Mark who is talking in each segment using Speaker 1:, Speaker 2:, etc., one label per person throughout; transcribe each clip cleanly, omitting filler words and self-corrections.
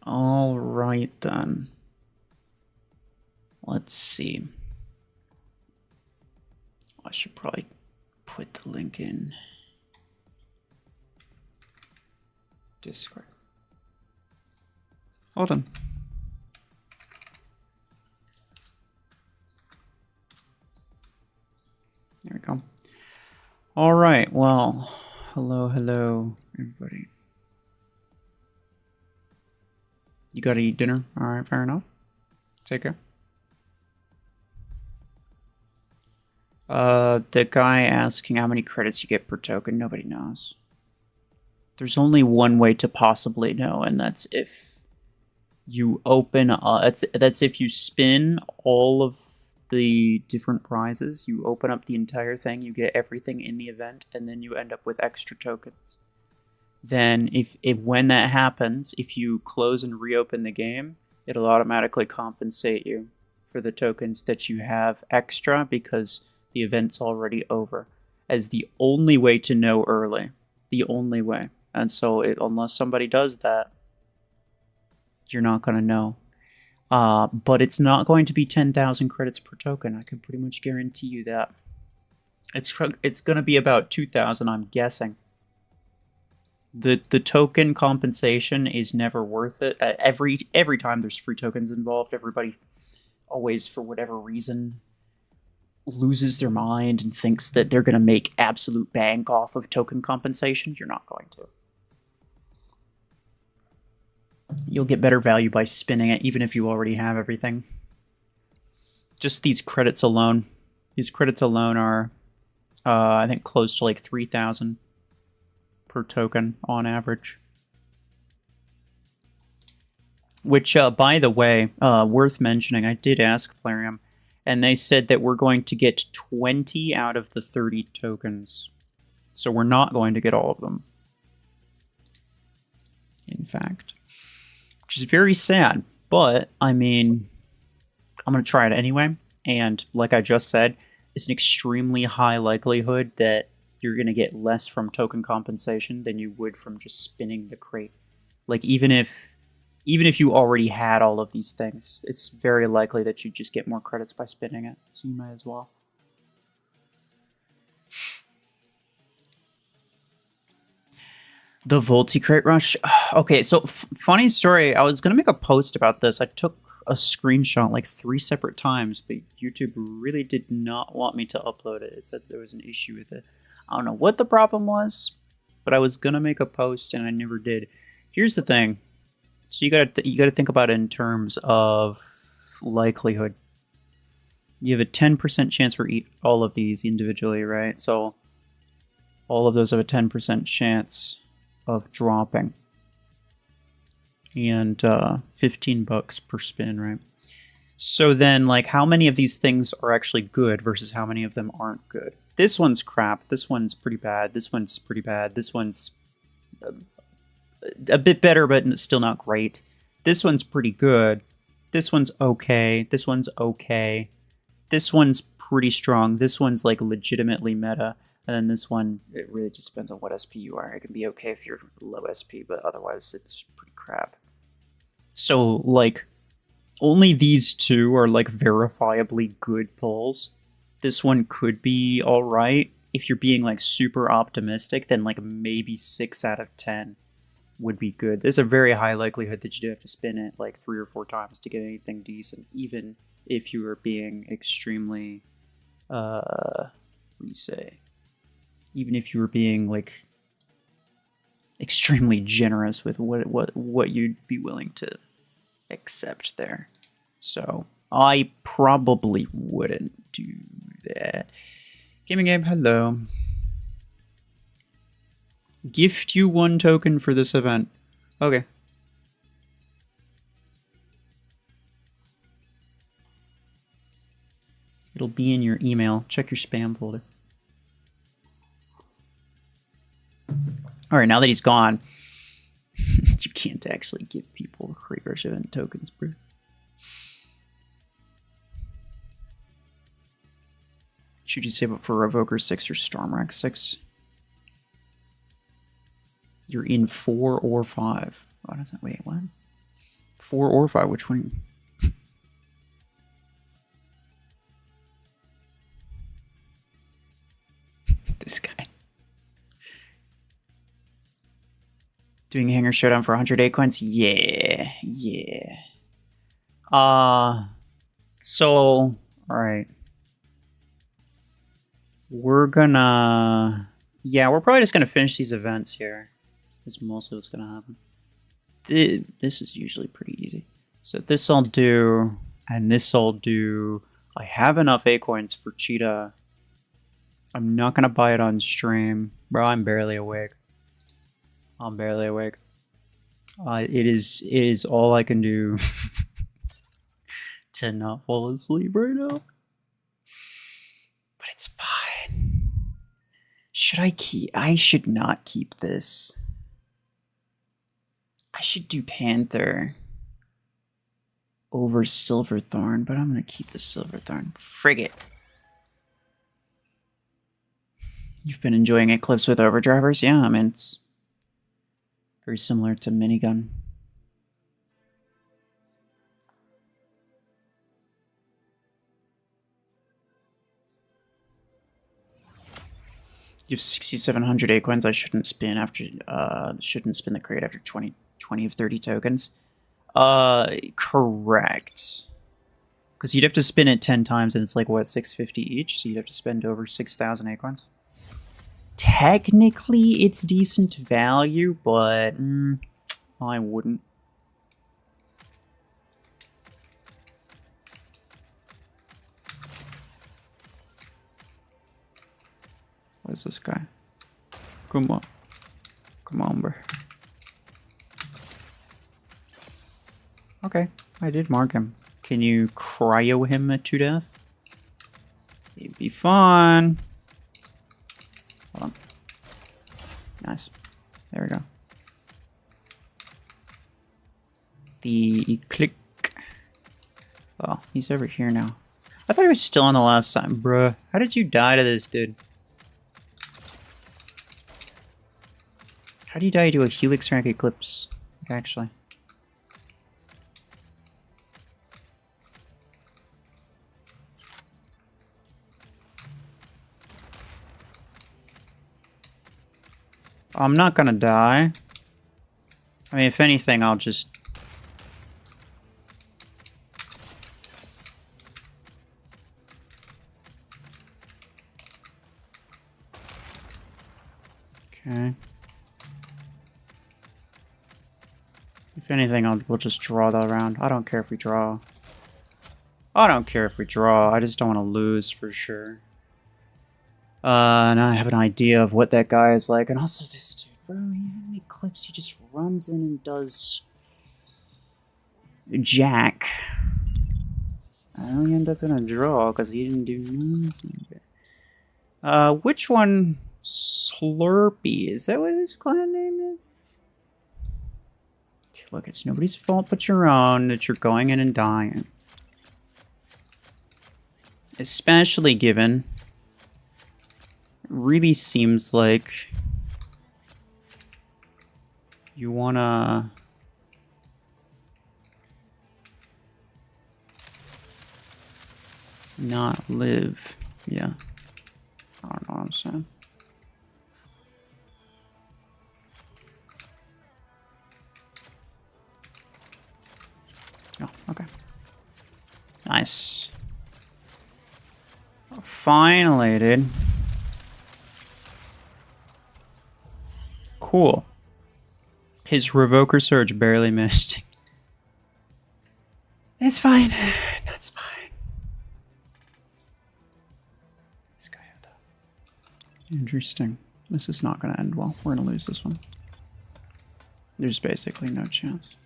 Speaker 1: All right, then. Let's see. I should probably put the link in Discord. Hold on. There we go. All right, well, hello, everybody. You gotta eat dinner? All right, fair enough. Take care. The guy asking how many credits you get per token, nobody knows. There's only one way to possibly know, and that's if you open, that's if you spin all of the different prizes, you open up the entire thing, you get everything in the event, and then you end up with extra tokens. Then if when that happens, if you close and reopen the game, it'll automatically compensate you for the tokens that you have extra because the event's already over, as the only way to know early. The only way. And so unless somebody does that, you're not going to know. But it's not going to be 10,000 credits per token. I can pretty much guarantee you that. It's going to be about 2,000, I'm guessing. The token compensation is never worth it. Every time there's free tokens involved, everybody always, for whatever reason, loses their mind and thinks that they're going to make absolute bank off of token compensation. You're not going to. You'll get better value by spinning it, even if you already have everything. Just these credits alone. These credits alone are, I think, close to like 3,000 per token on average. Which, by the way, worth mentioning, I did ask Plarium, and they said that we're going to get 20 out of the 30 tokens. So we're not going to get all of them. In fact. Which is very sad. But, I mean, I'm going to try it anyway. And like I just said, it's an extremely high likelihood that you're going to get less from token compensation than you would from just spinning the crate. Like, even if you already had all of these things, it's very likely that you just get more credits by spinning it, so you might as well. The Volti-Crate Rush? Okay, so funny story, I was going to make a post about this. I took a screenshot like 3 separate times, but YouTube really did not want me to upload it. It said there was an issue with it. I don't know what the problem was, but I was going to make a post and I never did. Here's the thing. So you gotta think about it in terms of likelihood. You have a 10% chance for all of these individually, right? So all of those have a 10% chance of dropping. And $15 per spin, right? So then, like, how many of these things are actually good versus how many of them aren't good? This one's crap. This one's pretty bad. This one's pretty bad. This one's a bit better, but still not great. This one's pretty good. This one's okay. This one's okay. This one's pretty strong. This one's like legitimately meta. And then this one, it really just depends on what SP you are. It can be okay if you're low SP, but otherwise it's pretty crap. So, like, only these two are like verifiably good pulls. This one could be alright. If you're being like super optimistic, then like maybe 6 out of 10 would be good. There's a very high likelihood that you do have to spin it like 3 or 4 times to get anything decent, even if you are being extremely, what do you say? Even if you were being like extremely generous with what you'd be willing to accept there. So I probably wouldn't do that. Gaming Game, hello. Gift you 1 token for this event. Okay. It'll be in your email. Check your spam folder. Alright, now that he's gone, you can't actually give people Crate Rush event tokens, bro. Should you save up for Revoker 6 or Stormrack 6? You're in 4 or 5. What is that? Wait, what? 4 or 5, which one? This guy. Doing a hanger showdown for 100 acorns? Yeah. So, alright. We're gonna... Yeah, we're probably just gonna finish these events here. That's mostly what's gonna happen. This is usually pretty easy. So this I'll do, and this I'll do. I have enough acorns for Cheetah. I'm not gonna buy it on stream. Bro, I'm barely awake. It is all I can do to not fall asleep right now. But it's fine. Should I keep... I should not keep this. I should do Panther over Silverthorn, but I'm gonna keep the Silverthorn. Frig it. You've been enjoying Eclipse with overdrivers? Yeah, I mean, it's very similar to Minigun. You have 6,700 acorns. I shouldn't spin after shouldn't spin the crate after 20 of 30 tokens. Correct. Because you'd have to spin it 10 times, and it's like what, 650 each. So you'd have to spend over 6,000 acorns. Technically, it's decent value, but I wouldn't. What is this guy? Come on, bro. Okay, I did mark him. Can you cryo him to death? It'd be fun. Hold on. Nice. There we go. The click. Oh, he's over here now. I thought he was still on the left side. Bruh, how did you die to this, dude? How do you die to a Helix rank Eclipse? Actually. I'm not gonna die. I mean, if anything, I'll just... Okay. If anything, we'll just draw that round. I don't care if we draw. I just don't want to lose for sure. And I have an idea of what that guy is like. And also this dude, bro, in Eclipse, he just runs in and does... Jack. I only end up gonna draw because he didn't do nothing. Which one? Slurpee. Is that what his clan name is? Okay, look, it's nobody's fault but your own that you're going in and dying. Especially given... really seems like you wanna not live. Yeah. I don't know what I'm saying. Oh, okay. Nice. Finally, dude. Cool. His Revoker Surge barely missed. It's fine. That's fine. This guy had that. Interesting. This is not going to end well. We're going to lose this one. There's basically no chance.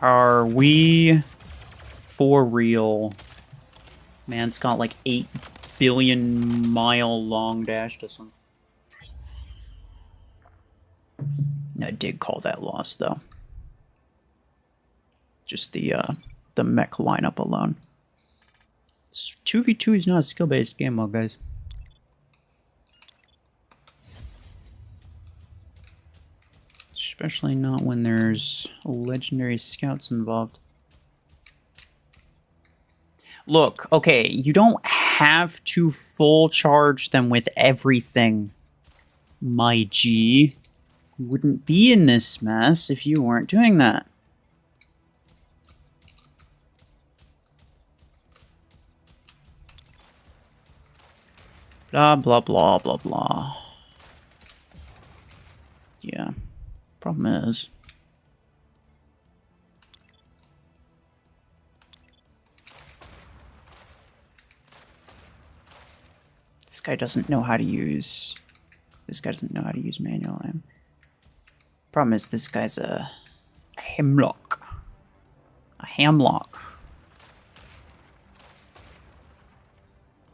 Speaker 1: Are we for real? Man's got like 8 billion mile long dash to some. I did call that loss though. Just the mech lineup alone. 2v2 is not a skill-based game mode, guys. Especially not when there's legendary scouts involved. Look, okay, you don't have to full charge them with everything, my G. You wouldn't be in this mess if you weren't doing that. Blah, blah, blah, blah, blah. Yeah. Problem is... this guy doesn't know how to use... this guy doesn't know how to use manual aim. Problem is, this guy's a hemlock. A hamlock.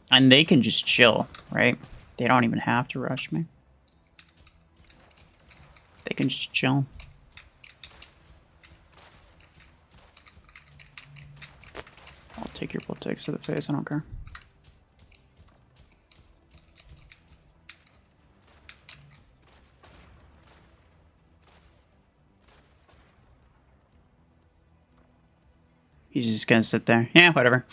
Speaker 1: And they can just chill, right? They don't even have to rush me. They can just chill. I'll take your bullets to the face, I don't care. He's just gonna sit there. Yeah, whatever.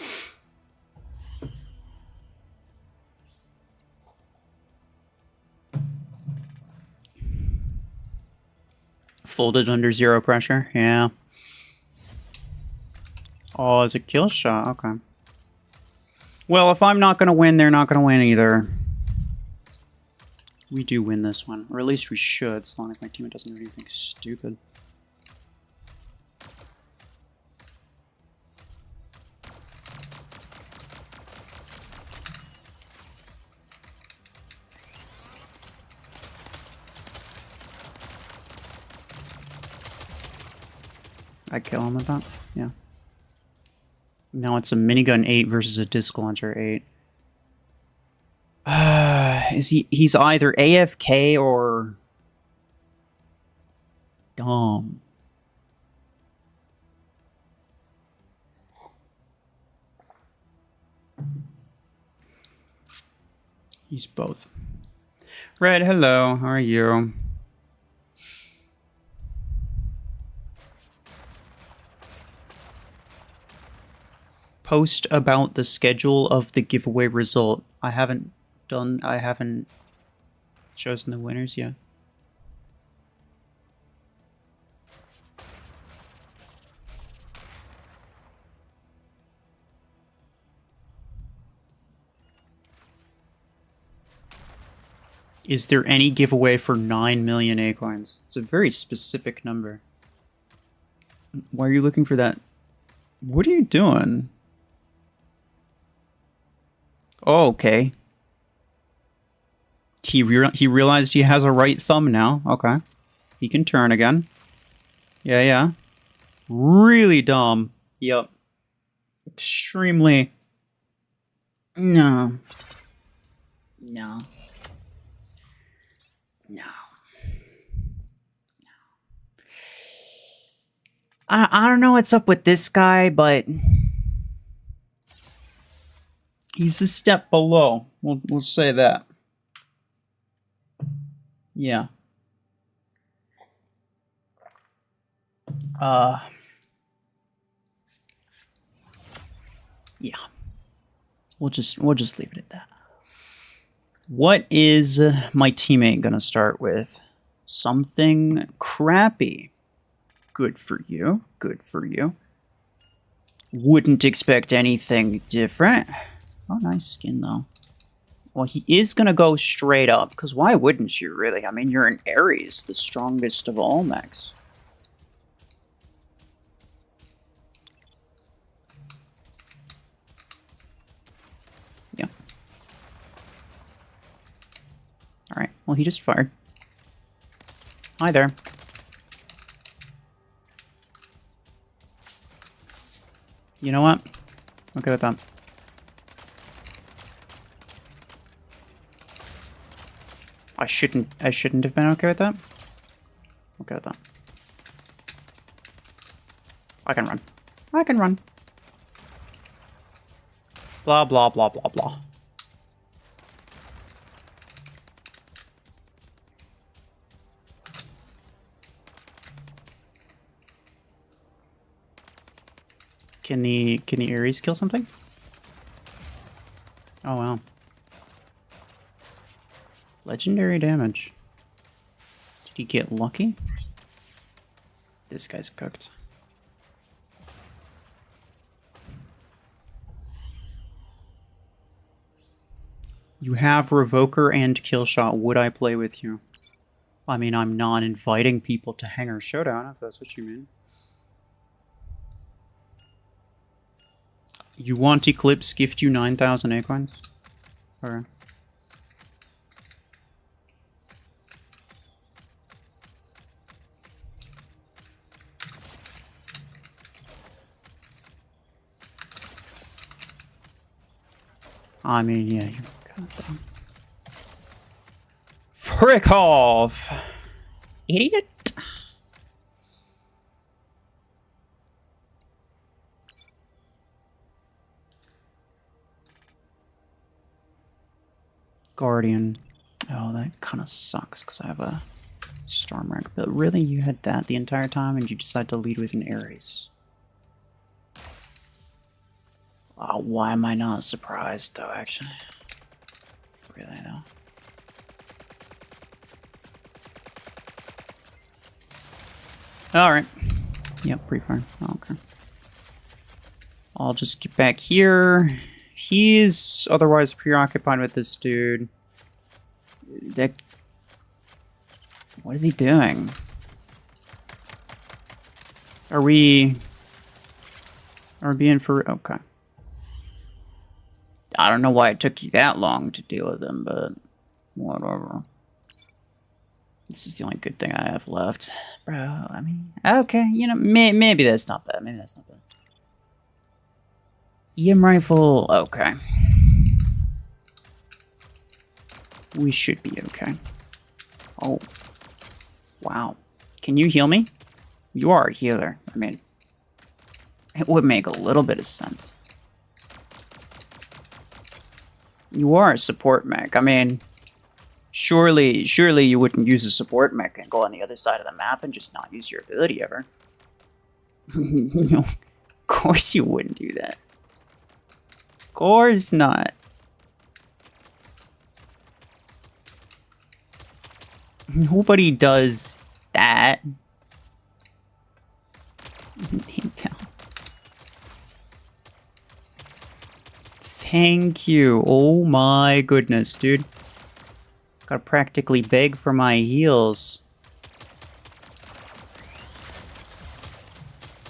Speaker 1: Folded under 0 pressure, yeah. Oh, it's a kill shot, okay. Well, if I'm not gonna win, they're not gonna win either. We do win this one, or at least we should, as long as my team doesn't do anything stupid. I kill him with that? Yeah. Now it's a minigun 8 versus a disc launcher 8. He's either AFK or dumb. He's both. Red, hello. How are you? Post about the schedule of the giveaway result. I haven't chosen the winners yet. Is there any giveaway for 9 million acorns? It's a very specific number. Why are you looking for that? What are you doing? Oh, okay. He realized he has a right thumb now. Okay. He can turn again. Yeah, yeah. Really dumb. Yep. Extremely. No. No. No. I don't know what's up with this guy, but he's a step below. We'll say that. Yeah. Yeah. We'll just leave it at that. What is my teammate gonna start with? Something crappy. Good for you. Good for you. Wouldn't expect anything different. Oh, nice skin, though. Well, he is going to go straight up, because why wouldn't you, really? I mean, you're an Ares, the strongest of all mechs. Yeah. Alright, well, he just fired. Hi there. You know what? Okay with that. I shouldn't have been okay with that. Okay with that. I can run. I can run. Blah, blah, blah, blah, blah. Can the Ares kill something? Oh, wow. Legendary damage. Did he get lucky? This guy's cooked. You have Revoker and Killshot. Would I play with you? I mean, I'm not inviting people to Hangar Showdown, if that's what you mean. You want Eclipse gift you 9,000 acorns? Or... I mean, yeah, you got them. Frick off! Idiot! Guardian. Oh, that kind of sucks because I have a Stormwreck. But really, you had that the entire time and you decided to lead with an Ares. Why am I not surprised, though, actually? Really, though. Alright. Yep, pre-fire. Okay. I'll just get back here. He's otherwise preoccupied with this dude. What is he doing? Are we being for... Okay. I don't know why it took you that long to deal with him, but whatever. This is the only good thing I have left. Bro, I mean, okay, you know, maybe that's not bad. Maybe that's not bad. EM rifle, okay. We should be okay. Oh. Wow. Can you heal me? You are a healer. I mean, it would make a little bit of sense. You are a support mech. I mean, surely you wouldn't use a support mech and go on the other side of the map and just not use your ability ever. No, of course you wouldn't do that. Of course not. Nobody does that. Thank you. Oh my goodness, dude. Gotta practically beg for my heals.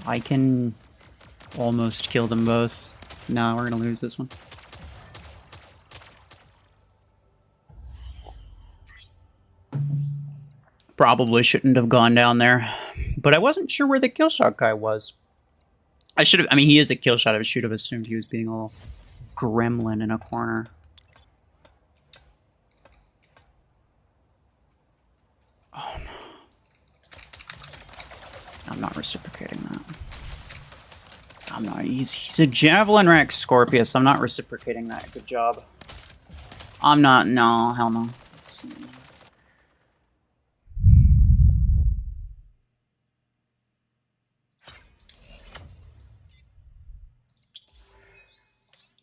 Speaker 1: I can almost kill them both. No, we're gonna lose this one. Probably shouldn't have gone down there. But I wasn't sure where the killshot guy was. I should have... I mean, he is a killshot. I should have assumed he was being all gremlin in a corner. Oh, no. I'm not reciprocating that. I'm not... He's a Javelin Rack Scorpius. I'm not reciprocating that. Good job. I'm not... No, hell no.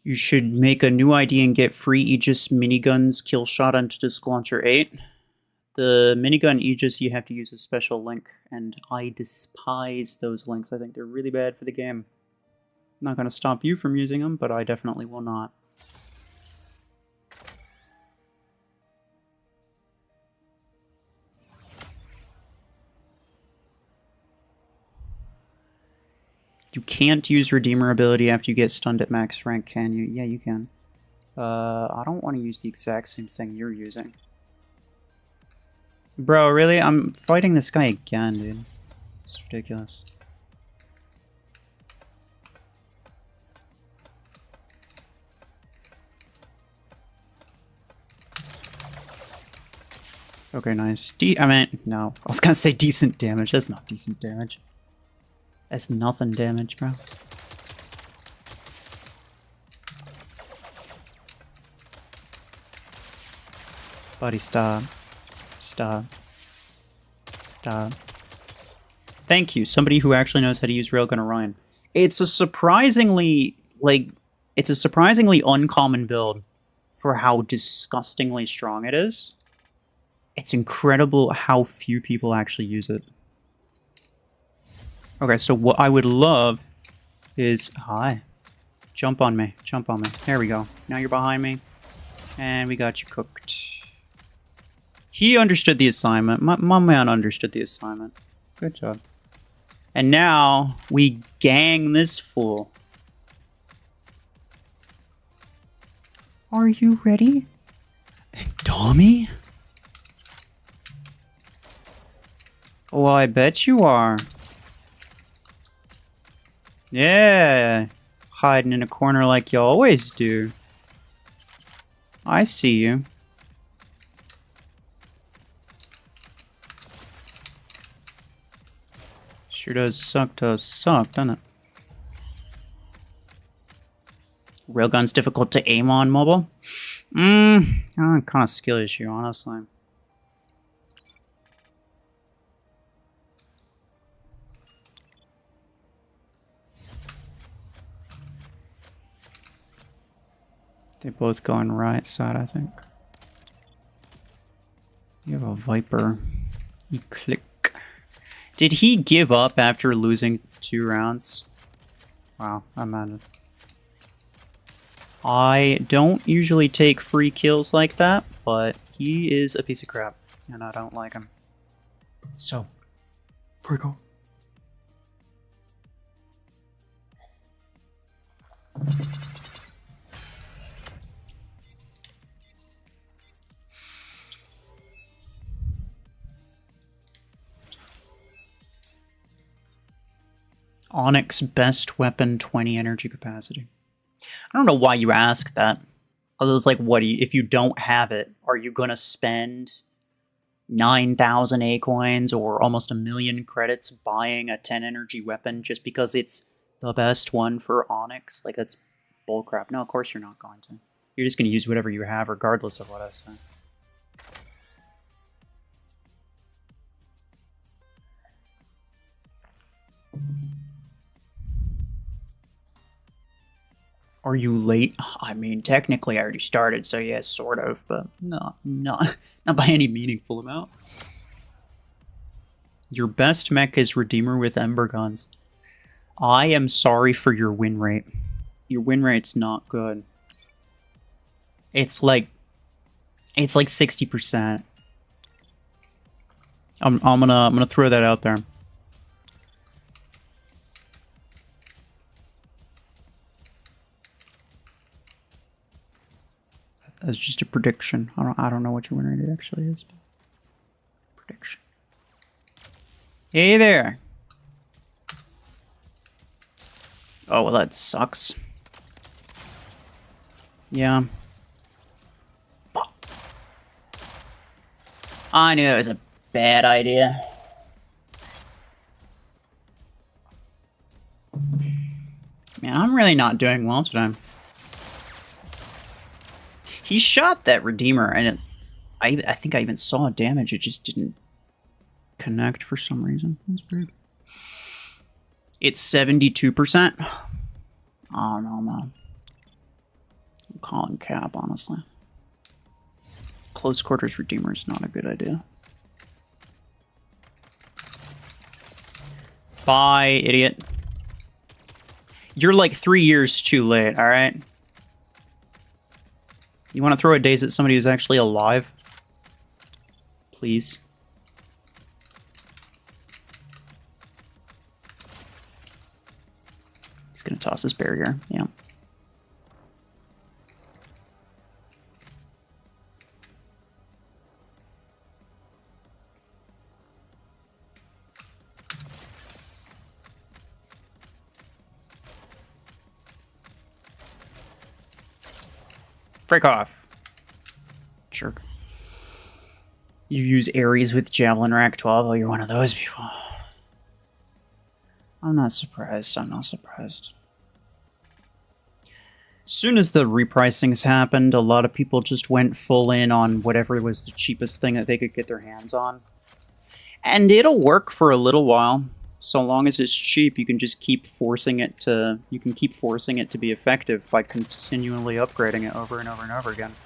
Speaker 1: You should make a new ID and get free Aegis miniguns, Killshot, and Disc Launcher 8. The minigun Aegis, you have to use a special link, and I despise those links. I think they're really bad for the game. I'm not going to stop you from using them, but I definitely will not. You can't use Redeemer ability after you get stunned at max rank, can you? Yeah, you can. I don't want to use the exact same thing you're using. Bro, really? I'm fighting this guy again, dude. It's ridiculous. Okay, nice. I mean, no. I was gonna say decent damage. That's not decent damage. That's nothing damage, bro. Buddy, stop. Stop. Stop. Thank you. Somebody who actually knows how to use Railgun Orion. It's a surprisingly, it's a surprisingly uncommon build for how disgustingly strong it is. It's incredible how few people actually use it. Okay, so what I would love is... Hi. Jump on me. Jump on me. There we go. Now you're behind me. And we got you cooked. He understood the assignment. My man understood the assignment. Good job. And now we gang this fool. Are you ready? Dummy? Oh, I bet you are. Yeah. Hiding in a corner like you always do. I see you. Sure does suck to suck, doesn't it? Railgun's difficult to aim on mobile? Kind of skill issue, honestly. They both go on right side, I think. You have a Viper. You click. Did he give up after losing 2 rounds? Wow, I'm mad. I don't usually take free kills like that, but he is a piece of crap, and I don't like him. So, break off. Onyx best weapon, 20 energy capacity. I don't know why you ask that. Because it's like, what do you, if you don't have it, are you gonna spend 9,000 A coins or almost 1,000,000 credits buying a 10 energy weapon just because it's the best one for Onyx? Like, that's bullcrap. No, of course you're not going to. You're just gonna use whatever you have regardless of what I say. Are you late? I mean, technically I already started, so yeah, sort of, but not by any meaningful amount. Your best mech is Redeemer with Ember Guns. I am sorry for your win rate. Your win rate's not good. It's like 60%. I'm gonna throw that out there. That's just a prediction. I don't know what your win rate actually is. Prediction. Hey there. Oh, well, that sucks. Yeah. I knew it was a bad idea. Man, I'm really not doing well today. He shot that Redeemer, and I think I even saw damage. It just didn't connect for some reason. That's weird. It's 72%. Oh, no, man. I'm calling cap, honestly. Close quarters Redeemer is not a good idea. Bye, idiot. You're like 3 years too late, alright? You want to throw a daze at somebody who's actually alive? Please. He's going to toss his barrier. Yeah. Break off. Jerk. You use Ares with Javelin Rack 12? Oh, you're one of those people. I'm not surprised. I'm not surprised. As soon as the repricings happened, a lot of people just went full in on whatever was the cheapest thing that they could get their hands on. And it'll work for a little while. So long as it's cheap, you can just keep forcing it to... You can keep forcing it to be effective by continually upgrading it over and over and over again.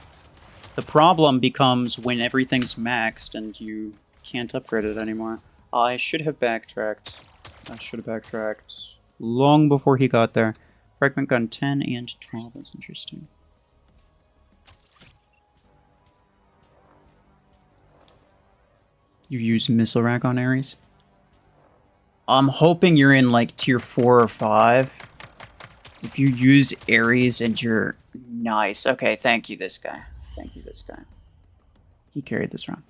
Speaker 1: The problem becomes when everything's maxed and you can't upgrade it anymore. I should have backtracked. I should have backtracked long before he got there. Fragment gun 10 and 12. That's interesting. You use missile rack on Ares? I'm hoping you're in like tier 4 or 5. If you use Ares and you're... Nice. Okay, thank you, this guy. Thank you, this guy. He carried this round.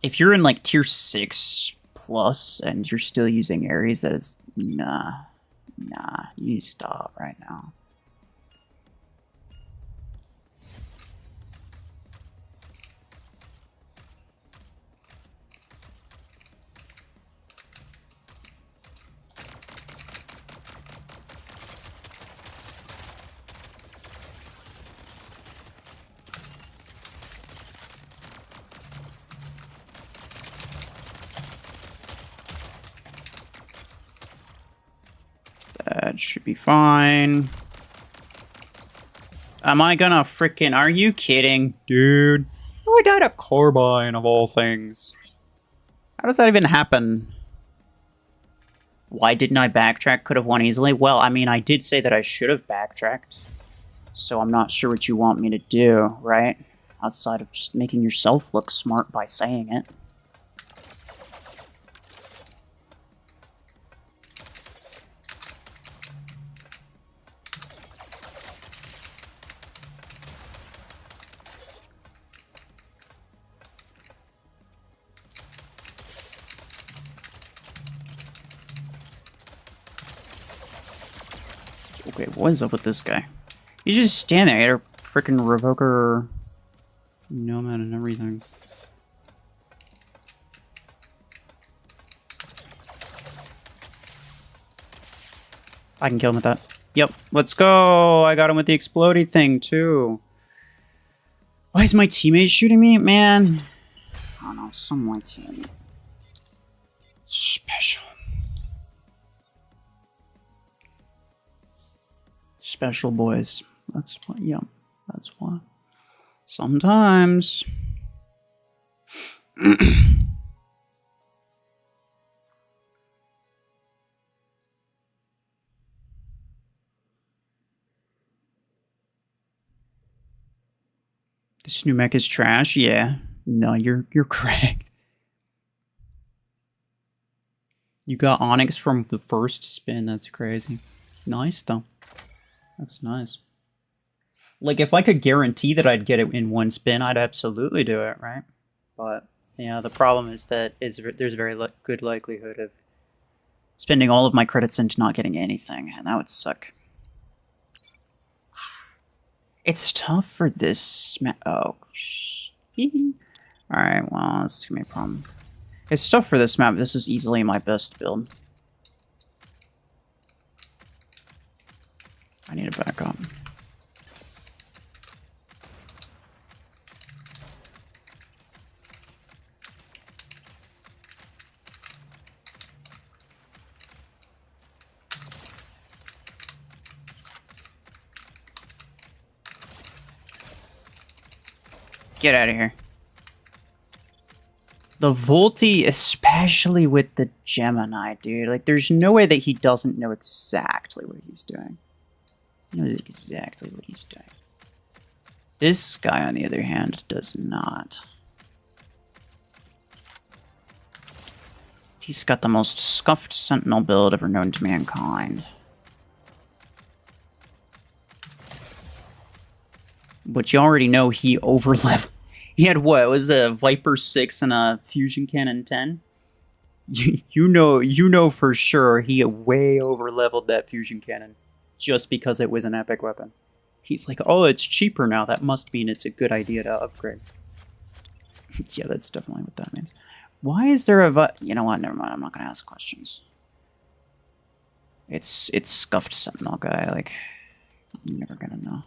Speaker 1: If you're in like tier 6 plus and you're still using Ares, that is... Nah. Nah, you need to stop right now. That should be fine. Am I gonna frickin'... Are you kidding? Dude. Oh, I died a carbine of all things. How does that even happen? Why didn't I backtrack? Could have won easily. Well, I mean, I did say that I should have backtracked. So I'm not sure what you want me to do, right? Outside of just making yourself look smart by saying it. Okay, what is up with this guy? You just stand there, you had a freaking revoker nomad and everything. I can kill him with that. Yep, let's go! I got him with the explodey thing, too. Why is my teammate shooting me? Man. I don't know, some of my team. Special. Special boys. That's what, yeah, that's what. Sometimes. This new mech is trash? Yeah. No, you're correct. You got Onyx from the first spin, that's crazy. Nice though. That's nice. Like, if I could guarantee that I'd get it in one spin, I'd absolutely do it, right? But, yeah, the problem is that there's a very good likelihood of spending all of my credits into not getting anything, and that would suck. It's tough for this... Oh, alright, well, this is gonna be a problem. It's tough for this map. This is easily my best build. I need to back up. Get out of here. The Volti, especially with the Gemini, dude. Like, there's no way that he doesn't know exactly what he's doing. He knows exactly what he's doing. This guy, on the other hand, does not. He's got the most scuffed Sentinel build ever known to mankind. But you already know he overleveled. He had what? It was a Viper 6 and a Fusion Cannon 10? You know for sure he way overleveled that Fusion Cannon. Just because it was an epic weapon. He's like, oh, it's cheaper now. That must mean it's a good idea to upgrade. Yeah, that's definitely what that means. Why is there a... You know what? Never mind. I'm not going to ask questions. It's scuffed Sentinel guy, like, I'm never gonna know.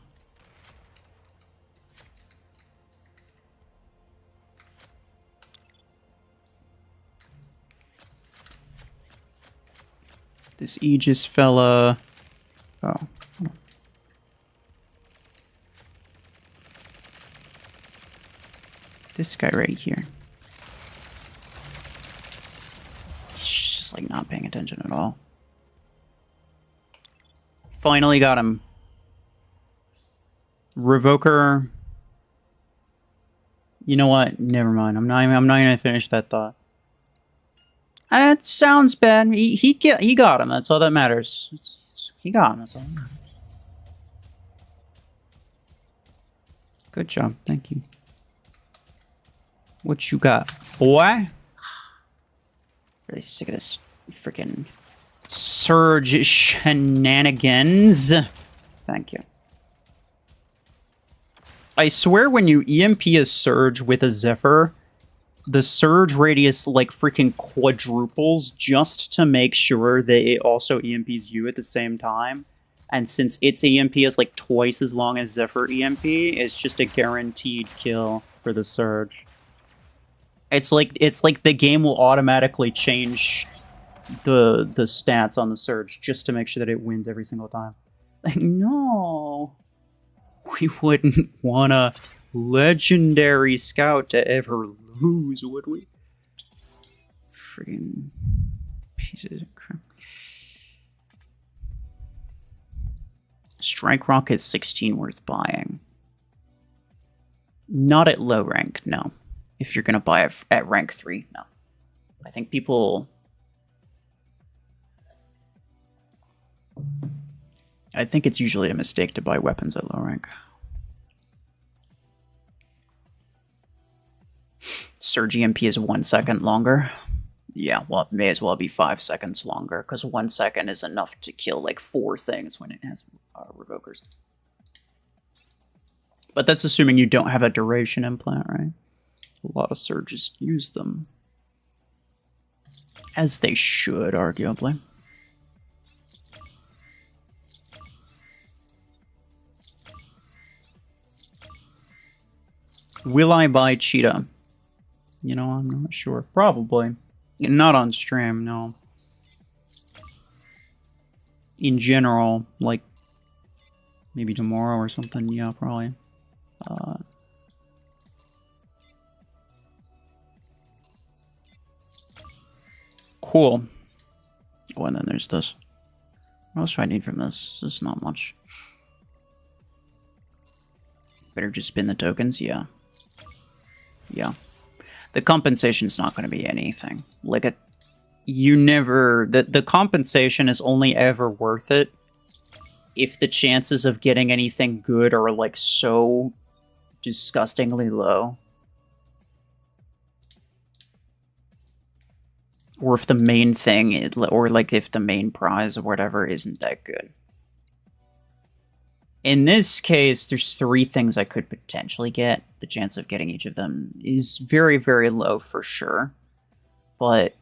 Speaker 1: This Aegis fella... Oh. This guy right here. He's just, like, not paying attention at all. Finally got him. Revoker. You know what? Never mind. I'm not gonna finish that thought. That sounds bad. He got him. That's all that matters. He got him. That's all that matters. Good job. Thank you. What you got, boy? Really sick of this freaking surge shenanigans. Thank you. I swear when you EMP a surge with a Zephyr, the surge radius like freaking quadruples just to make sure that it also EMPs you at the same time. And since its EMP is like twice as long as Zephyr EMP, it's just a guaranteed kill for the surge. It's like the game will automatically change the stats on the surge just to make sure that it wins every single time. Like, no. We wouldn't want a legendary scout to ever lose, would we? Friggin' pieces of crap. Strike Rocket 16 worth buying. Not at low rank, no. If you're gonna buy it at rank 3, no. I think people... I think it's usually a mistake to buy weapons at low rank. Surge EMP is 1 second longer. Yeah, well, it may as well be 5 seconds longer, because 1 second is enough to kill like 4 things when it has revokers. But that's assuming you don't have a duration implant, right? A lot of surges use them. As they should, arguably. Will I buy Cheetah? You know, I'm not sure. Probably. Not on stream, no. In general, like, maybe tomorrow or something, yeah, probably. Cool. Oh, and then there's this. What else do I need from this? This is not much. Better just spin the tokens, yeah. Yeah. The compensation's not going to be anything. Like, you never... The compensation is only ever worth it if the chances of getting anything good are, like, so disgustingly low. Or if the main thing, or like if the main prize or whatever isn't that good. In this case, there's 3 things I could potentially get. The chance of getting each of them is very, very low for sure. But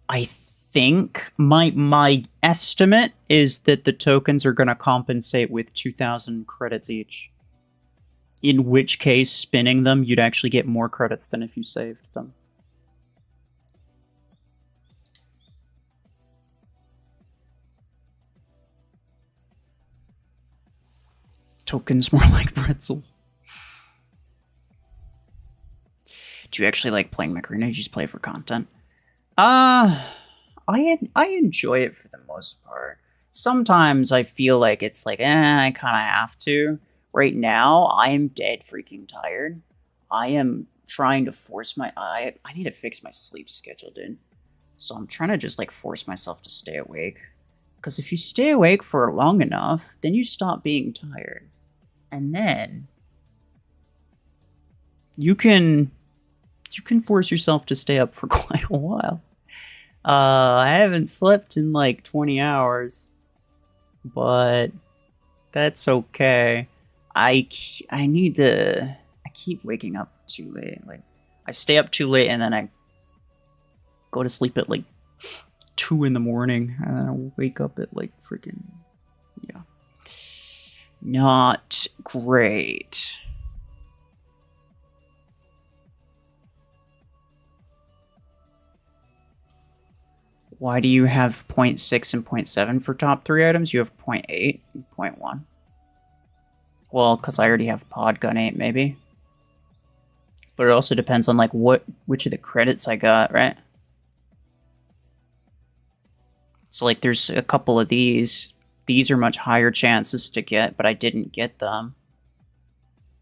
Speaker 1: I think my estimate is that the tokens are going to compensate with 2,000 credits each. In which case, spinning them, you'd actually get more credits than if you saved them. Tokens more like pretzels. Do you actually like playing Mech, or do you just play for content? I enjoy it for the most part. Sometimes I feel like it's like, I kind of have to. Right now, I am dead freaking tired. I am trying to force my... I need to fix my sleep schedule, dude. So I'm trying to just, like, force myself to stay awake. Because if you stay awake for long enough, then you stop being tired. And then you can force yourself to stay up for quite a while. I haven't slept in like 20 hours, but that's okay. I keep waking up too late. Like, I stay up too late and then I go to sleep at like 2 in the morning, and then I'll wake up at like freaking, yeah. Not great. Why do you have 0.6 and 0.7 for top 3 items? You have 0.8 and 0.1. Well, because I already have pod gun 8, maybe. But it also depends on like which of the credits I got, right? So like there's a couple of these. These are much higher chances to get, but I didn't get them.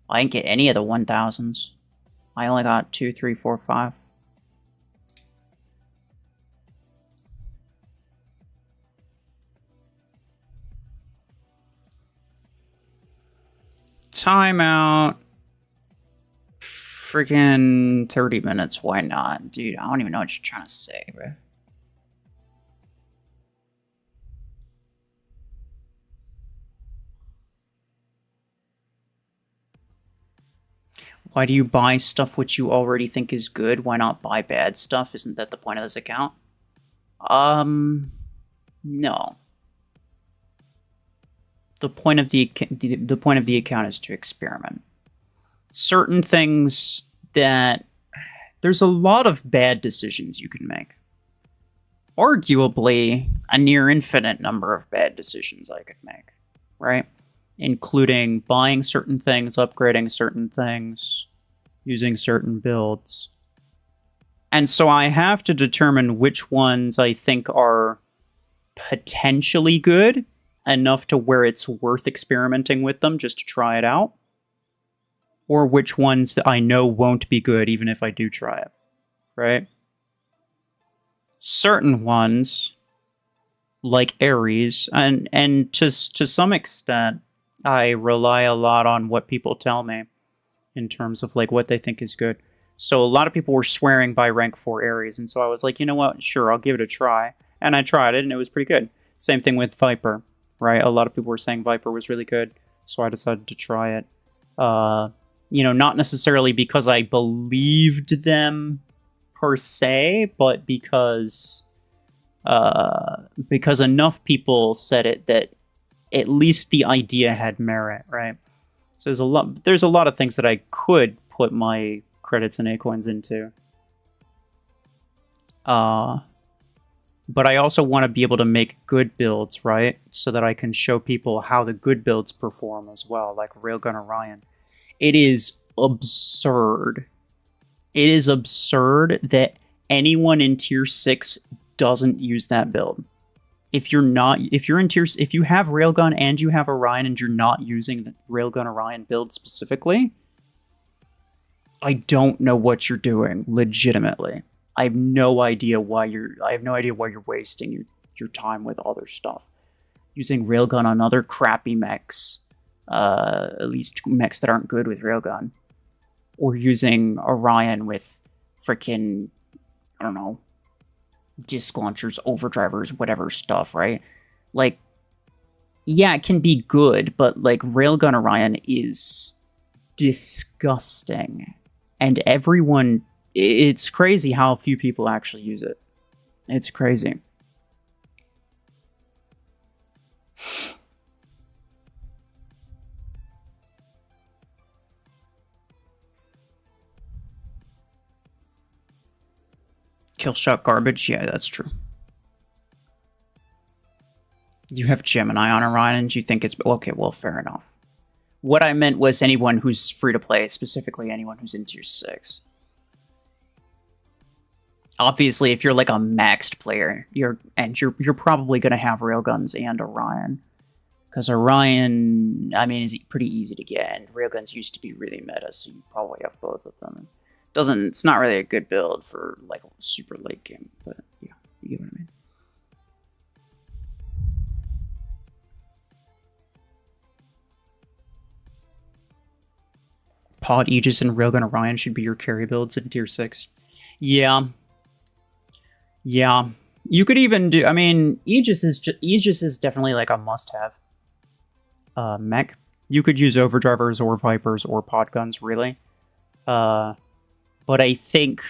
Speaker 1: I didn't get any of the 1000s. I only got 2, 3, 4, 5. Timeout. Freaking 30 minutes. Why not? Dude, I don't even know what you're trying to say, bro. Why do you buy stuff which you already think is good? Why not buy bad stuff? Isn't that the point of this account? No. The point of the account is to experiment. Certain things that there's a lot of bad decisions you can make. Arguably, a near infinite number of bad decisions I could make, right? Including buying certain things, upgrading certain things, using certain builds. And so I have to determine which ones I think are potentially good, enough to where it's worth experimenting with them just to try it out, or which ones that I know won't be good even if I do try it, right? Certain ones, like Ares, and to some extent, I rely a lot on what people tell me in terms of like what they think is good. So a lot of people were swearing by rank 4 Ares, and so I was like, you know what, sure, I'll give it a try. And I tried it, and it was pretty good. Same thing with Viper, right? A lot of people were saying Viper was really good, so I decided to try it. You know, not necessarily because I believed them per se, but because enough people said it that at least the idea had merit, right? So there's a lot of things that I could put my credits and A-coins into. But I also want to be able to make good builds, right? So that I can show people how the good builds perform as well, like Railgun Orion. It is absurd. It is absurd that anyone in tier 6 doesn't use that build. If you have Railgun and you have Orion and you're not using the Railgun Orion build specifically, I don't know what you're doing, legitimately. I have no idea why you're wasting your time with other stuff. Using Railgun on other crappy mechs, at least mechs that aren't good with Railgun. Or using Orion with freaking, I don't know, disc launchers, overdrivers, whatever stuff, right? Like, yeah, it can be good, but like Railgun Orion is disgusting. And it's crazy how few people actually use it. It's crazy. Killshot garbage? Yeah, that's true. You have Gemini on Orion and you think it's... Okay, well, fair enough. What I meant was anyone who's free to play, specifically anyone who's in tier 6. Obviously, if you're like a maxed player, you're probably going to have Railguns and Orion. Because Orion, I mean, is pretty easy to get, and Railguns used to be really meta, so you probably have both of them. It's not really a good build for like super late game, but yeah, you get what I mean. Pod Aegis and Railgun Orion should be your carry builds in tier 6. Yeah. Yeah. You could even do, I mean, Aegis is definitely like a must-have. Mech. You could use overdrivers or Vipers or pod guns, really. But I think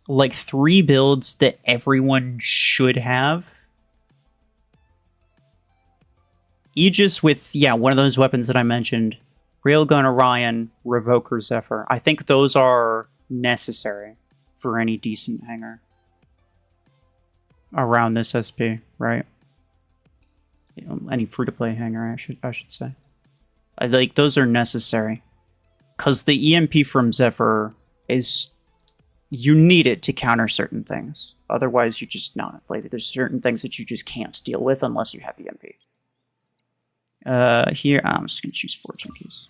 Speaker 1: like 3 builds that everyone should have. Aegis with, yeah, one of those weapons that I mentioned. Railgun Orion, Revoker Zephyr. I think those are necessary for any decent hanger around this SP, right? You know, any free-to-play hanger, I should say. I like those are necessary. Because the EMP from Zephyr is... You need it to counter certain things. Otherwise, you just not. Like, there's certain things that you just can't deal with unless you have EMP. Here, I'm just going to choose Fortune Keys.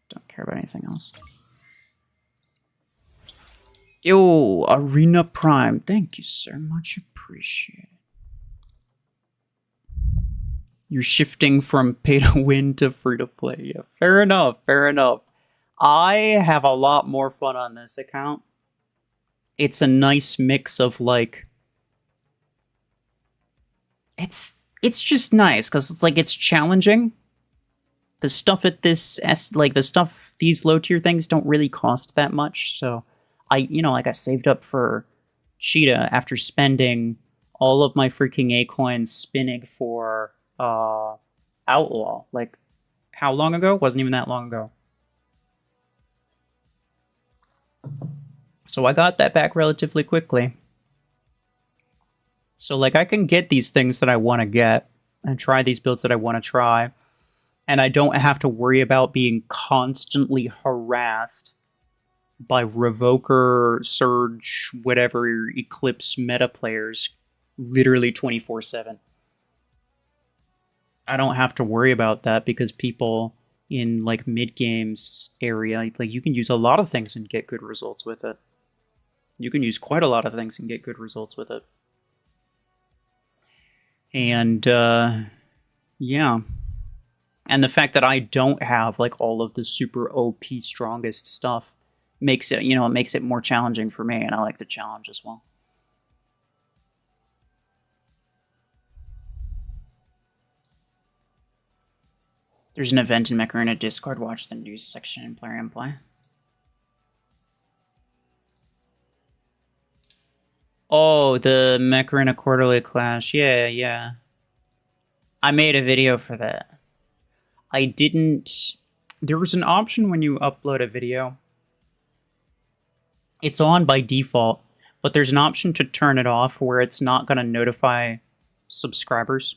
Speaker 1: Don't care about anything else. Yo, Arena Prime. Thank you, sir. Much appreciated. You're shifting from pay to win to free to play. Yeah, fair enough. Fair enough. I have a lot more fun on this account. It's a nice mix of like... It's just nice because it's like it's challenging. The stuff at this these low tier things don't really cost that much. So I saved up for Cheetah after spending all of my freaking A coins spinning for Outlaw. Like, how long ago? Wasn't even that long ago. So I got that back relatively quickly. So, like, I can get these things that I want to get and try these builds that I want to try. And I don't have to worry about being constantly harassed by Revoker, Surge, whatever, Eclipse meta players literally 24/7. I don't have to worry about that because people in, like, mid-games area, like, you can use a lot of things and get good results with it. You can use quite a lot of things and get good results with it. And, yeah. And the fact that I don't have, like, all of the super OP strongest stuff makes it, it makes it more challenging for me, and I like the challenge as well. There's an event in Mech Arena Discord. Watch the news section in Plarium Play. Oh, the Mech Arena Quarterly Clash. Yeah. I made a video for that. I didn't... There was an option when you upload a video. It's on by default, but there's an option to turn it off where it's not going to notify subscribers.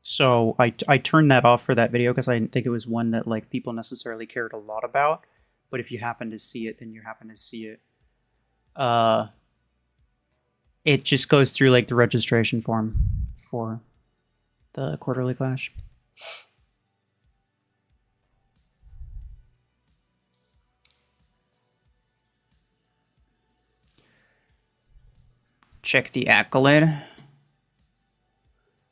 Speaker 1: So I turned that off for that video because I didn't think it was one that, like, people necessarily cared a lot about. But if you happen to see it, then you happen to see it. It just goes through, like, the registration form for the Quarterly Clash. Check the accolade.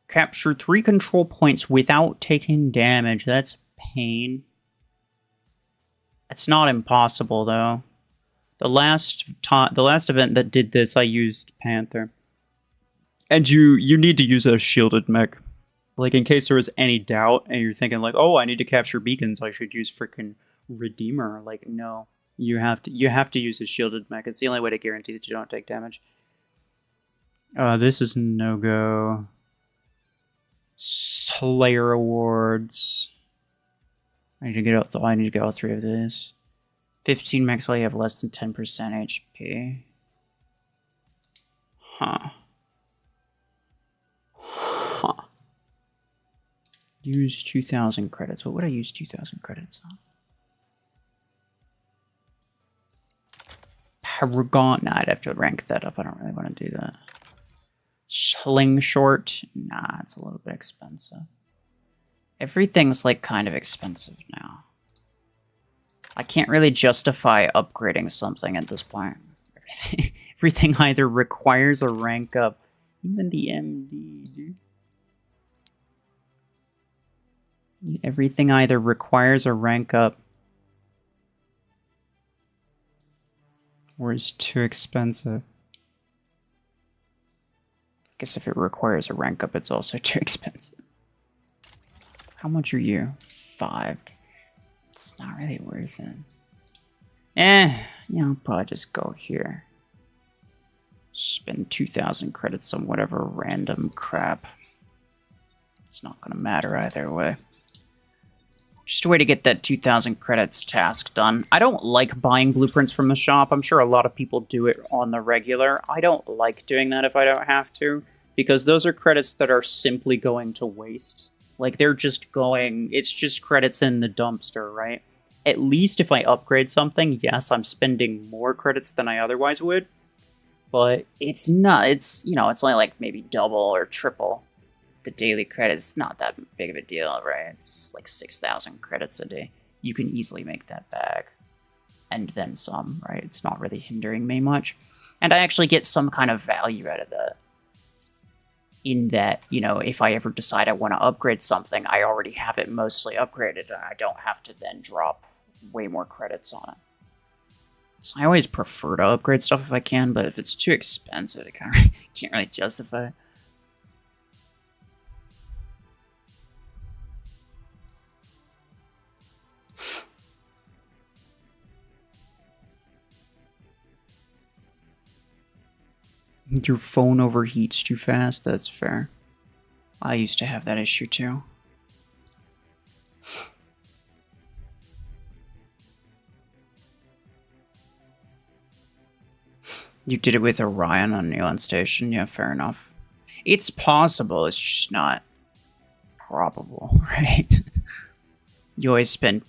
Speaker 1: Capture 3 control points without taking damage. That's pain. It's not impossible, though. The last event that did this, I used Panther. And you need to use a shielded mech. Like, in case there was any doubt, and you're thinking, like, oh, I need to capture beacons, I should use freaking Redeemer. Like, no. You have to use a shielded mech. It's the only way to guarantee that you don't take damage. This is no-go. Slayer Awards. I need to get all 3 of these. 15 max while you have less than 10% HP. Huh. Use 2,000 credits. What would I use 2,000 credits on? Paragon. Nah, I'd have to rank that up. I don't really want to do that. Slingshot. Nah, it's a little bit expensive. Everything's, like, kind of expensive now. I can't really justify upgrading something at this point. Everything either requires a rank up. Even the MD, dude. Everything either requires a rank up or is too expensive. I guess if it requires a rank up, it's also too expensive. How much are you? 5. It's not really worth it. Yeah, I'll probably just go here. spend 2,000 credits on whatever random crap. It's not gonna matter either way. Just a way to get that 2,000 credits task done. I don't like buying blueprints from the shop. I'm sure a lot of people do it on the regular. I don't like doing that if I don't have to, because those are credits that are simply going to waste. Like, they're just going... It's just credits in the dumpster, right? At least if I upgrade something, yes, I'm spending more credits than I otherwise would. But it's not... It's, you know, it's only like maybe double or triple the daily credits. Not that big of a deal, right? It's like 6,000 credits a day. You can easily make that back. And then some, right? It's not really hindering me much. And I actually get some kind of value out of that. In that, you know, if I ever decide I want to upgrade something, I already have it mostly upgraded, and I don't have to then drop way more credits on it. So I always prefer to upgrade stuff if I can, but if it's too expensive, I can't really justify it. Your phone overheats too fast? That's fair. I used to have that issue too. You did it with Orion on Neon Station? Yeah, fair enough. It's possible, it's just not probable, right? You always spend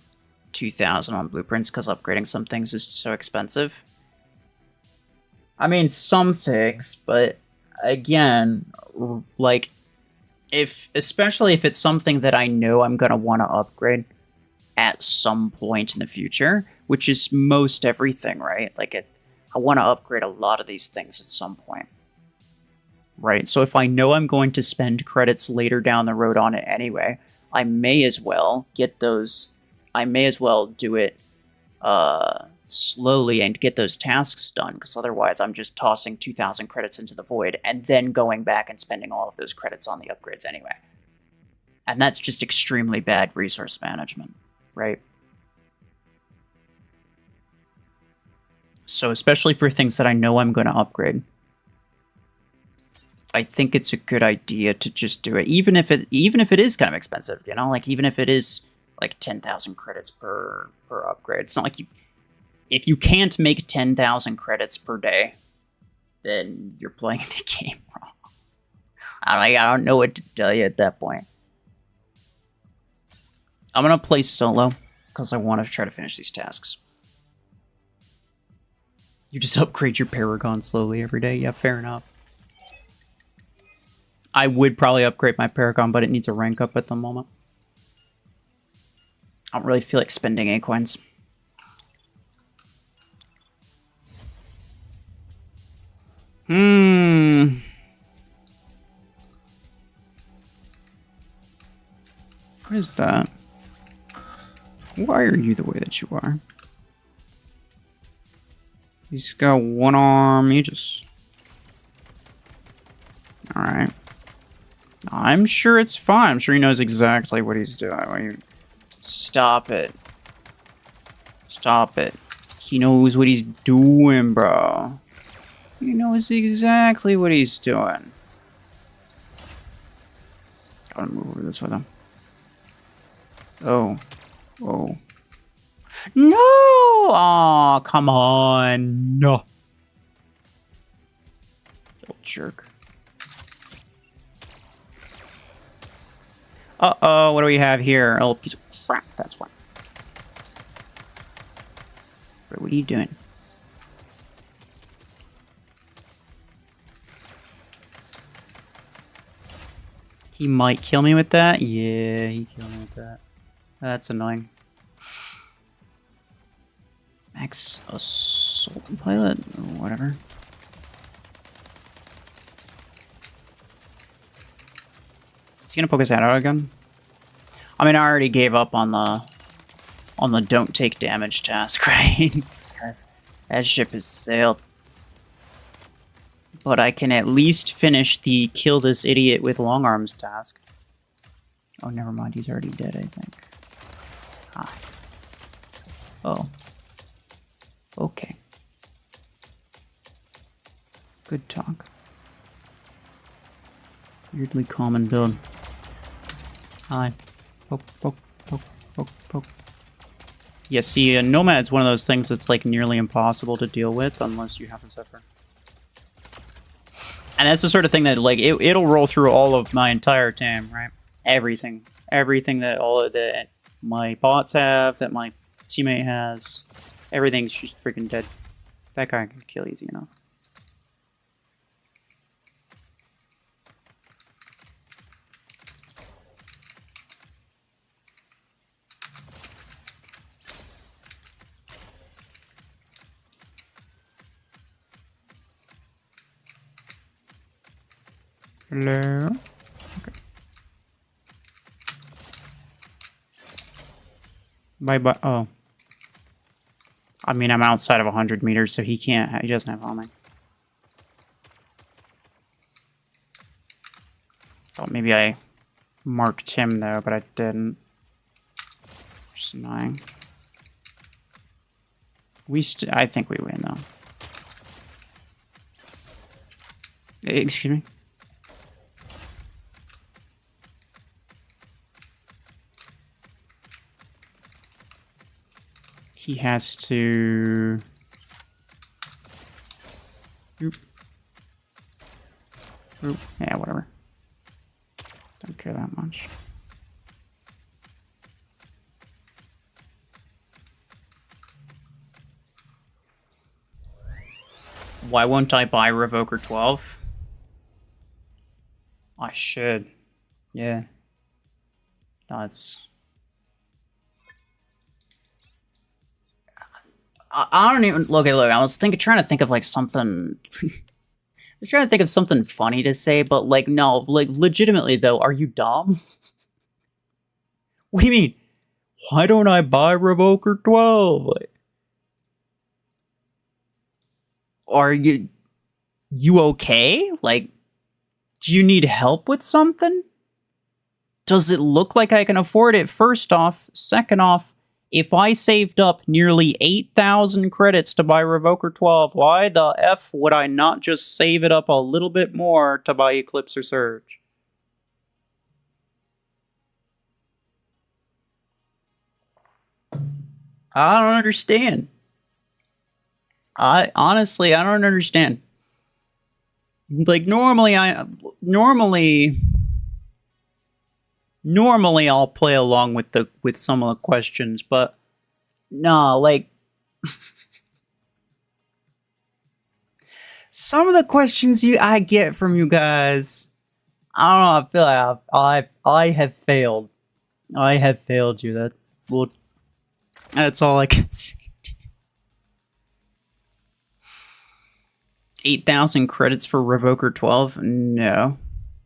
Speaker 1: 2,000 on blueprints because upgrading some things is so expensive. I mean, some things, but again, like, especially if it's something that I know I'm gonna want to upgrade at some point in the future, which is most everything, right? Like, I want to upgrade a lot of these things at some point, right? So if I know I'm going to spend credits later down the road on it anyway, I may as well get those. I may as well do it slowly and get those tasks done, because otherwise I'm just tossing 2,000 credits into the void and then going back and spending all of those credits on the upgrades anyway. And that's just extremely bad resource management, right? So especially for things that I know I'm going to upgrade, I think it's a good idea to just do it, even if it is kind of expensive, you know, like even if it is like 10,000 credits per upgrade. It's not like if you can't make 10,000 credits per day, then you're playing the game wrong. I don't know what to tell you at that point. I'm gonna play solo because I want to try to finish these tasks. You just upgrade your Paragon slowly every day. Yeah, fair enough. I would probably upgrade my Paragon, but it needs a rank up at the moment. I don't really feel like spending A-coins. What is that? Why are you the way that you are? He's got one arm, he just... Alright. I'm sure it's fine. I'm sure he knows exactly what he's doing. Stop it. Stop it. He knows what he's doing, bro. He knows exactly what he's doing. Gotta move over this with him. Oh. Oh. No! Aw, come on. No. Little jerk. Uh-oh, what do we have here? Oh, piece of crap, that's why. Bro, what are you doing? He might kill me with that? Yeah, he killed me with that. That's annoying. Max Assault Pilot? Or whatever. Is he gonna poke his head out again? I mean, I already gave up on the don't take damage task, right? That ship has sailed. But I can at least finish the kill this idiot with long arms task. Oh, never mind. He's already dead, I think. Ah. Oh. Okay. Good talk. Weirdly common build. Hi. Poke, poke, poke, poke, poke. Yeah, see, Nomad's one of those things that's like nearly impossible to deal with unless you have a Zephyr. And that's the sort of thing that like it'll roll through all of my entire team, right? Everything that all of that my bots have, that my teammate has, everything's just freaking dead. That guy can kill easy enough. Hello? Okay. Bye-bye. Oh. I mean, I'm outside of 100 meters, so he can't... He doesn't have homing. Thought maybe I marked him, though, but I didn't. Just annoying. I think we win, though. Excuse me? He has to... Oop. Oop. Yeah, whatever. Don't care that much. Why won't I buy Revoker 12? I should. Yeah. That's... I don't even look. I was trying to think of like something. I was trying to think of something funny to say, but like no, like legitimately though, are you dumb? What do you mean? Why don't I buy Revoker 12? Like, are you okay? Like, do you need help with something? Does it look like I can afford it? First off, second off. If I saved up nearly 8,000 credits to buy Revoker 12, why the F would I not just save it up a little bit more to buy Eclipse or Surge? I don't understand. Honestly, I don't understand. Like, normally I'll play along with some of the questions, but no, like some of the questions I get from you guys, I don't know. I feel like I have failed. I have failed you. That's all I can say. 8,000 credits for Revoker 12? No,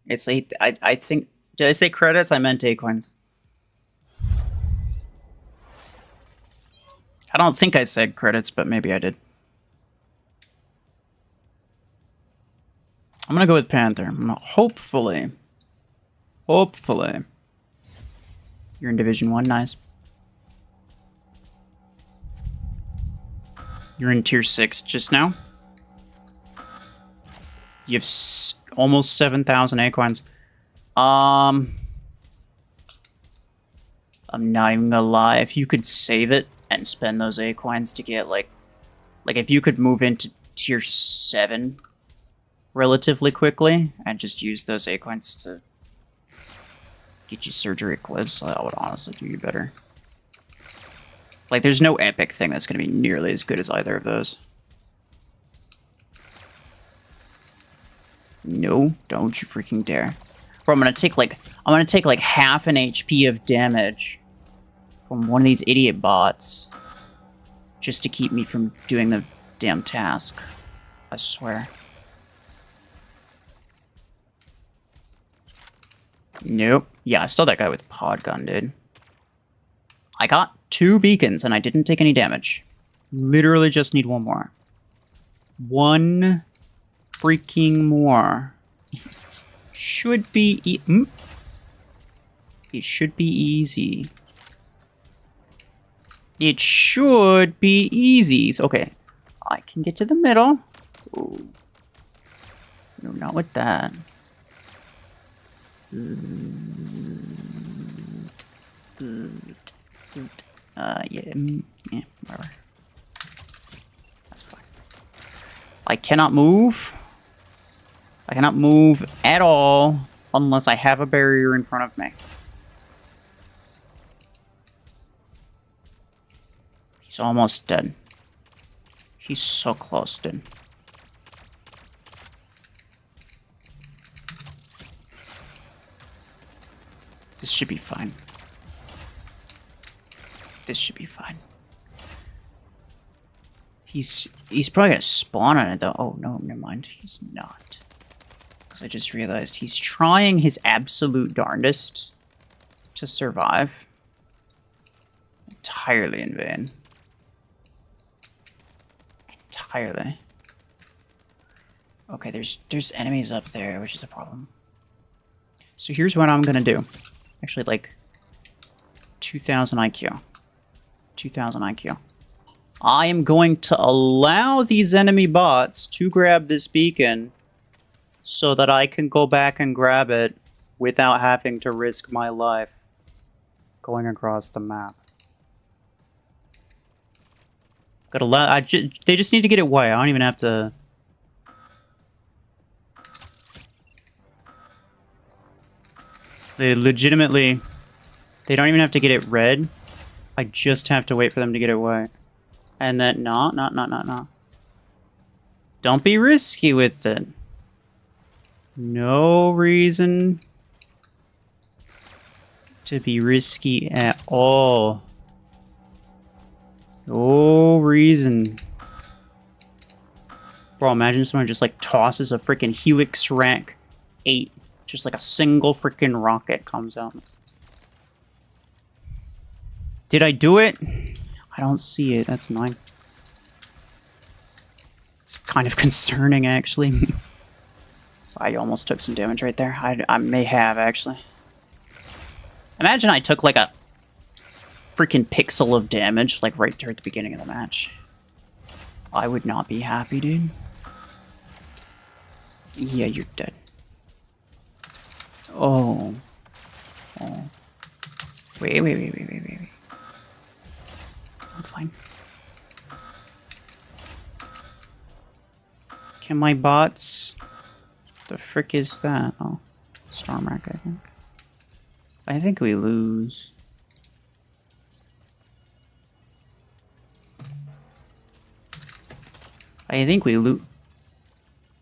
Speaker 1: it's 8. I think. Did I say credits? I meant Acorns. I don't think I said credits, but maybe I did. I'm gonna go with Panther. Hopefully. Hopefully. You're in Division 1, nice. You're in Tier 6 just now. You have almost 7,000 Acorns. I'm not even gonna lie. If you could save it and spend those Acorns to get like if you could move into Tier 7 relatively quickly and just use those Acorns to get you Surgery Eclipse, that would honestly do you better. Like, there's no epic thing that's gonna be nearly as good as either of those. No, don't you freaking dare. Bro, I'm gonna take like half an HP of damage from one of these idiot bots just to keep me from doing the damn task. I swear. Nope. Yeah, I stole that guy with pod gun, dude. I got 2 beacons and I didn't take any damage. Literally just need one more. One freaking more. It should be it should be easy. It should be easy. Okay. I can get to the middle. Ooh. No, not with that. Yeah, whatever. That's fine. I cannot move. I cannot move at all unless I have a barrier in front of me. He's almost dead. He's so close, dude. This should be fine. This should be fine. He's probably gonna spawn on it though. Oh no, never mind. He's not. Because I just realized he's trying his absolute darndest to survive. Entirely in vain. Entirely. Okay, there's enemies up there, which is a problem. So here's what I'm gonna do. Actually, like 2,000 IQ. 2,000 IQ. I am going to allow these enemy bots to grab this beacon so that I can go back and grab it without having to risk my life going across the map. Gotta let they just need to get it white. I don't even have to. They legitimately, they don't even have to get it red. I just have to wait for them to get it white. And then, no. Don't be risky with it. No reason to be risky at all. No reason. Bro, imagine someone just like tosses a freaking Helix Rank 8. Just like a single freaking rocket comes out. Did I do it? I don't see it. That's annoying. It's kind of concerning, actually. I almost took some damage right there. I may have, actually. Imagine I took, like, a freaking pixel of damage, like, right there at the beginning of the match. I would not be happy, dude. Yeah, you're dead. Oh. Oh. Wait. I'm fine. Can my bots... The frick is that? Oh. Stormrack, I think. I think we lose. I think we lose.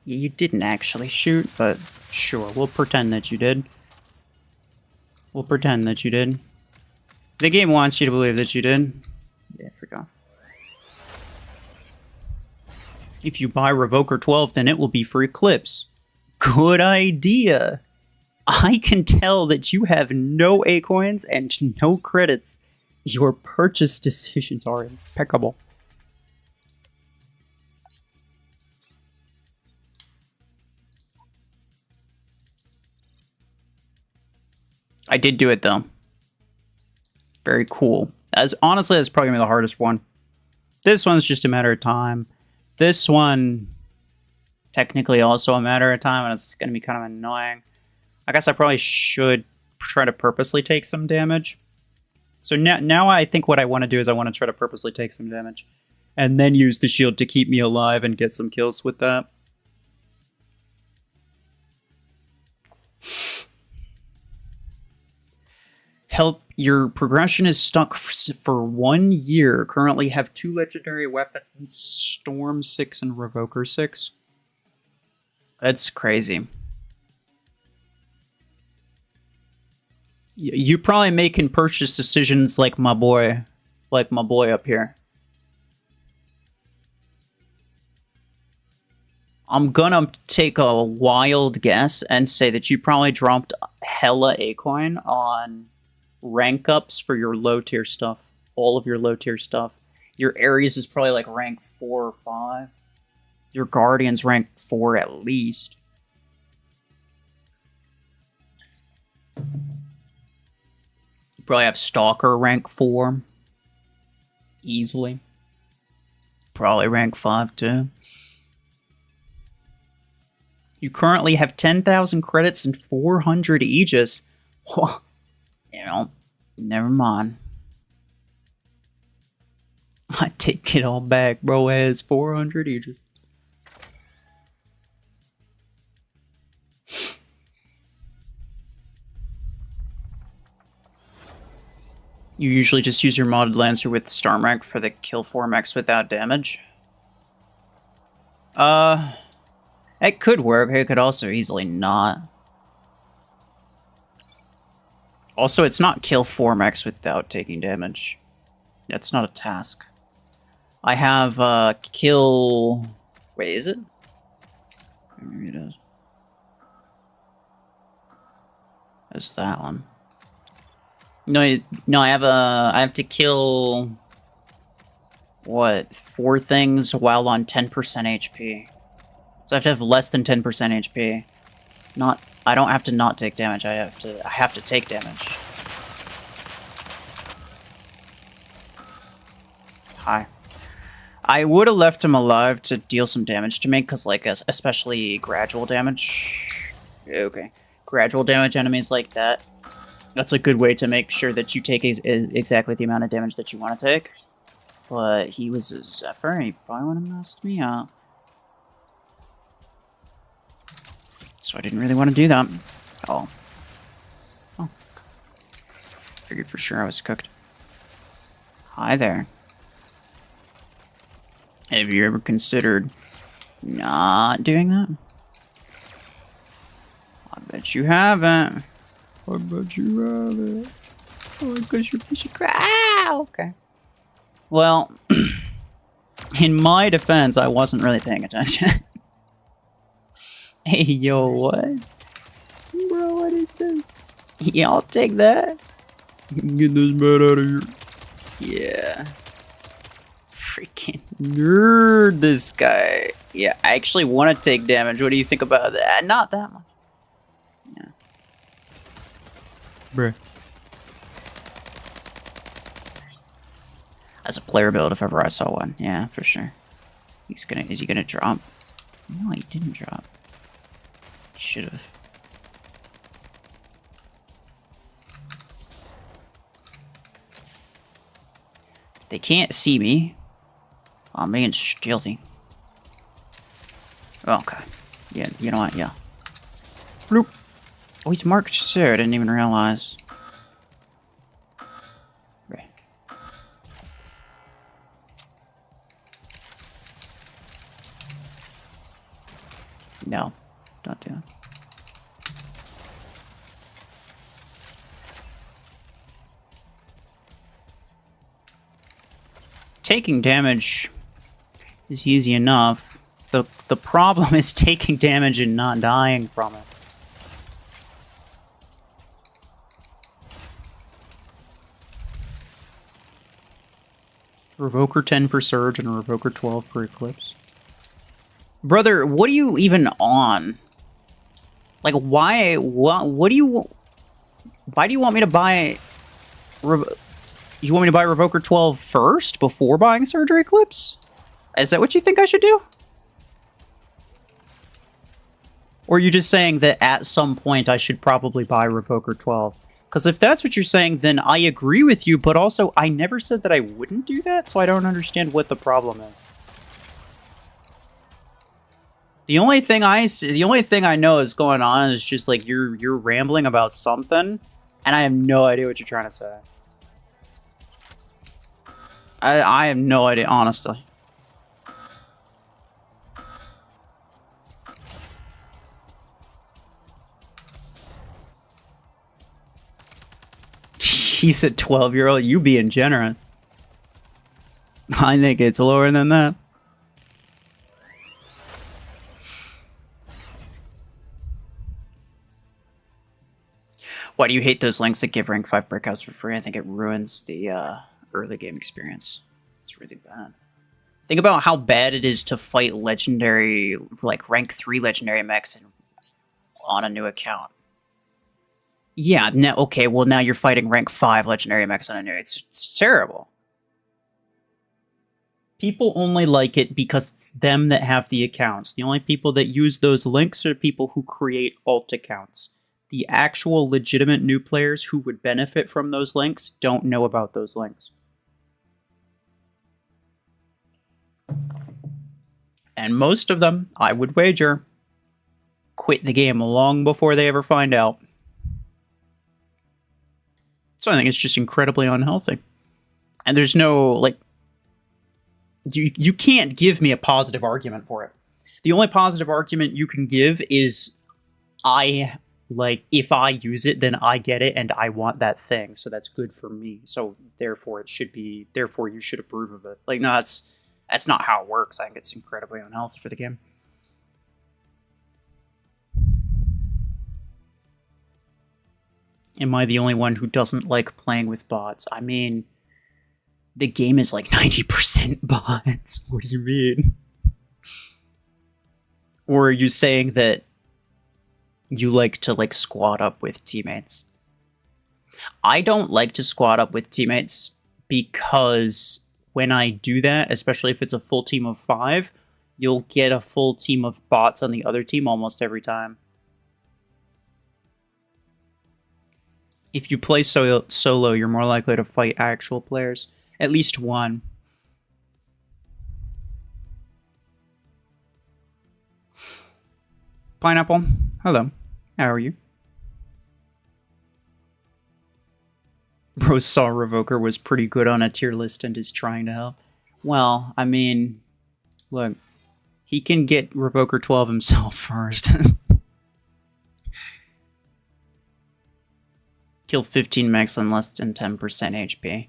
Speaker 1: You didn't actually shoot, but sure, we'll pretend that you did. We'll pretend that you did. The game wants you to believe that you did. Yeah, I forgot. If you buy Revoker 12, then it will be for Eclipse. Good idea. I can tell that you have no A-coins and no credits. Your purchase decisions are impeccable. I did do it though. Very cool. Honestly, that's probably gonna be the hardest one. This one's just a matter of time. This one, technically also a matter of time, and it's gonna be kind of annoying. I guess I probably should try to purposely take some damage. So now I think what I want to do is I want to try to purposely take some damage. And then use the shield to keep me alive and get some kills with that. Help, your progression is stuck for 1 year. Currently have 2 legendary weapons, Storm 6 and Revoker 6. That's crazy. You're probably making purchase decisions like my boy up here. I'm gonna take a wild guess and say that you probably dropped hella A-coin on rank ups for your low tier stuff. All of your low tier stuff. Your Ares is probably like rank 4 or 5. Your Guardian's rank 4 at least. You probably have Stalker rank 4. Easily. Probably rank 5 too. You currently have 10,000 credits and 400 Aegis. You know, never mind. I take it all back, bro. It has 400 Aegis. You usually just use your modded Lancer with Star Mech for the kill 4 mechs without damage. It could work. It could also easily not. Also, it's not kill 4 mechs without taking damage. That's not a task. I have, kill... Wait, is it? Maybe it is. That's that one. No, I have to kill... What? 4 things while on 10% HP. So I have to have less than 10% HP. I don't have to not take damage. I have to take damage. Hi. I would have left him alive to deal some damage to me, because, like, especially gradual damage. Okay. Gradual damage enemies like that. That's a good way to make sure that you take exactly the amount of damage that you want to take. But he was a Zephyr, and he probably would have messed me up. So I didn't really want to do that. Oh. Figured for sure I was cooked. Hi there. Have you ever considered not doing that? I bet you haven't. I bet you haven't. Oh, because you're a piece of crap. Ah, okay. Well, in my defense, I wasn't really paying attention. Hey, yo, what? Bro, what is this? Yeah, I'll take that. Get this bat out of here. Yeah. Freaking nerd, this guy. Yeah, I actually want to take damage. What do you think about that? Not that much. Yeah. Bruh. That's a player build if ever I saw one. Yeah, for sure. Is he gonna drop? No, he didn't drop. Should have. They can't see me. I'm being stealthy. Okay. Yeah, you know what? Yeah. Bloop. Oh, he's marked too. I didn't even realize. Okay. No. Don't do it. Taking damage is easy enough. The problem is taking damage and not dying from it. Revoker 10 for Surge and Revoker 12 for Eclipse. Brother, what are you even on? Like, why? What do you? Why do you want me to buy? You want me to buy Revoker 12 first before buying Surge or Eclipse? Is that what you think I should do? Or are you just saying that at some point I should probably buy Revoker 12? Because if that's what you're saying, then I agree with you, but also I never said that I wouldn't do that, so I don't understand what the problem is. The only thing I know is going on is just like you're rambling about something, and I have no idea what you're trying to say. I have no idea, honestly. He's a 12-year-old. You being generous. I think it's lower than that. Why do you hate those links that give rank 5 breakouts for free? I think it ruins the early game experience. It's really bad. Think about how bad it is to fight legendary, like rank 3 legendary mechs on a new account. Yeah, okay, well now you're fighting rank 5 legendary mechs on a new... It's terrible. People only like it because it's them that have the accounts. The only people that use those links are people who create alt accounts. The actual legitimate new players who would benefit from those links don't know about those links. And most of them, I would wager, quit the game long before they ever find out. So I think it's just incredibly unhealthy. And there's no, like, you can't give me a positive argument for it. The only positive argument you can give is if I use it, then I get it and I want that thing. So that's good for me. So therefore you should approve of it. Like, no, that's not how it works. I think it's incredibly unhealthy for the game. Am I the only one who doesn't like playing with bots? I mean, the game is like 90% bots. What do you mean? Or are you saying that you like to, like, squad up with teammates? I don't like to squad up with teammates because when I do that, especially if it's a full team of 5, you'll get a full team of bots on the other team almost every time. If you play solo, you're more likely to fight actual players. At least one. Pineapple, hello. How are you? Bro saw Revoker was pretty good on a tier list and is trying to help. Well, I mean, look, he can get Revoker 12 himself first. Kill 15 mechs on less than 10% HP.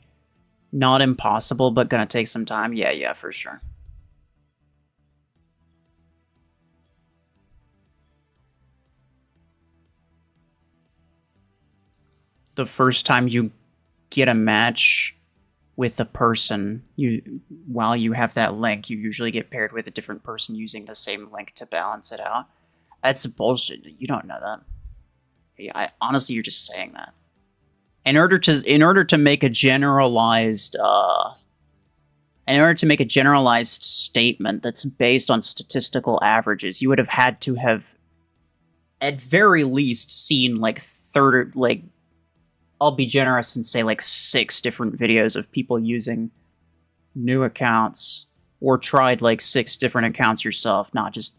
Speaker 1: Not impossible, but gonna take some time. Yeah, for sure. The first time you get a match with a person, while you have that link, you usually get paired with a different person using the same link to balance it out. That's bullshit. You don't know that. Honestly, you're just saying that. In order to make a generalized statement that's based on statistical averages, you would have had to have at very least seen like I'll be generous and say like 6 different videos of people using new accounts, or tried like 6 different accounts yourself, not just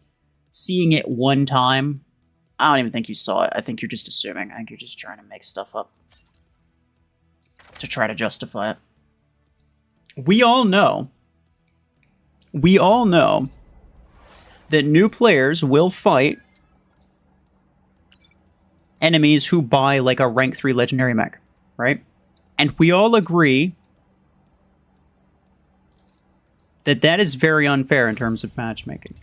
Speaker 1: seeing it one time. I don't even think you saw it. I think you're just assuming. I think you're just trying to make stuff up to try to justify it. We all know that new players will fight enemies who buy like a rank 3 legendary mech, right? And we all agree that that is very unfair in terms of matchmaking.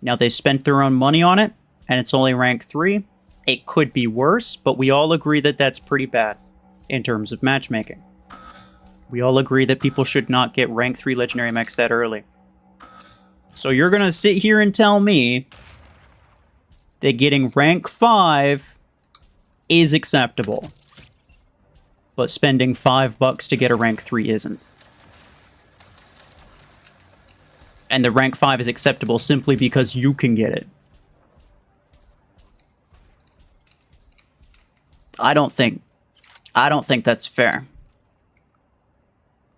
Speaker 1: Now, they spent their own money on it, and it's only rank 3. It could be worse, but we all agree that that's pretty bad in terms of matchmaking. We all agree that people should not get rank 3 legendary mechs that early. So you're gonna sit here and tell me that getting rank 5 is acceptable, but spending $5 to get a rank 3 isn't. And the rank 5 is acceptable simply because you can get it. I don't think that's fair.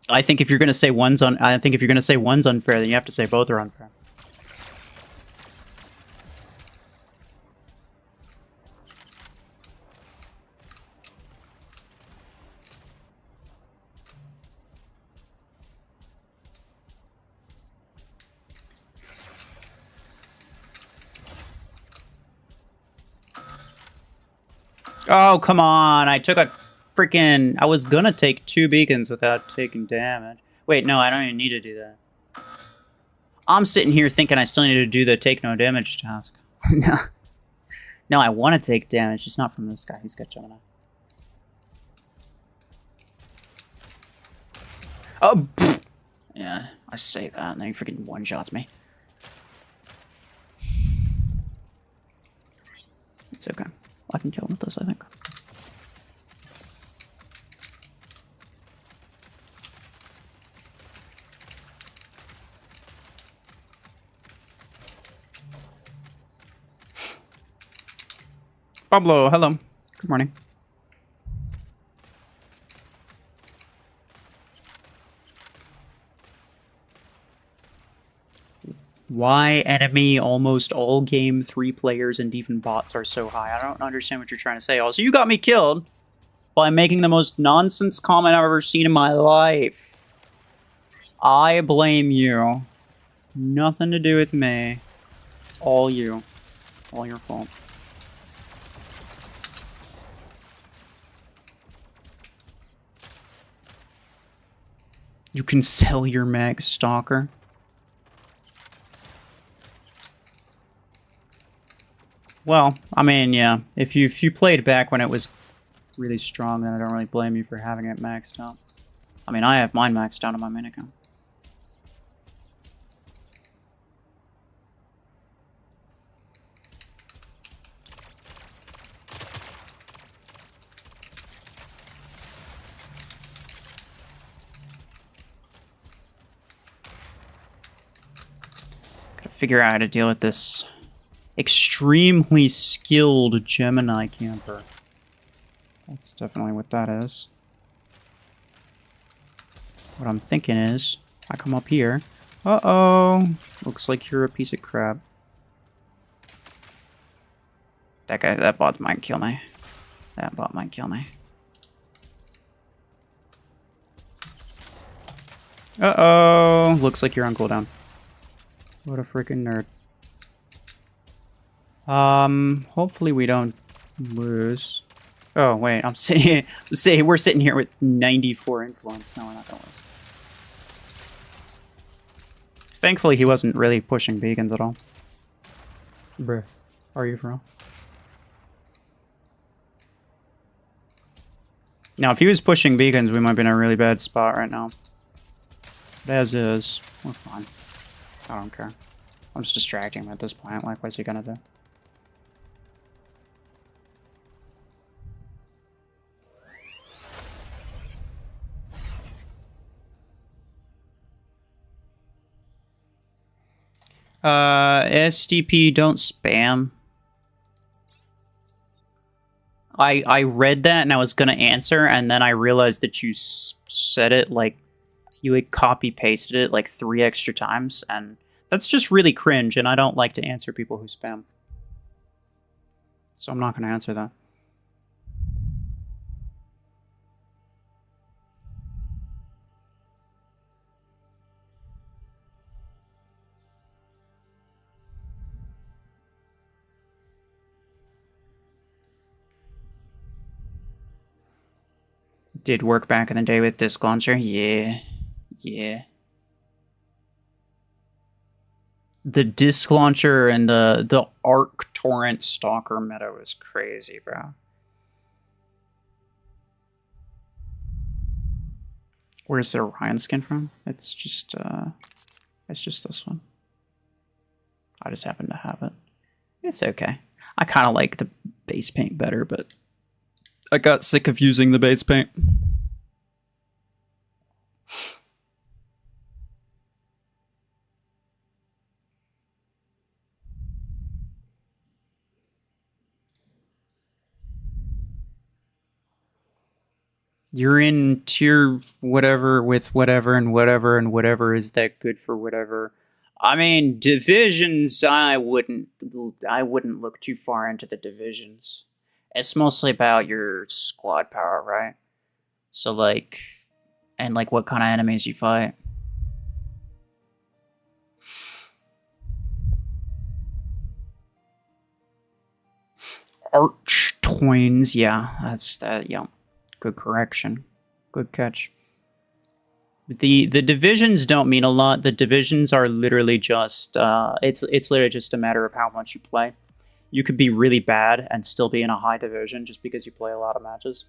Speaker 1: I think if you're gonna say one's unfair, then you have to say both are unfair. Oh, come on. I took a freaking... I was gonna take 2 beacons without taking damage. Wait, no, I don't even need to do that. I'm sitting here thinking I still need to do the take no damage task. No, I want to take damage, just not from this guy. He's got Gemini. Oh, pfft. Yeah, I say that, and then he freaking one-shots me. It's okay. I can kill him with this, I think. Pablo, hello. Good morning. Why enemy almost all game 3 players and even bots are so high? I don't understand what you're trying to say. Also, you got me killed by making the most nonsense comment I've ever seen in my life. I blame you. Nothing to do with me. All you. All your fault. You can sell your Mech, stalker. Well, I mean, yeah. If you played back when it was really strong, then I don't really blame you for having it maxed out. I mean, I have mine maxed out on my main account. Gotta figure out how to deal with this extremely skilled Gemini camper. That's definitely what that is. What I'm thinking is, I come up here. Uh-oh. Looks like you're a piece of crap. That bot might kill me. That bot might kill me. Uh-oh. Looks like you're on cooldown. What a freaking nerd. Hopefully we don't lose. Oh, wait, we're sitting here with 94 influence. No, we're not gonna lose. Thankfully, he wasn't really pushing beacons at all. Bruh. Are you for real? Now, if he was pushing beacons, we might be in a really bad spot right now. But as is, we're fine. I don't care. I'm just distracting him at this point. Like, what's he gonna do? SDP, don't spam. I read that and I was gonna answer, and then I realized that you said it like you like copy pasted it like 3 extra times, and that's just really cringe. And I don't like to answer people who spam, so I'm not gonna answer that. Did work back in the day with Disk Launcher? Yeah. Yeah. The Disk Launcher and the Arc Torrent Stalker meta was crazy, bro. Where's the Orion skin from? It's just this one. I just happen to have it. It's okay. I kind of like the base paint better, but I got sick of using the base paint. You're in tier whatever with whatever and whatever and whatever is that good for whatever. I mean, divisions, I wouldn't look too far into the divisions. It's mostly about your squad power, right? So like, and like what kind of enemies you fight. Arch Twins, yeah, that's that, yeah. Good correction. Good catch. The divisions don't mean a lot. The divisions are literally just it's literally just a matter of how much you play. You could be really bad and still be in a high division just because you play a lot of matches.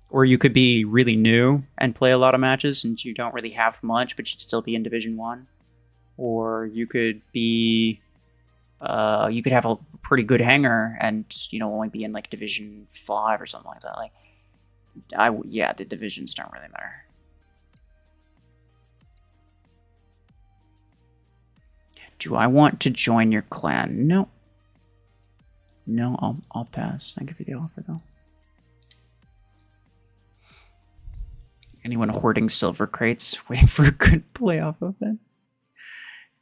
Speaker 1: Or you could be really new and play a lot of matches and you don't really have much, but you'd still be in Division 1. Or you could be you could have a pretty good hanger and, you know, only be in like Division 5 or something like that. Like, yeah, the divisions don't really matter. Do I want to join your clan? No. No, I'll pass. Thank you for the offer, though. Anyone hoarding silver crates, waiting for a good playoff event?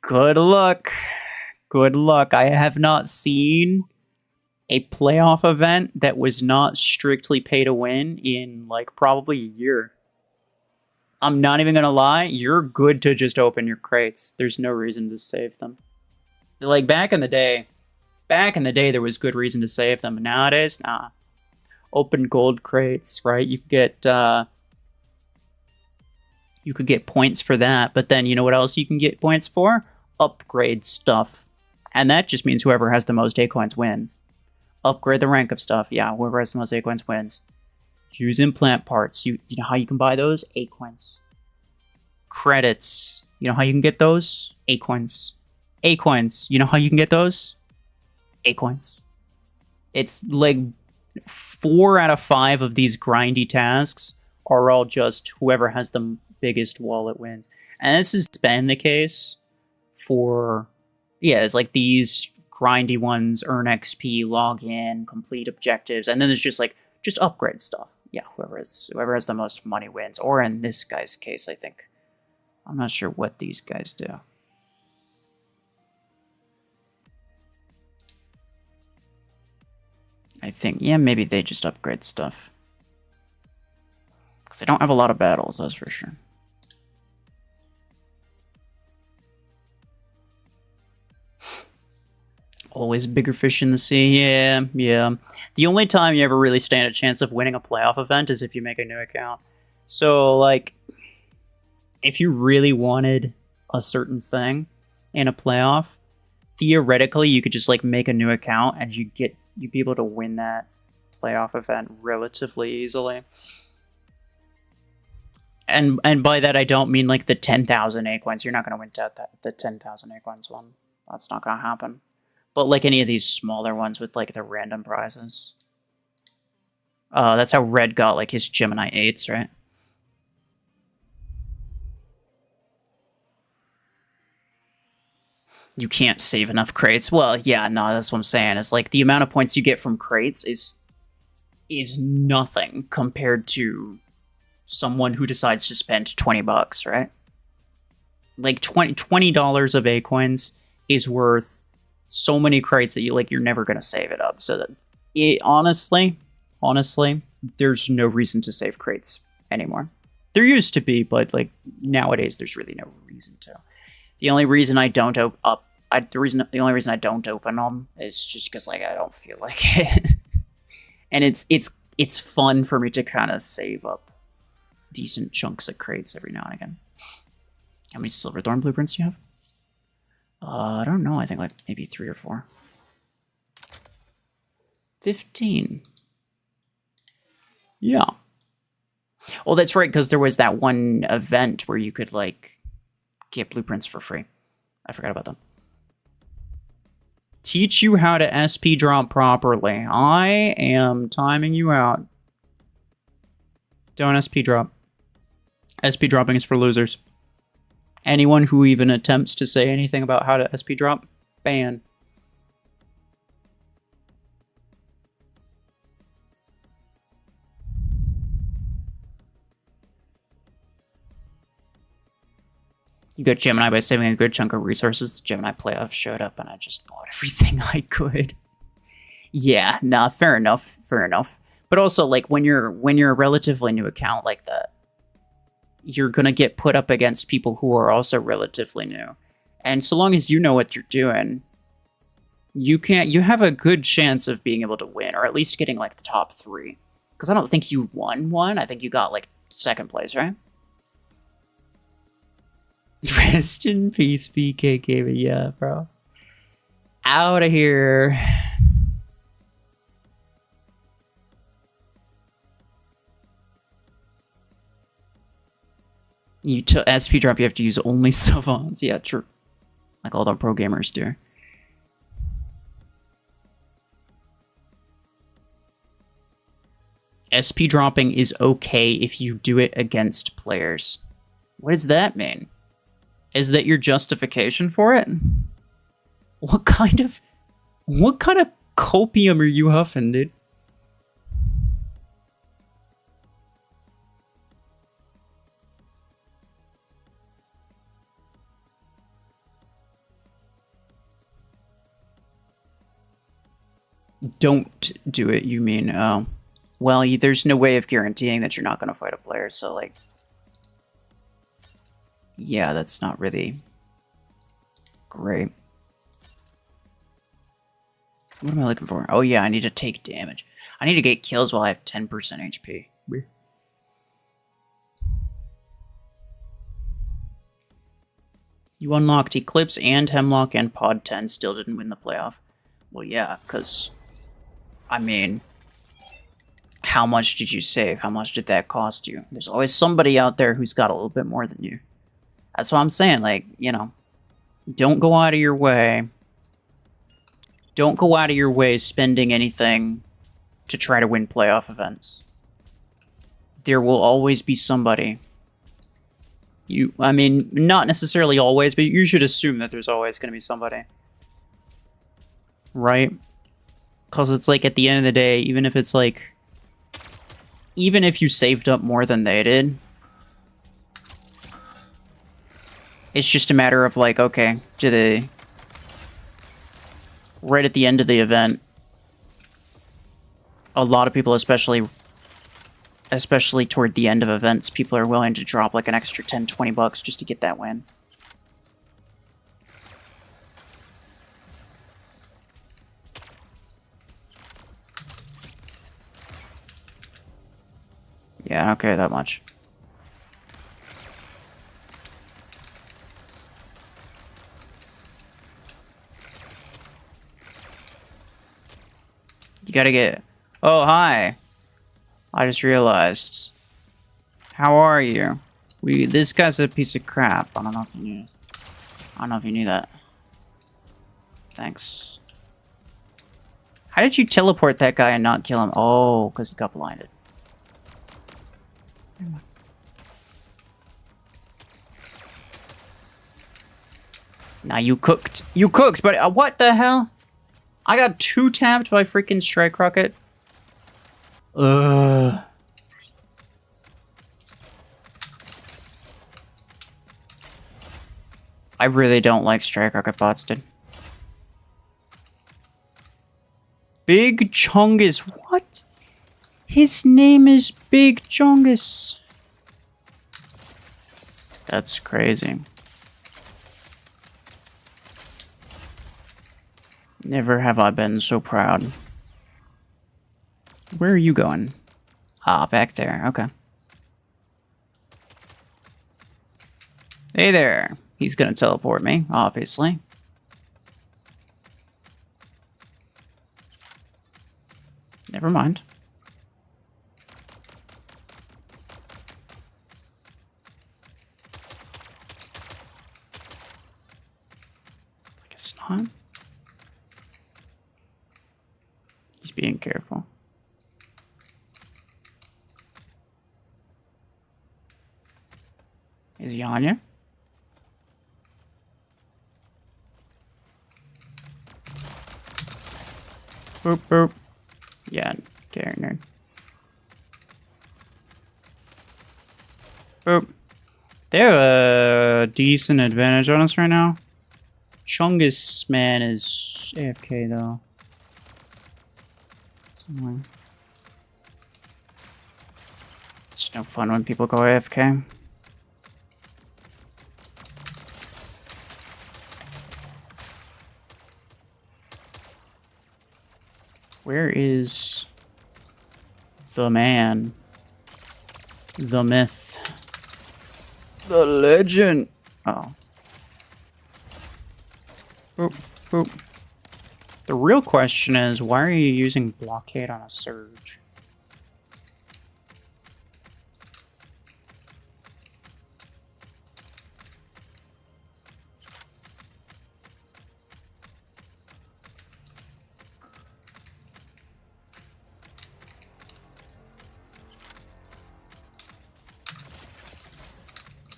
Speaker 1: Good luck. Good luck. I have not seen a playoff event that was not strictly pay to win in, like, probably a year. I'm not even gonna lie, you're good to just open your crates. There's no reason to save them. Like, back in the day, there was good reason to save them. Nowadays, nah. Open gold crates, right? You could get points for that, but then you know what else you can get points for? Upgrade stuff. And that just means whoever has the most A-coins wins. Upgrade the rank of stuff. Yeah, whoever has the most A-coins wins. Use implant parts. You know how you can buy those? A-coins. Credits. You know how you can get those? A-coins. A-coins. You know how you can get those? A-coins. It's like 4 out of 5 of these grindy tasks are all just whoever has the biggest wallet wins. And this has been the case for, yeah, it's like these grindy ones, earn XP, log in, complete objectives, and then there's just upgrade stuff. Yeah, whoever has the most money wins. Or in this guy's case, I think. I'm not sure what these guys do. I think, yeah, maybe they just upgrade stuff. Because they don't have a lot of battles, that's for sure. Always bigger fish in the sea, yeah. The only time you ever really stand a chance of winning a playoff event is if you make a new account. So, like, if you really wanted a certain thing in a playoff, theoretically, you could just, like, make a new account and you'd be able to win that playoff event relatively easily. And by that, I don't mean, like, the 10,000 A-coins. You're not going to win the 10,000 A-coins one. That's not going to happen. But, like, any of these smaller ones with, like, the random prizes. That's how Red got, like, his Gemini 8s, right? You can't save enough crates. Well, yeah, no, that's what I'm saying. It's like the amount of points you get from crates is nothing compared to someone who decides to spend $20, right? Like, $20 of A-coins is worth so many crates that you're never gonna save it up. So that honestly, there's no reason to save crates anymore. There used to be, but like nowadays, there's really no reason to. The only reason I don't the only reason I don't open them is just because like I don't feel like it, and it's fun for me to kind of save up decent chunks of crates every now and again. How many Silverthorn blueprints do you have? I don't know. I think like maybe 3 or 4. 15. Yeah. Oh, that's right, because there was that one event where you could like get blueprints for free. I forgot about them. Teach you how to SP drop properly. I am timing you out. Don't SP drop. SP dropping is for losers. Anyone who even attempts to say anything about how to SP drop, ban. You got Gemini by saving a good chunk of resources. The Gemini playoff showed up and I just bought everything I could. Yeah, nah, fair enough. But also, like, when you're a relatively new account like that, you're gonna get put up against people who are also relatively new. And so long as you know what you're doing, you have a good chance of being able to win, or at least getting like the top 3. Because I don't think you won one. I think you got like 2nd place, right? Rest in peace, BKK. Yeah, bro. Out of here. To SP drop, you have to use only savants. Yeah, true. Like all the pro gamers do. SP dropping is okay if you do it against players. What does that mean? Is that your justification for it? What kind of copium are you huffing, dude? Don't do it, you mean? Oh. Well, there's no way of guaranteeing that you're not going to fight a player, so, like... Yeah, that's not really... great. What am I looking for? Oh yeah, I need to take damage. I need to get kills while I have 10% HP. You unlocked Eclipse and Hemlock and Pod 10, still didn't win the playoff. Well, yeah, because... I mean... How much did you save? How much did that cost you? There's always somebody out there who's got a little bit more than you. That's what I'm saying, like, you know... Don't go out of your way. Don't go out of your way spending anything to try to win playoff events. There will always be somebody. I mean, not necessarily always, but you should assume that there's always going to be somebody. Right? Because it's like, at the end of the day, even if it's like... Even if you saved up more than they did... It's just a matter of like, okay, do they... Right at the end of the event, a lot of people, especially toward the end of events, people are willing to drop like an extra 10, 20 bucks just to get that win. Yeah, I don't care that much. You gotta get... Oh, hi. I just realized. How are you? This guy's a piece of crap. I don't know if you knew. I don't know if you knew that. Thanks. How did you teleport that guy and not kill him? Oh, because he got blinded. Now you cooked. You cooked, but what the hell? I got 2-tapped by freaking Strike Rocket. Ugh. I really don't like Strike Rocket bots, dude. Big Chungus. What? His name is Big Chungus. That's crazy. Never have I been so proud. Where are you going? Ah, back there. Okay. Hey there. He's gonna teleport me, obviously. Never mind. I guess not. He's being careful. Is he on you? Boop, boop. Yeah, okay, nerd. Boop. They have a decent advantage on us right now. Chungus man is AFK though. Somewhere. It's no fun when people go AFK. Where is the man? The myth? The legend? Oh. Boop, boop. The real question is, why are you using blockade on a surge?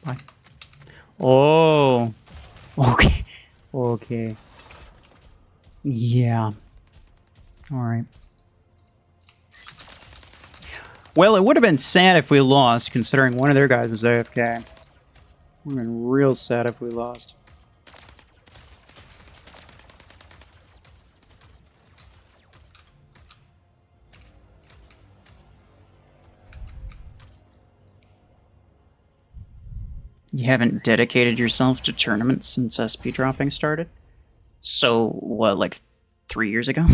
Speaker 1: Bye. Oh. Okay. Okay. Yeah. Alright. Well, it would have been sad if we lost, considering one of their guys was AFK. Would have been real sad if we lost. You haven't dedicated yourself to tournaments since SP dropping started? So, what, like 3 years ago?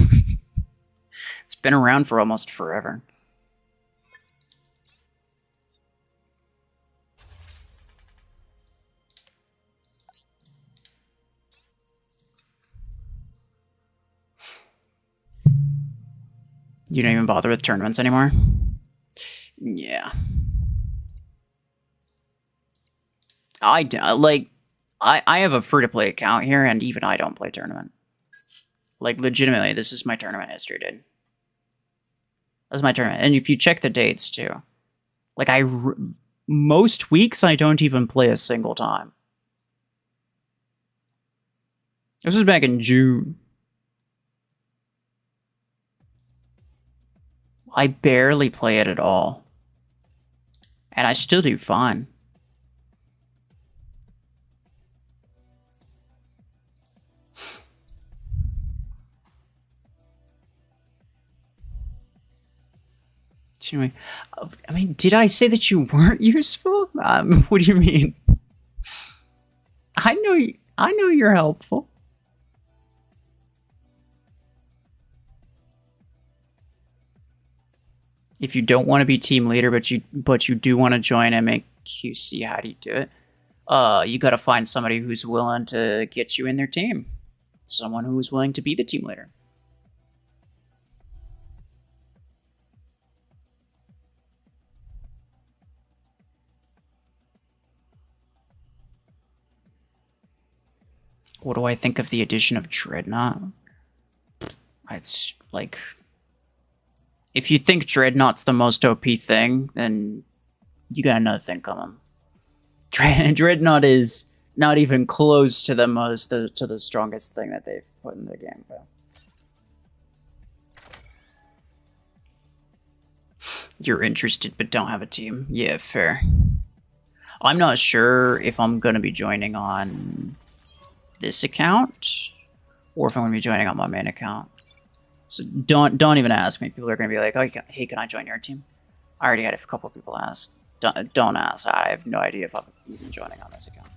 Speaker 1: It's been around for almost forever. You don't even bother with tournaments anymore? Yeah. I have a free-to-play account here, and even I don't play tournament. Like, legitimately, this is my tournament history, dude. That's my tournament. And if you check the dates, too. Like, most weeks, I don't even play a single time. This was back in June. I barely play it at all. And I still do fine. I mean, did I say that you weren't useful? What do you mean? I know you're helpful. If you don't want to be team leader, but you do want to join MAQC, how do you do it? You gotta find somebody who's willing to get you in their team. Someone who is willing to be the team leader. What do I think of the addition of Dreadnought? It's like, if you think Dreadnought's the most OP thing, then you got another thing coming. Dreadnought is not even close to the strongest thing that they've put in the game, bro. You're interested but don't have a team. Yeah, fair. I'm not sure if I'm gonna be joining on this account or if I'm gonna be joining on my main account. So don't even ask me. People are gonna be like, "Oh, hey, can I join your team?" I already had a couple of people ask. Don't ask. I have no idea if I'm even joining on this account.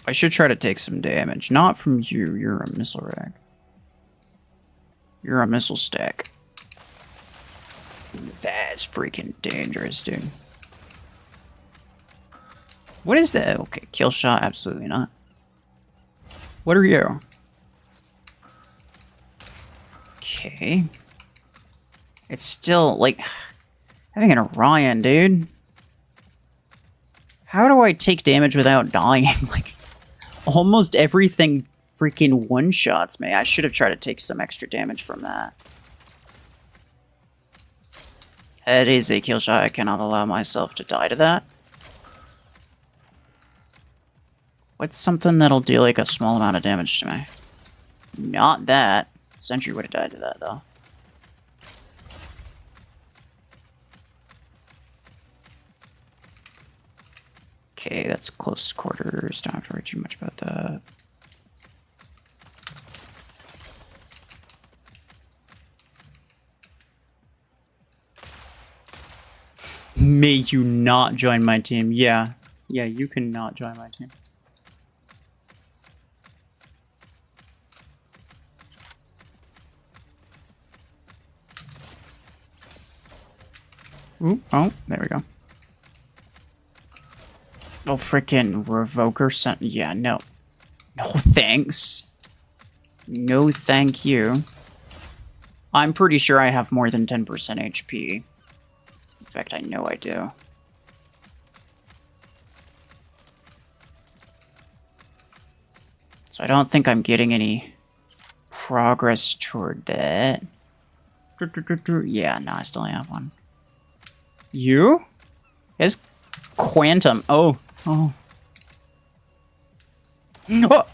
Speaker 1: I should try to take some damage. Not from you. You're a missile rack. You're a missile stack. That's freaking dangerous, dude. What is that? Okay, kill shot? Absolutely not. What are you? Okay. It's still, like, having an Orion, dude. How do I take damage without dying? Like, almost everything freaking one-shots me. I should have tried to take some extra damage from that. It is a kill shot. I cannot allow myself to die to that. What's something that'll do like a small amount of damage to me? Not that. Sentry would have died to that, though. Okay, that's close quarters. Don't have to worry too much about that. May you not join my team. Yeah. Yeah, you cannot join my team. Ooh, oh, there we go. Oh, freaking Revoker sent. Yeah, no. No thanks. No thank you. I'm pretty sure I have more than 10% HP. In fact, I know I do. So I don't think I'm getting any progress toward that. Yeah, no, I still have one. You? It's Quantum. Oh. Oh!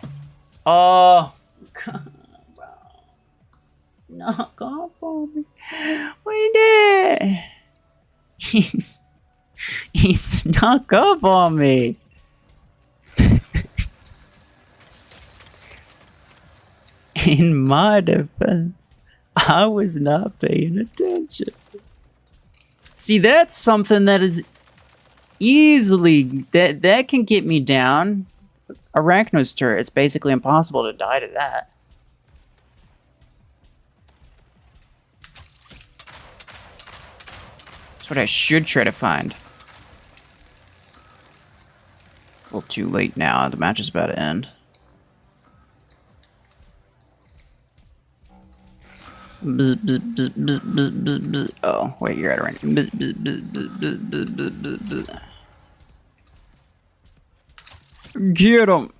Speaker 1: Oh! God, bro. Snuck up on me. We did! He snuck up on me. In my defense, I was not paying attention. See, that's something that is easily that can get me down. Arachnos turret. It's basically impossible to die to that. That's what I should try to find. It's a little too late now. The match is about to end. Bzz, bzz, bzz, bzz, bzz, bzz, bzz. Oh, wait, you're at a range. Bzz, bzz, bzz, bzz, bzz, bzz, bzz, bzz. Get him!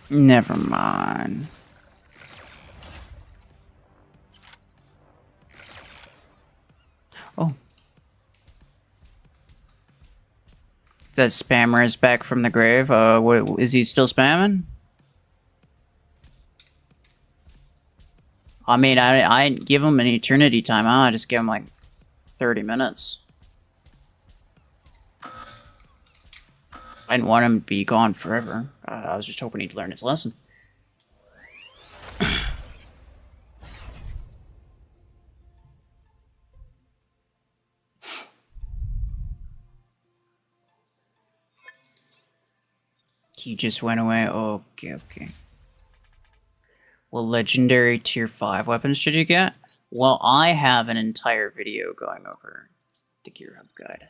Speaker 1: Never mind. Oh. That spammer is back from the grave. What is he still spamming? I mean, I didn't give him an eternity time. I just give him like 30 minutes. I didn't want him to be gone forever. I was just hoping he'd learn his lesson. He just went away. Okay, okay. What legendary tier 5 weapons should you get? Well, I have an entire video going over the Gear Hub guide.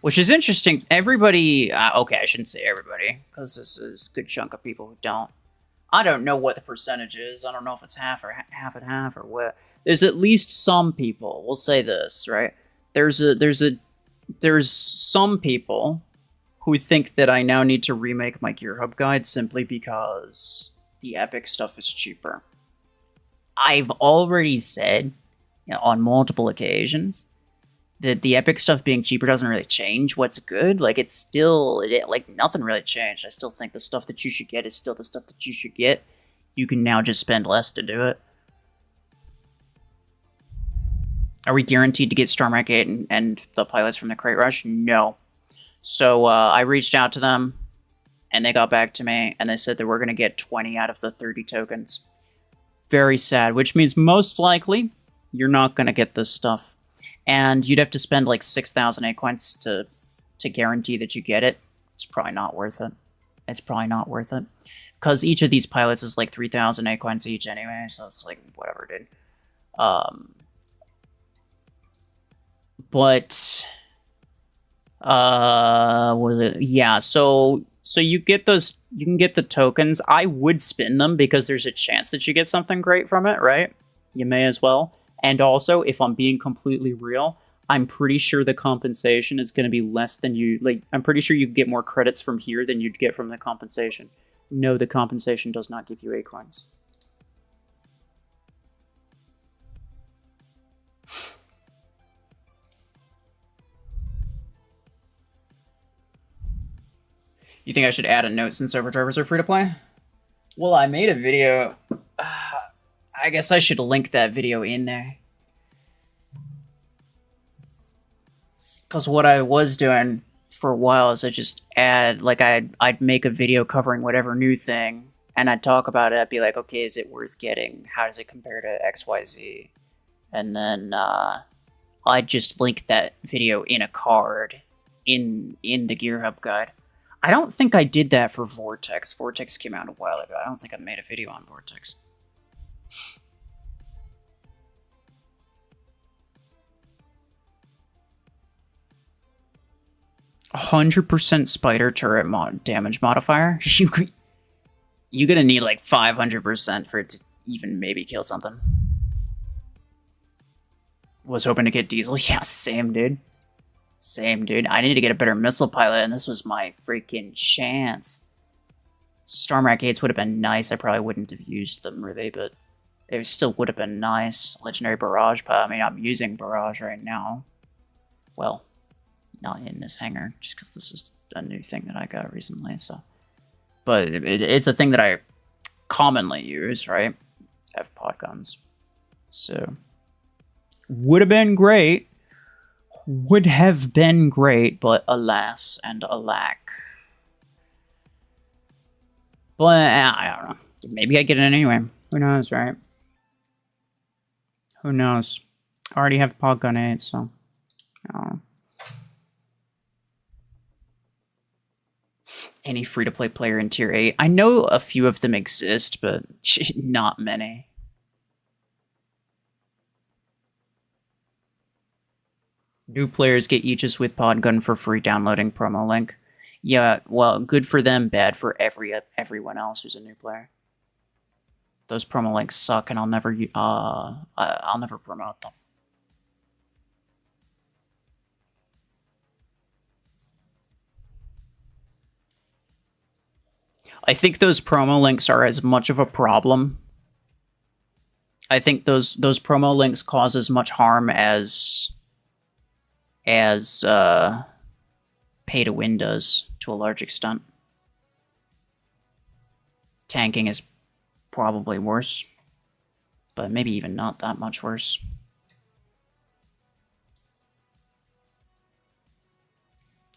Speaker 1: Which is interesting. Everybody... okay, I shouldn't say everybody, because this is a good chunk of people who don't. I don't know what the percentage is. I don't know if it's half or half and half or what. There's at least some people. We'll say this, right? There's some people who think that I now need to remake my Gear Hub guide simply because the epic stuff is cheaper. I've already said, you know, on multiple occasions that the epic stuff being cheaper doesn't really change what's good. Like, it's still, like, nothing really changed. I still think the stuff that you should get is still the stuff that you should get. You can now just spend less to do it. Are we guaranteed to get Stormwreck 8 and the pilots from the Crate Rush? No. So I reached out to them, and they got back to me, and they said that we're going to get 20 out of the 30 tokens. Very sad, which means most likely you're not going to get this stuff. And you'd have to spend like 6,000 Acorns to guarantee that you get it. It's probably not worth it. It's probably not worth it. Because each of these pilots is like 3,000 Acorns each anyway, so it's like, whatever, dude. But... what was it? Yeah, so you get those, you can get the tokens. I would spin them because there's a chance that you get something great from it, right? You may as well. And also, if I'm being completely real, I'm pretty sure the compensation is going to be less than you, like, I'm pretty sure you get more credits from here than you'd get from the compensation. No, the compensation does not give you Acorns. You think I should add a note since overdrivers are free to play? Well, I made a video. I guess I should link that video in there. Because what I was doing for a while is I just add, like, I'd make a video covering whatever new thing, and I'd talk about it. I'd be like, okay, is it worth getting? How does it compare to XYZ? And then I'd just link that video in a card in the Gear Hub guide. I don't think I did that for Vortex. Vortex came out a while ago. I don't think I made a video on Vortex. 100% spider turret damage modifier? You're gonna need like 500% for it to even maybe kill something. Was hoping to get Diesel. Yeah, same, dude. Same, dude. I needed to get a better missile pilot, and this was my freaking chance. Stormwreck 8s would have been nice. I probably wouldn't have used them, really, but it still would have been nice. Legendary Barrage pilot. I mean, I'm using Barrage right now. Well, Not in this hangar, just because this is a new thing that I got recently, so. But it's a thing that I commonly use, right? I have pod guns. So. Would have been great. Would have been great, but alas and alack. But I don't know. Maybe I get it anyway. Who knows, right? Who knows? I already have pod gun 8, so I don't know. Any free-to-play player in Tier 8? I know a few of them exist, but not many. New players get Aegis with Podgun for free downloading promo link. Yeah, well, good for them, bad for everyone else who's a new player. Those promo links suck, and I'll never promote them. I think those promo links are as much of a problem. I think those promo links cause as much harm as pay to win does to a large extent. Tanking is probably worse, but maybe even not that much worse.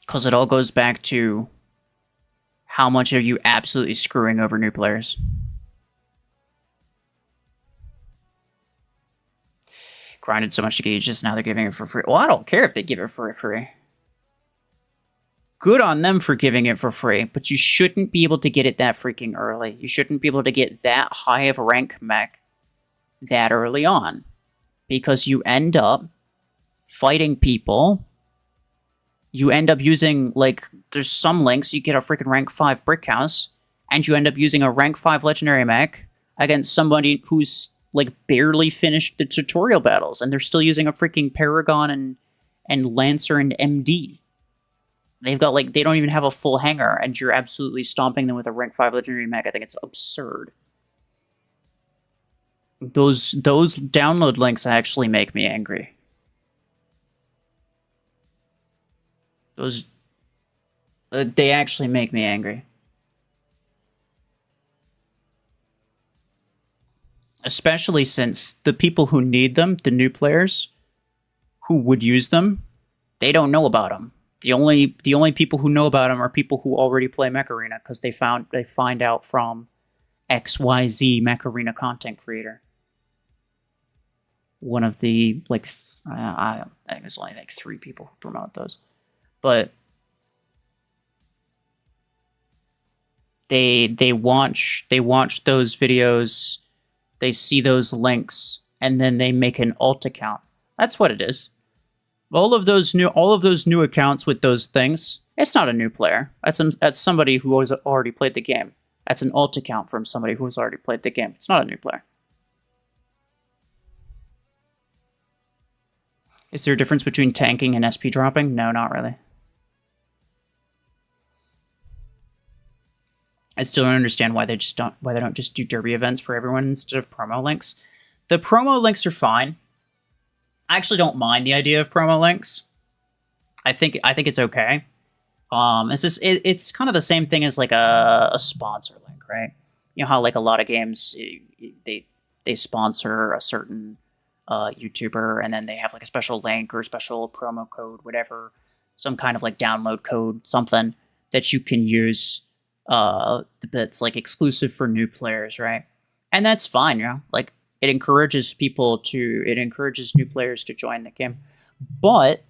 Speaker 1: Because it all goes back to how much are you absolutely screwing over new players. Grinded so much to get Aegis, now they're giving it for free. Well, I don't care if they give it for free. Good on them for giving it for free, but you shouldn't be able to get it that freaking early. You shouldn't be able to get that high of a rank mech that early on. Because you end up fighting people. You end up using, like, there's some links, you get a freaking rank 5 brick house, and you end up using a rank 5 legendary mech against somebody who's, like, barely finished the tutorial battles, and they're still using a freaking Paragon and Lancer and MD. They've got, like, they don't even have a full hangar, and you're absolutely stomping them with a rank 5 legendary mech. I think it's absurd. Those download links actually make me angry. They actually make me angry. Especially since the people who need them, the new players who would use them, they don't know about them. The only people who know about them are people who already play Mech Arena because they find out from XYZ Mech Arena content creator. One of the, like, I think there's only like 3 people who promote those. But they watch those videos, they see those links, and then they make an alt account. That's what it is. All of those new accounts with those things, it's not a new player. That's somebody who has already played the game. That's an alt account from somebody who has already played the game. It's not a new player. Is there a difference between tanking and SP dropping? No, not really. I still don't understand why they don't just do derby events for everyone instead of promo links. The promo links are fine. I actually don't mind the idea of promo links. I think it's okay. It's kind of the same thing as like a sponsor link, right? You know how like a lot of games they sponsor a certain YouTuber, and then they have like a special link or a special promo code, whatever, some kind of like download code, something that you can use that's like exclusive for new players, right? And that's fine, you know, like it encourages new players to join the game. But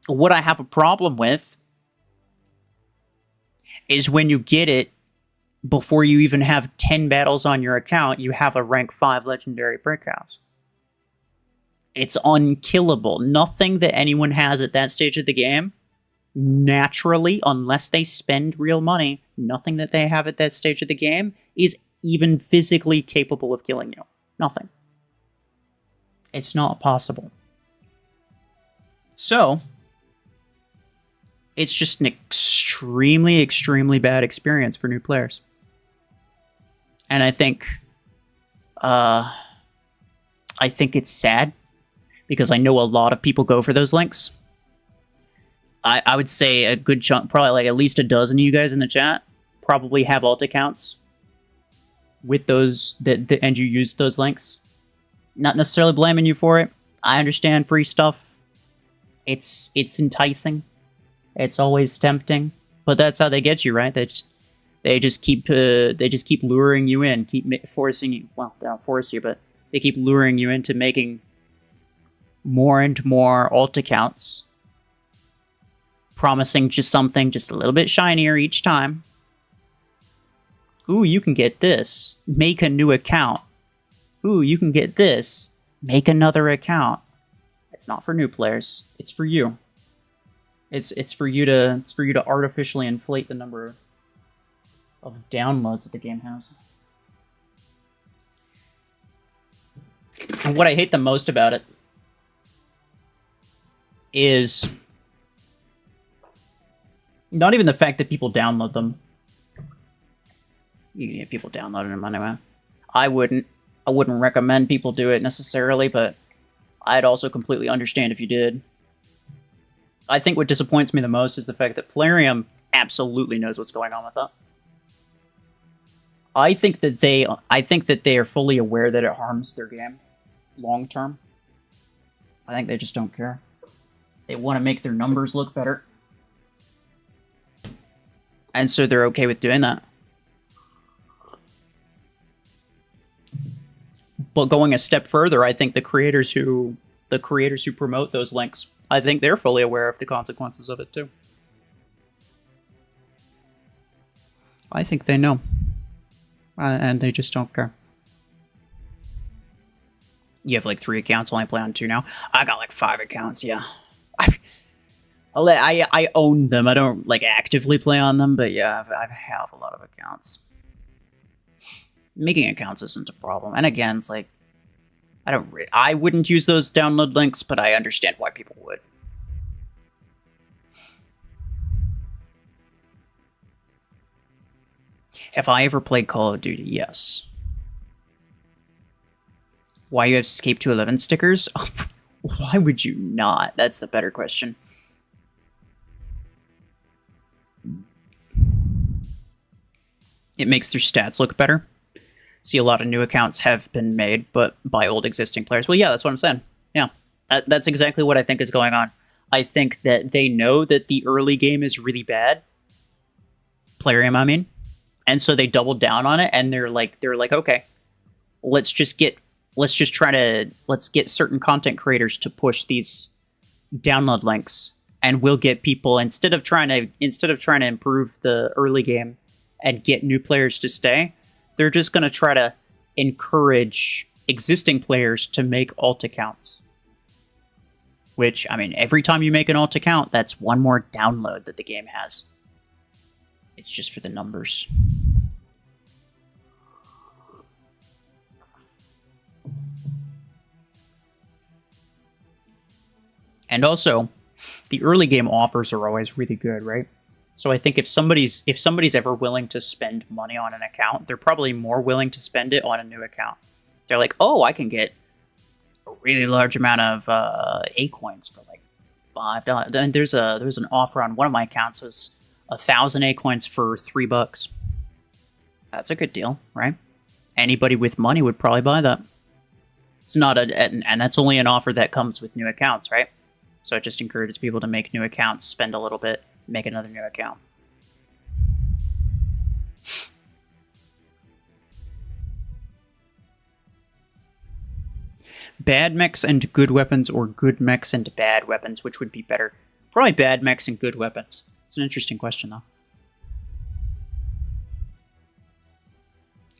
Speaker 1: what I have a problem with is when you get it before you even have 10 battles on your account, you have a rank 5 legendary brickhouse. It's unkillable. Nothing that anyone has at that stage of the game, naturally, unless they spend real money, nothing that they have at that stage of the game is even physically capable of killing you. Nothing. It's not possible. So, it's just an extremely, extremely bad experience for new players. And I think it's sad, because I know a lot of people go for those links. I would say a good chunk, probably like at least a dozen of you guys in the chat, probably have alt accounts with those and you use those links. Not necessarily blaming you for it. I understand free stuff. It's enticing. It's always tempting, but that's how they get you, right? They just keep luring you in, keep forcing you. Well, they don't force you, but they keep luring you into making more and more alt accounts, promising just something just a little bit shinier each time. Ooh, you can get this. Make a new account. Ooh, you can get this. Make another account. It's not for new players. It's for you. It's for you to artificially inflate the number of downloads that the game has. And what I hate the most about it is not even the fact that people download them. You can get people downloading them anyway. I wouldn't recommend people do it necessarily, but I'd also completely understand if you did. I think what disappoints me the most is the fact that Plarium absolutely knows what's going on with that. I think that they are fully aware that it harms their game long term. I think they just don't care. They want to make their numbers look better. And so they're okay with doing that. But going a step further, I think the creators who promote those links, I think they're fully aware of the consequences of it too. I think they know. And they just don't care. You have like 3 accounts, only play on 2 now. I got like 5 accounts, yeah. I own them. I don't like actively play on them, but yeah, I have a lot of accounts. Making accounts isn't a problem. And again, it's like, I wouldn't use those download links, but I understand why people would. If I ever played Call of Duty, yes. Why you have Escape to 11 stickers? Why would you not? That's the better question. It makes their stats look better. See, a lot of new accounts have been made, but by old existing players. Well, yeah, that's what I'm saying. Yeah, that's exactly what I think is going on. I think that they know that the early game is really bad. Plarium, I mean. And so they doubled down on it, and they're like, okay, let's get certain content creators to push these download links, and we'll get people instead of trying to improve the early game and get new players to stay, they're just going to try to encourage existing players to make alt accounts. Which, I mean, every time you make an alt account, that's one more download that the game has. It's just for the numbers. And also, the early game offers are always really good, right? So I think if somebody's ever willing to spend money on an account, they're probably more willing to spend it on a new account. They're like, oh, I can get a really large amount of A coins for like $5. Then there's an offer on one of my accounts was 1,000 A coins for $3. That's a good deal, right? Anybody with money would probably buy that. It's not and that's only an offer that comes with new accounts, right? So it just encourages people to make new accounts, spend a little bit, make another new account. Bad mechs and good weapons, or good mechs and bad weapons, which would be better? Probably bad mechs and good weapons. It's an interesting question, though.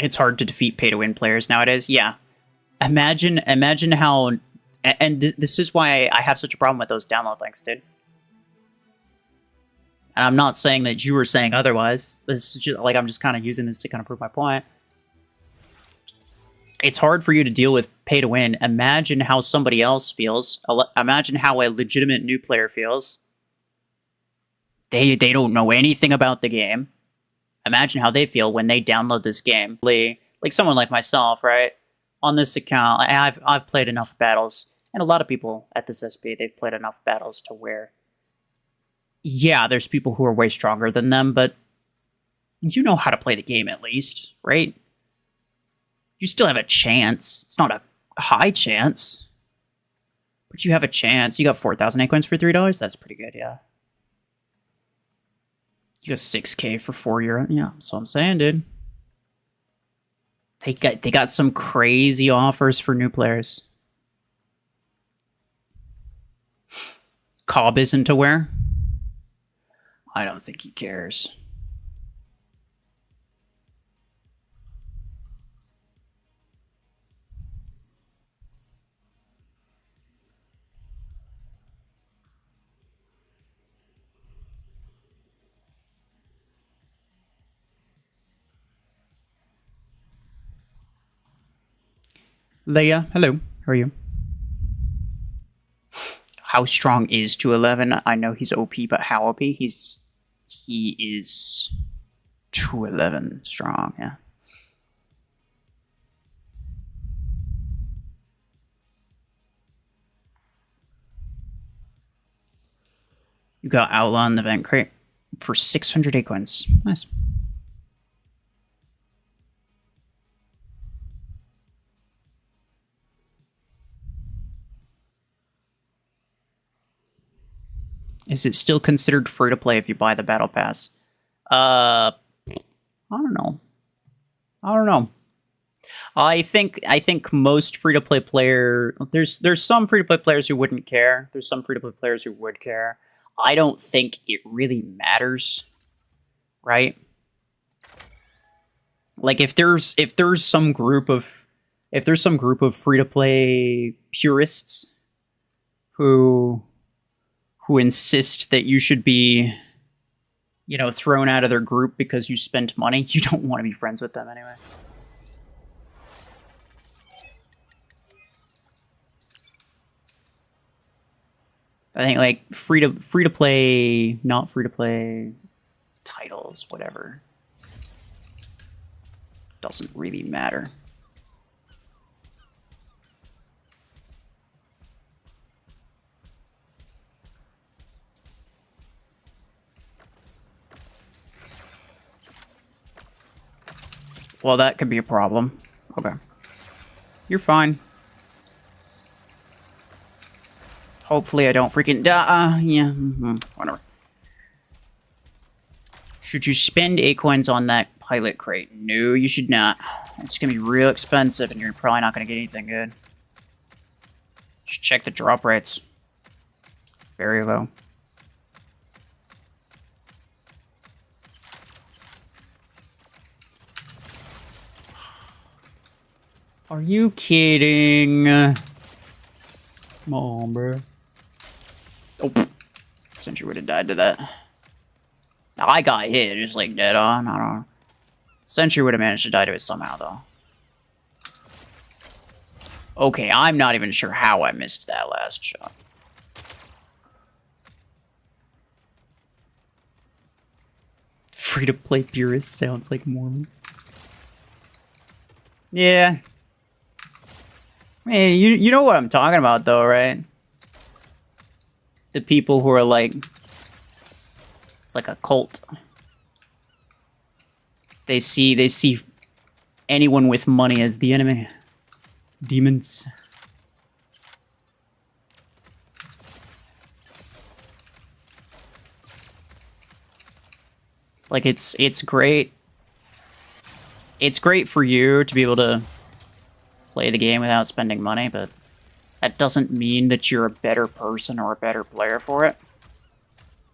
Speaker 1: It's hard to defeat pay-to-win players nowadays. Yeah. Imagine how... And this is why I have such a problem with those download links, dude. And I'm not saying that you were saying otherwise. This is just like, I'm just kind of using this to kind of prove my point. It's hard for you to deal with pay to win. Imagine how somebody else feels. Imagine how a legitimate new player feels. They don't know anything about the game. Imagine how they feel when they download this game. Like someone like myself, right? On this account, I've played enough battles, and a lot of people at this SP, they've played enough battles to where Yeah, there's people who are way stronger than them, but you know how to play the game at least, right? You still have a chance. It's not a high chance, but you have a chance. You got 4,000 acorns for $3. That's pretty good, yeah. You got 6K for €4. Yeah, that's what I'm saying, dude. They got some crazy offers for new players. Cobb isn't aware. I don't think he cares. Leia, hello. How are you? How strong is 211? I know he's OP, but how OP? He is 211 strong, yeah. You got Outlaw in the event crate for 600 acorns. Nice. Is it still considered free to play if you buy the battle pass? I don't know. I think most free to play there's some free to play players who wouldn't care. There's some free to play players who would care. I don't think it really matters, right? Like if there's some group of free to play purists who insist that you should be, you know, thrown out of their group because you spent money, you don't want to be friends with them anyway. I think like free to play, not free to play titles, whatever, doesn't really matter. Well, that could be a problem. Okay. You're fine. Hopefully I don't freaking die. Yeah, whatever. Should you spend acorns on that pilot crate? No, you should not. It's going to be real expensive, and you're probably not going to get anything good. You should check the drop rates. Very low. Are you kidding? Come on, bro. Oh, Sentry would have died to that. I got hit, just like dead on. I don't know. Sentry would have managed to die to it somehow, though. Okay, I'm not even sure how I missed that last shot. Free-to-play purists sounds like Mormons. Yeah. Man, you know what I'm talking about, though, right? The people who are like... It's like a cult. They see anyone with money as the enemy. Demons. Like, it's great. It's great for you to be able to play the game without spending money, but that doesn't mean that you're a better person or a better player for it.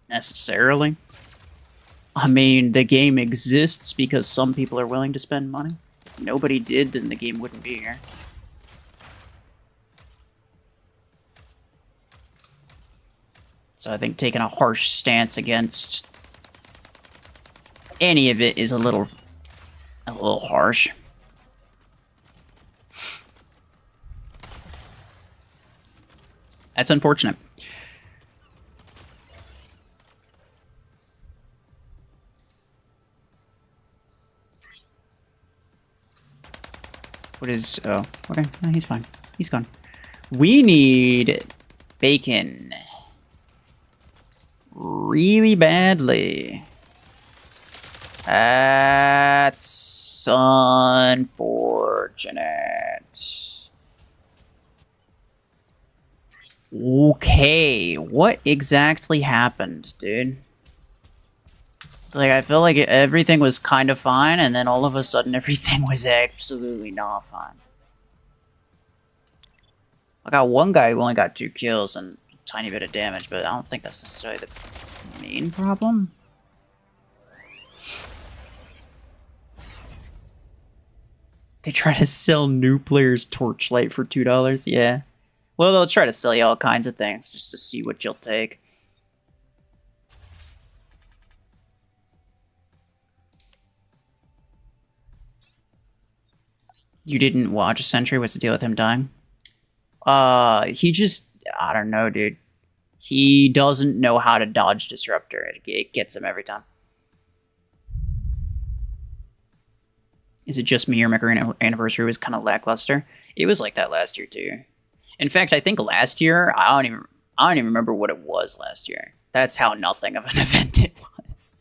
Speaker 1: Necessarily. I mean, the game exists because some people are willing to spend money. If nobody did, then the game wouldn't be here. So I think taking a harsh stance against any of it is a little harsh. That's unfortunate. What is... Oh, okay. No, he's fine. He's gone. We need bacon. really badly. That's unfortunate. Okay, what exactly happened, dude? Like, I feel like everything was kind of fine, and then all of a sudden everything was absolutely not fine. I got one guy who only got 2 kills and a tiny bit of damage, but I don't think that's necessarily the main problem. They try to sell new players Torchlight for $2, yeah. Well, they'll try to sell you all kinds of things just to see what you'll take. You didn't watch a Sentry? What's the deal with him dying? He just... I don't know, dude. He doesn't know how to dodge Disruptor. It gets him every time. Is it just me or Mech Anniversary was kind of lackluster? It was like that last year, too. In fact, I think last year... I don't even remember what it was last year. That's how nothing of an event it was.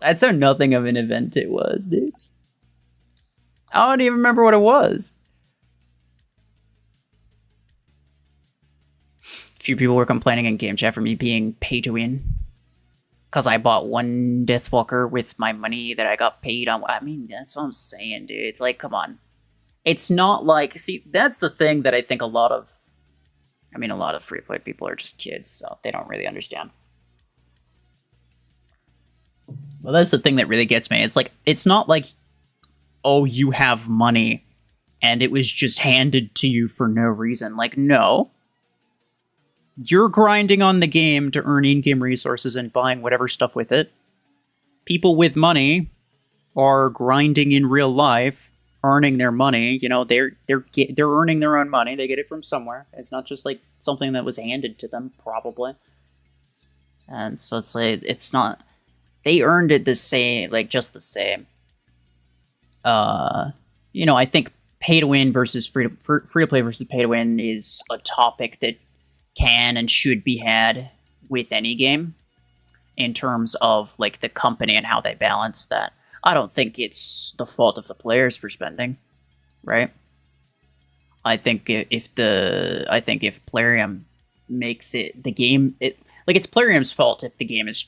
Speaker 1: That's how nothing of an event it was, dude. I don't even remember what it was. A few people were complaining in game chat for me being pay to win. Because I bought one Deathwalker with my money that I got paid on. I mean, that's what I'm saying, dude. It's like, come on. It's not like... See, that's the thing that I think a lot of... I mean, a lot of free-to-play people are just kids, so they don't really understand. Well, that's the thing that really gets me. It's like, it's not like... oh, you have money, and it was just handed to you for no reason. Like, no. You're grinding on the game to earn in-game resources and buying whatever stuff with it. People with money are grinding in real life, earning their money. You know, they're earning their own money. They get it from somewhere. It's not just like something that was handed to them, probably. And so it's like, it's not... They earned it the same, like, just the same. You know, I think pay to win versus free to play versus pay to win is a topic that can and should be had with any game in terms of like the company and how they balance that. I don't think it's the fault of the players for spending, right? I think if Plarium makes it the game, it's Plarium's fault if the game is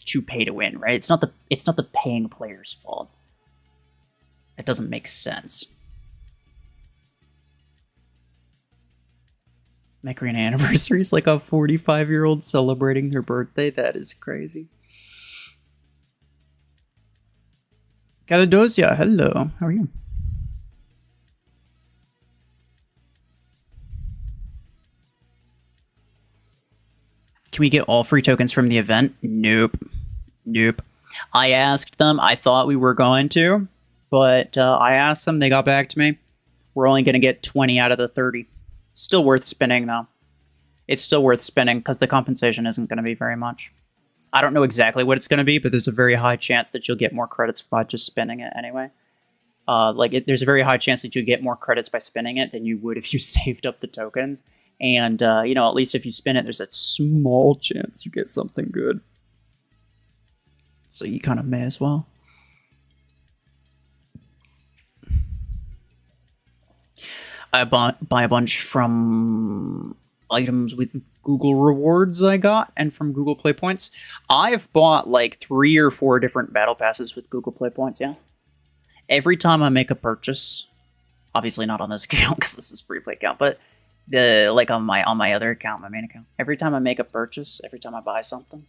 Speaker 1: too pay to win, right? It's not the paying player's fault. It doesn't make sense. Mech Anniversary is like a 45-year-old celebrating their birthday. That is crazy. Galadosia, hello. How are you? Can we get all free tokens from the event? Nope. Nope. I asked them. I thought we were going to. But I asked them, they got back to me. We're only going to get 20 out of the 30. Still worth spinning, though. It's still worth spinning, because the compensation isn't going to be very much. I don't know exactly what it's going to be, but there's a very high chance that you'll get more credits by just spinning it anyway. There's a very high chance that you'll get more credits by spinning it than you would if you saved up the tokens. And, you know, at least if you spin it, there's a small chance you get something good. So you kind of may as well. I buy a bunch from items with Google rewards I got and from Google Play Points. I've bought like 3 or 4 different battle passes with Google Play Points, yeah. Every time I make a purchase, obviously not on this account because this is free play account, but on my other account, my main account. Every time I make a purchase, every time I buy something,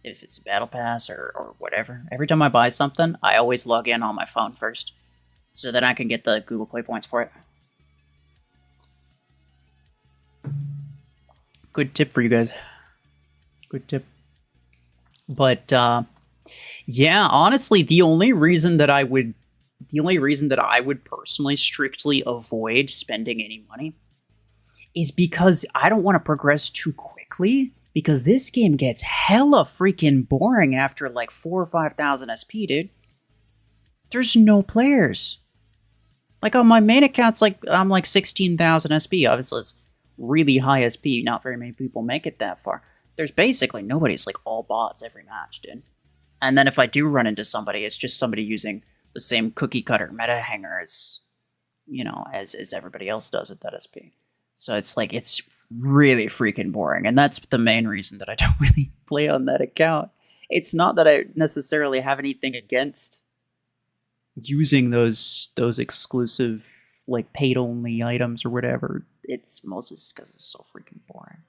Speaker 1: if it's a battle pass or whatever, every time I buy something, I always log in on my phone first so that I can get the Google Play Points for it. Good tip for you guys. Good tip. But yeah, honestly, the only reason that I would personally strictly avoid spending any money is because I don't want to progress too quickly, because this game gets hella freaking boring after like 4,000 or 5,000 SP, dude. There's no players. Like on my main account's like I'm like 16,000 SP. Obviously, it's really high SP. Not very many people make it that far. there's basically nobody's like all bots every match, dude. And then if I do run into somebody, it's just somebody using the same cookie cutter meta hanger as, you know, as everybody else does at that SP. So it's like, it's really freaking boring. And that's the main reason that I don't really play on that account. It's not that I necessarily have anything against using those exclusive, like, paid-only items or whatever. It's mostly just because it's so freaking boring.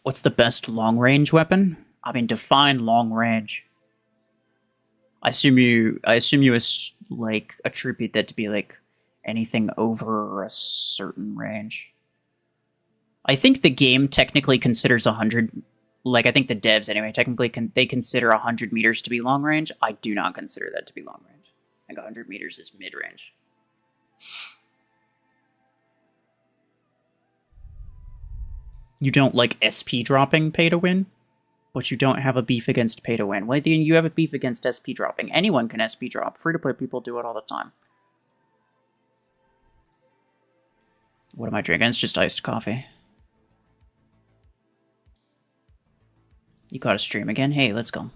Speaker 1: What's the best long-range weapon? I mean, define long-range. I assume you like attribute that to be like anything over a certain range. I think the game technically considers 100. Like, I think the devs anyway technically they consider 100 meters to be long range. I do not consider that to be long range. I think 100 meters is mid range. You don't like SP dropping pay to win? But you don't have a beef against pay to win. Well, then you have a beef against SP dropping. Anyone can SP drop. Free-to-play people do it all the time. What am I drinking? It's just iced coffee. You got to stream again? Hey, let's go.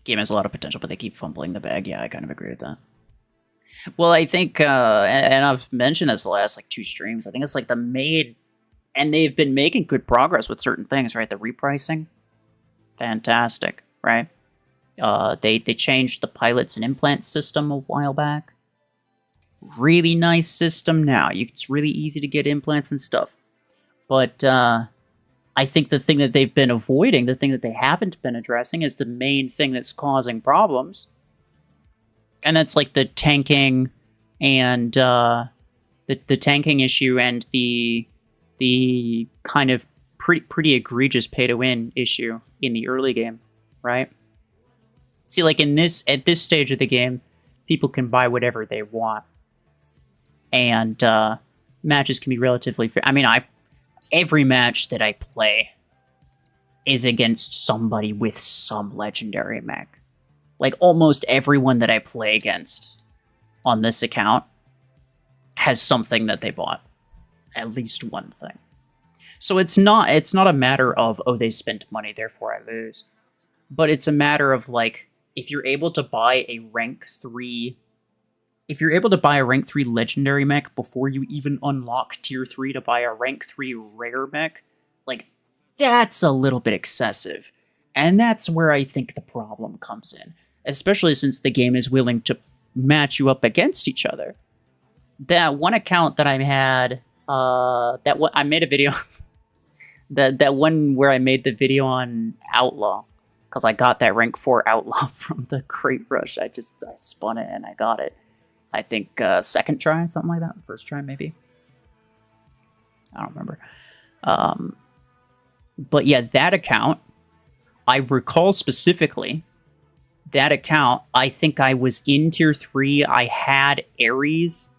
Speaker 1: Game has a lot of potential, but they keep fumbling the bag. Yeah, I kind of agree with that. Well, I think, and I've mentioned this the last, like, 2 streams. I think it's, like, the main... And they've been making good progress with certain things, right? The repricing, fantastic, right? They changed the pilots and implants system a while back. Really nice system now. It's really easy to get implants and stuff. But I think the thing that they've been avoiding, the thing that they haven't been addressing, is the main thing that's causing problems. And that's like the tanking and the tanking issue and the kind of pretty egregious pay-to-win issue in the early game, right? See, like at this stage of the game, people can buy whatever they want, and matches can be relatively fair. I mean, every match that I play is against somebody with some legendary mech. Like, almost everyone that I play against on this account has something that they bought. At least one thing. So it's not a matter of, oh, they spent money, therefore I lose. But it's a matter of, like, if you're able to buy a rank 3... If you're able to buy a rank 3 legendary mech before you even unlock tier 3 to buy a rank 3 rare mech, like, that's a little bit excessive. And that's where I think the problem comes in. Especially since the game is willing to match you up against each other. That one account that I had... I made a video. that one where I made the video on Outlaw, because I got that rank 4 Outlaw from the Crate Rush. I spun it and I got it. I think second try, something like that. First try, maybe. I don't remember. But yeah, that account, I recall specifically. That account, I think I was in tier 3. I had Ares.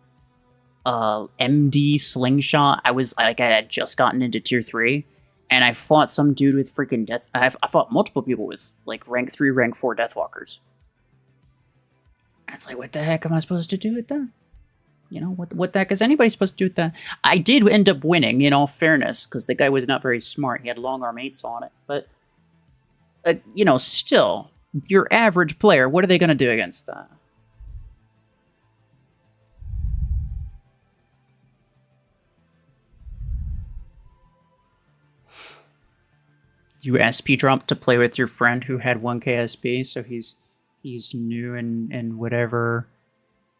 Speaker 1: MD slingshot. I had just gotten into tier 3, and I fought some dude with freaking death. I fought multiple people with like rank 3, rank 4 Deathwalkers. And it's like, what the heck am I supposed to do with that? You know, what the heck is anybody supposed to do with that? I did end up winning, in all fairness, because the guy was not very smart. He had long arm 8s on it, but you know, still, your average player, what are they going to do against that? You SP dropped to play with your friend who had 1k SP, so he's new and whatever,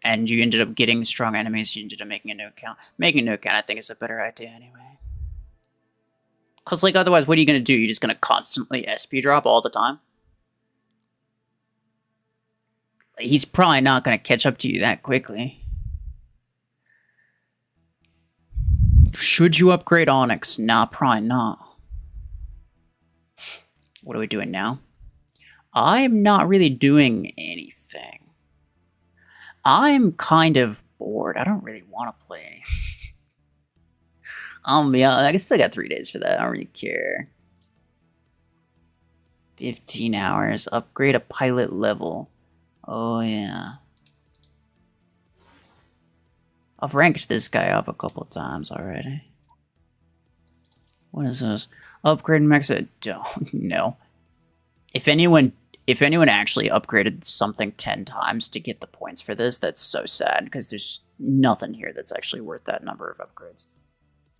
Speaker 1: and you ended up getting strong enemies, you ended up making a new account. Making a new account, I think, is a better idea anyway. Because, like, otherwise, what are you going to do? You're just going to constantly SP drop all the time? He's probably not going to catch up to you that quickly. Should you upgrade Onyx? Nah, probably not. What are we doing now? I'm not really doing anything. I'm kind of bored. I don't really want to play anything. Yeah, I still got 3 days for that. I don't really care. 15 hours. Upgrade a pilot level. Oh, yeah. I've ranked this guy up a couple times already. What is this? Upgrade max? Don't know. If anyone actually upgraded something 10 times to get the points for this, that's so sad, because there's nothing here that's actually worth that number of upgrades.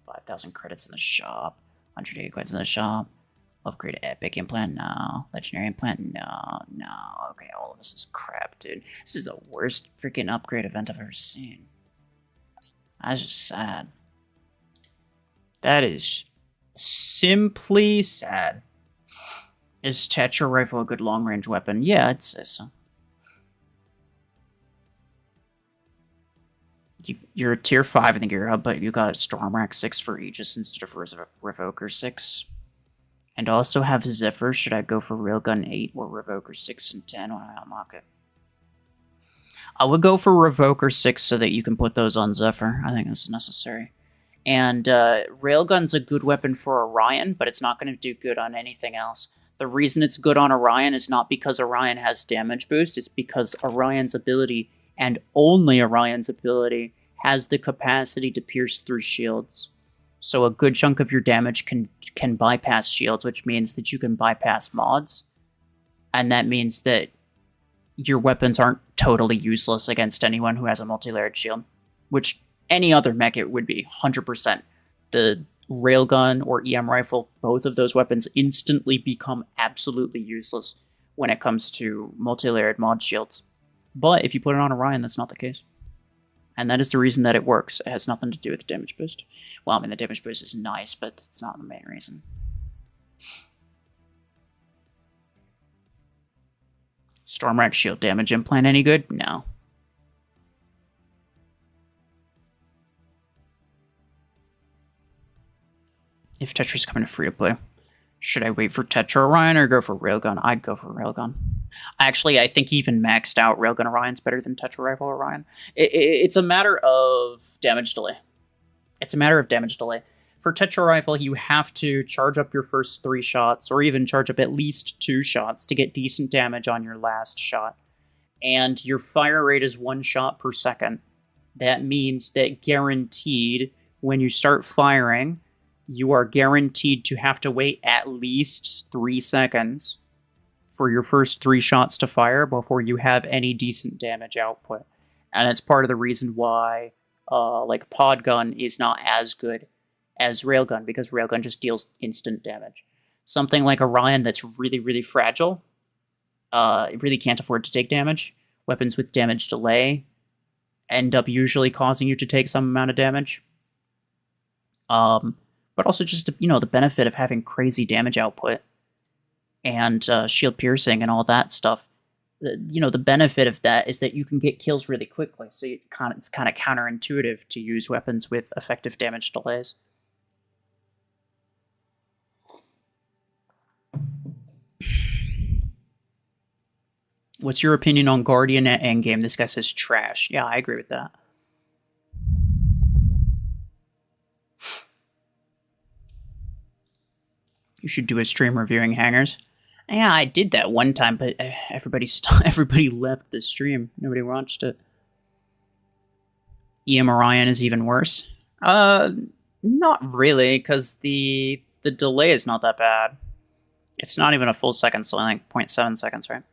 Speaker 1: 5,000 credits in the shop. 180 coins in the shop. Upgrade epic implant? No. Legendary implant? No. No. Okay, all of this is crap, dude. This is the worst freaking upgrade event I've ever seen. That's just sad. That is simply sad. Is Tetra Rifle a good long-range weapon? Yeah, I'd say so. You're a tier 5 in the gear hub, but you got Storm Rack 6 for Aegis instead of Revoker 6. And also have Zephyr. Should I go for Railgun 8 or Revoker 6 and 10 when I unlock it? I would go for Revoker 6 so that you can put those on Zephyr. I think that's necessary. And Railgun's a good weapon for Orion, but it's not going to do good on anything else. The reason it's good on Orion is not because Orion has damage boost, it's because Orion's ability, and only Orion's ability, has the capacity to pierce through shields. So a good chunk of your damage can bypass shields, which means that you can bypass mods. And that means that your weapons aren't totally useless against anyone who has a multi-layered shield, which any other mech it would be 100%. The railgun or EM rifle, both of those weapons instantly become absolutely useless when it comes to multi-layered mod shields. But if you put it on Orion, that's not the case. And that is the reason that it works. It has nothing to do with the damage boost. Well, I mean, the damage boost is nice, but it's not the main reason. Stormrack shield damage implant any good? No. If Tetra's coming to free-to-play, should I wait for Tetra Orion or go for Railgun? I'd go for Railgun. Actually, I think even maxed out Railgun Orion's better than Tetra Rifle Orion. It's a matter of damage delay. It's a matter of damage delay. For Tetra Rifle, you have to charge up your first 3 shots, or even charge up at least 2 shots to get decent damage on your last shot. And your fire rate is 1 shot per second. That means that guaranteed, when you start firing, you are guaranteed to have to wait at least 3 seconds for your first 3 shots to fire before you have any decent damage output. And it's part of the reason why like pod gun is not as good as railgun, because railgun just deals instant damage. Something like Orion that's really, really fragile, it really can't afford to take damage. Weapons with damage delay end up usually causing you to take some amount of damage. But also just, you know, the benefit of having crazy damage output and shield piercing and all that stuff. You know, the benefit of that is that you can get kills really quickly. So it's kind of counterintuitive to use weapons with effective damage delays. What's your opinion on Guardian at endgame? This guy says trash. Yeah, I agree with that. You should do a stream reviewing hangers. Yeah, I did that one time, but everybody left the stream. Nobody watched it. EM Orion is even worse. Not really, because the delay is not that bad. It's not even a full second, so like 0.7 seconds, right?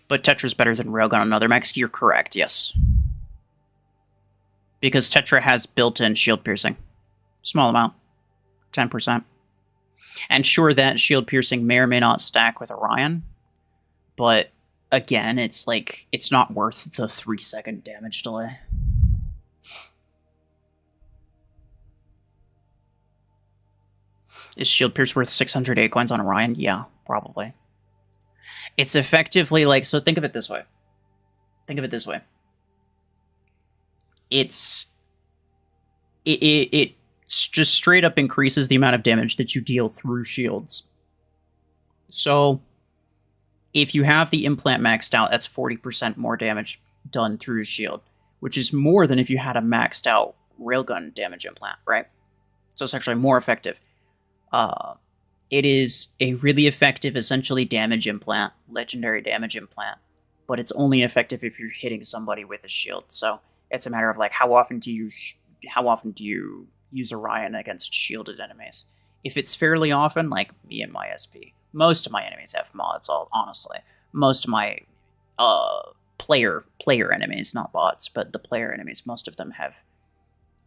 Speaker 1: But Tetra's better than Railgun on other mechs. You're correct, yes. Because Tetra has built-in shield piercing. Small amount. 10%. And sure, that shield piercing may or may not stack with Orion. But again, it's like, it's not worth the 3-second damage delay. Is shield pierce worth 608 coins on Orion? Yeah, probably. It's effectively like, so think of it this way. Think of it this way. It just straight up increases the amount of damage that you deal through shields. So if you have the implant maxed out, that's 40% more damage done through shield, which is more than if you had a maxed out railgun damage implant, right? So it's actually more effective. It is a really effective, essentially, damage implant, legendary damage implant. but it's only effective if you're hitting somebody with a shield. So it's a matter of like how often do you use Orion against shielded enemies? If it's fairly often, like me and my SP, most of my enemies have mods. Honestly, most of my player enemies, not bots, but the player enemies, most of them have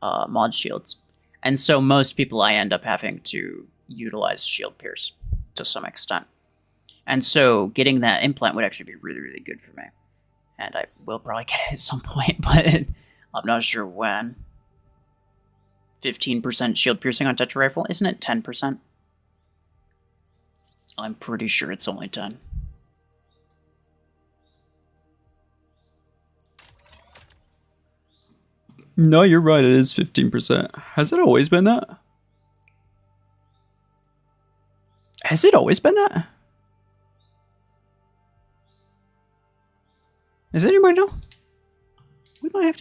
Speaker 1: mod shields, and so most people I end up having to utilize shield pierce to some extent. And so getting that implant would actually be really, really good for me. And I will probably get it at some point, but I'm not sure when. 15% shield piercing on Tetra Rifle? Isn't it 10%? I'm pretty sure it's only 10.
Speaker 2: No, you're right, it is 15%. Has it always been that? Has it always been that? Does anybody know? We might have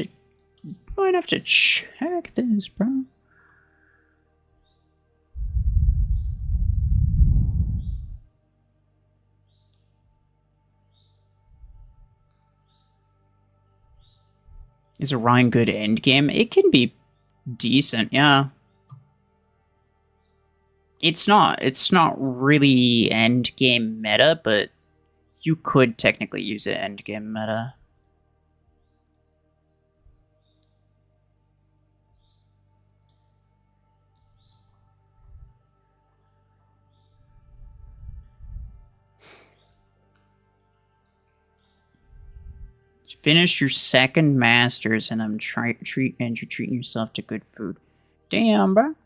Speaker 2: to check this, bro.
Speaker 1: Is Orion good end game? It can be decent, yeah. It's not really end game meta, but you could technically use it end game meta. Finish your second masters, and you're treating yourself to good food. Damn, bro.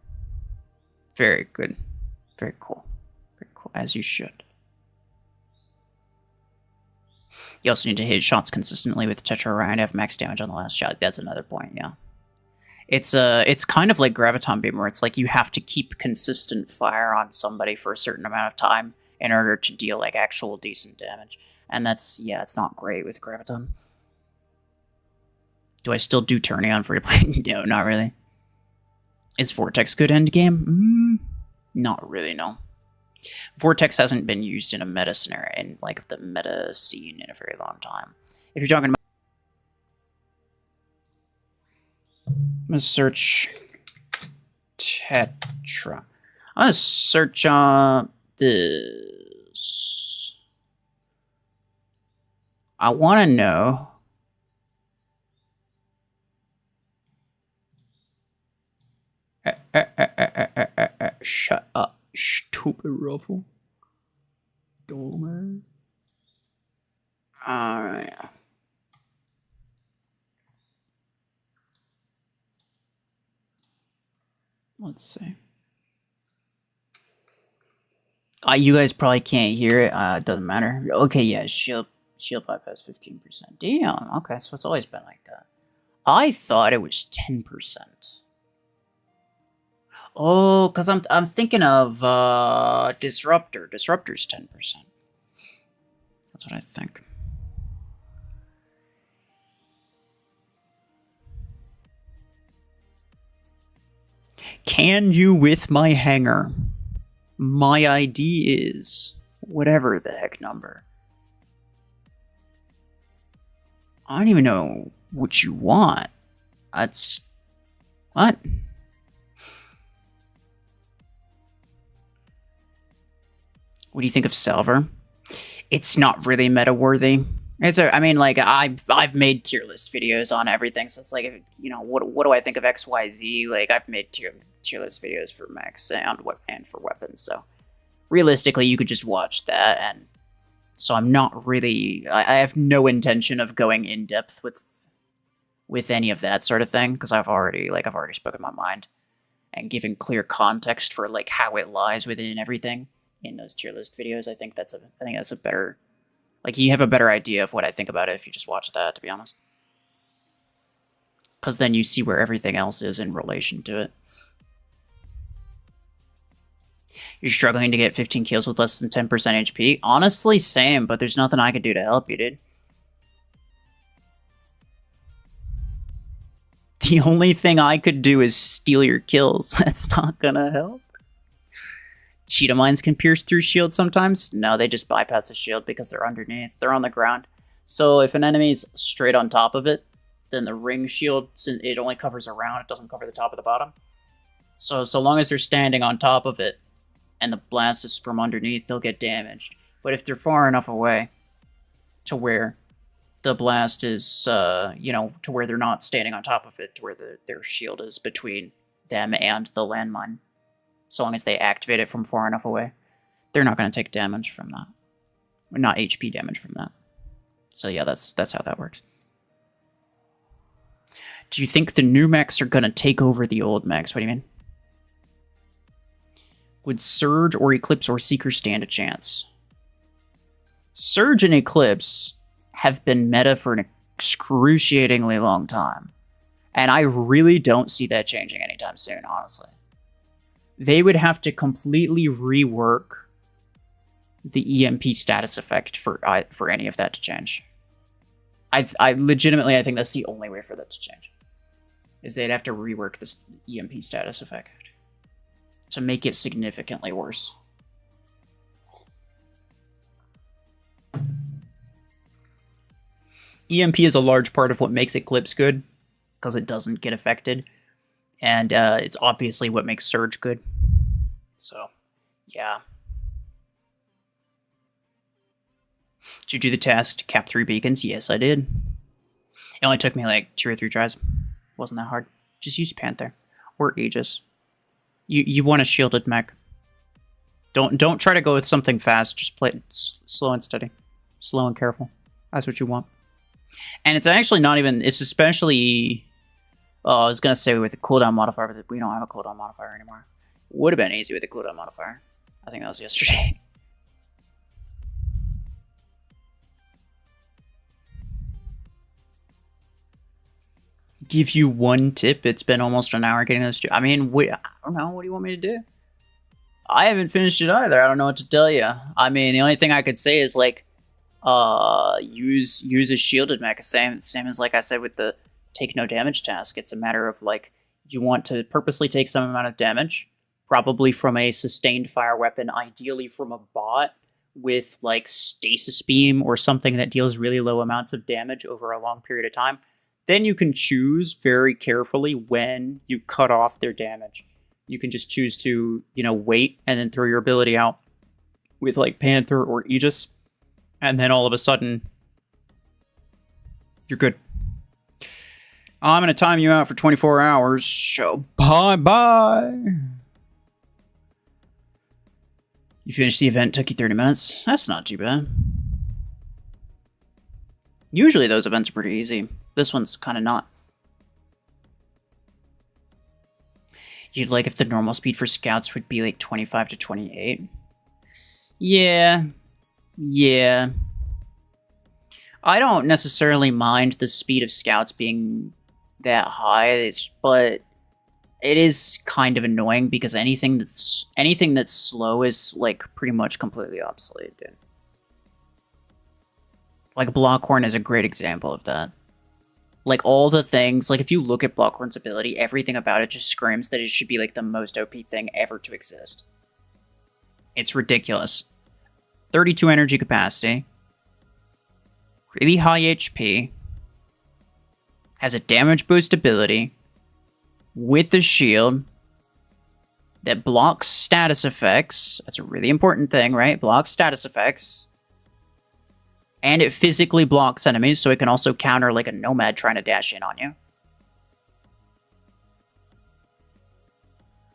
Speaker 1: Very good. Very cool. Very cool, as you should. You also need to hit shots consistently with Tetra Orion to have max damage on the last shot. That's another point, yeah. It's kind of like Graviton Beam, where it's like you have to keep consistent fire on somebody for a certain amount of time in order to deal like actual decent damage. And that's, yeah, it's not great with Graviton. Do I still do Tourney on free play? No, not really. Is Vortex good end game? Not really, no. Vortex hasn't been used in a meta scenario, in like the meta scene, in a very long time. If you're talking about, I'm gonna search Tetra. I'm gonna search this. I want to know. Shut up, stupid ruffle. Dumbass. Alright. Let's see. You guys probably can't hear it. It doesn't matter. Okay, yeah, shield bypass 15%. Damn, okay, so it's always been like that. I thought it was 10%. Oh, because I'm thinking of Disruptor. Disruptor's 10%. That's what I think. Can you with my hanger? My ID is whatever the heck number. I don't even know what you want. That's... What? What do you think of Salver? It's not really meta-worthy. I mean, like, I've made tier list videos on everything, so it's like, you know, what do I think of XYZ? Like, I've made tier list videos for mechs and for weapons, so realistically, you could just watch that, and so I'm not really... I have no intention of going in-depth with any of that sort of thing, because I've already spoken my mind, and given clear context for, like, how it lies within everything in those tier list videos. I think that's a better... Like, you have a better idea of what I think about it if you just watch that, to be honest. Because then you see where everything else is in relation to it. You're struggling to get 15 kills with less than 10% HP? Honestly, same, but there's nothing I could do to help you, dude. The only thing I could do is steal your kills. That's not gonna help. Cheetah mines can pierce through shield sometimes. No, they just bypass the shield because they're underneath. They're on the ground. So if an enemy is straight on top of it, then the ring shield, it only covers around, it doesn't cover the top of the bottom. So long as they're standing on top of it, and the blast is from underneath, they'll get damaged. But if they're far enough away to where the blast is, to where they're not standing on top of it, to where their shield is between them and the landmine, so long as they activate it from far enough away, they're not going to take damage from that. Not HP damage from that. So yeah, that's how that works. Do you think the new mechs are going to take over the old mechs? What do you mean? Would Surge or Eclipse or Seeker stand a chance? Surge and Eclipse have been meta for an excruciatingly long time. And I really don't see that changing anytime soon, honestly. They would have to completely rework the EMP status effect for any of that to change. I legitimately, I think that's the only way for that to change. Is they'd have to rework this EMP status effect to make it significantly worse. EMP is a large part of what makes Eclipse good, because it doesn't get affected, and it's obviously what makes Surge good. So, yeah. Did you do the task to cap 3 beacons? Yes, I did. It only took me like 2 or 3 tries. Wasn't that hard. Just use Panther or Aegis. You want a shielded mech. Don't try to go with something fast. Just play it slow and steady, slow and careful. That's what you want. And it's actually not even. It's especially. Oh, I was gonna say with the cooldown modifier, but we don't have a cooldown modifier anymore. Would have been easy with the cooldown modifier. I think that was yesterday. Give you one tip. It's been almost an hour getting this. I mean, I don't know. What do you want me to do? I haven't finished it either. I don't know what to tell you. I mean, the only thing I could say is like, use a shielded mech. Same as like I said with the take no damage task. It's a matter of like you want to purposely take some amount of damage, probably from a sustained fire weapon, ideally from a bot with like stasis beam or something that deals really low amounts of damage over a long period of time. Then you can choose very carefully when you cut off their damage. You can just choose to, wait and then throw your ability out with like Panther or Aegis. And then all of a sudden, you're good. I'm going to time you out for 24 hours. So bye-bye. You finished the event, took you 30 minutes. That's not too bad. Usually those events are pretty easy. This one's kind of not. You'd like if the normal speed for scouts would be like 25 to 28? Yeah. I don't necessarily mind the speed of scouts being that high, but it is kind of annoying because anything that's slow is like pretty much completely obsolete, dude. Like Blockhorn is a great example of that. Like, all the things, like, if you look at Blockhorn's ability, everything about it just screams that it should be, like, the most OP thing ever to exist. It's ridiculous. 32 energy capacity. Really high HP. Has a damage boost ability. With the shield. That blocks status effects. That's a really important thing, right? Blocks status effects. And it physically blocks enemies, so it can also counter like a nomad trying to dash in on you.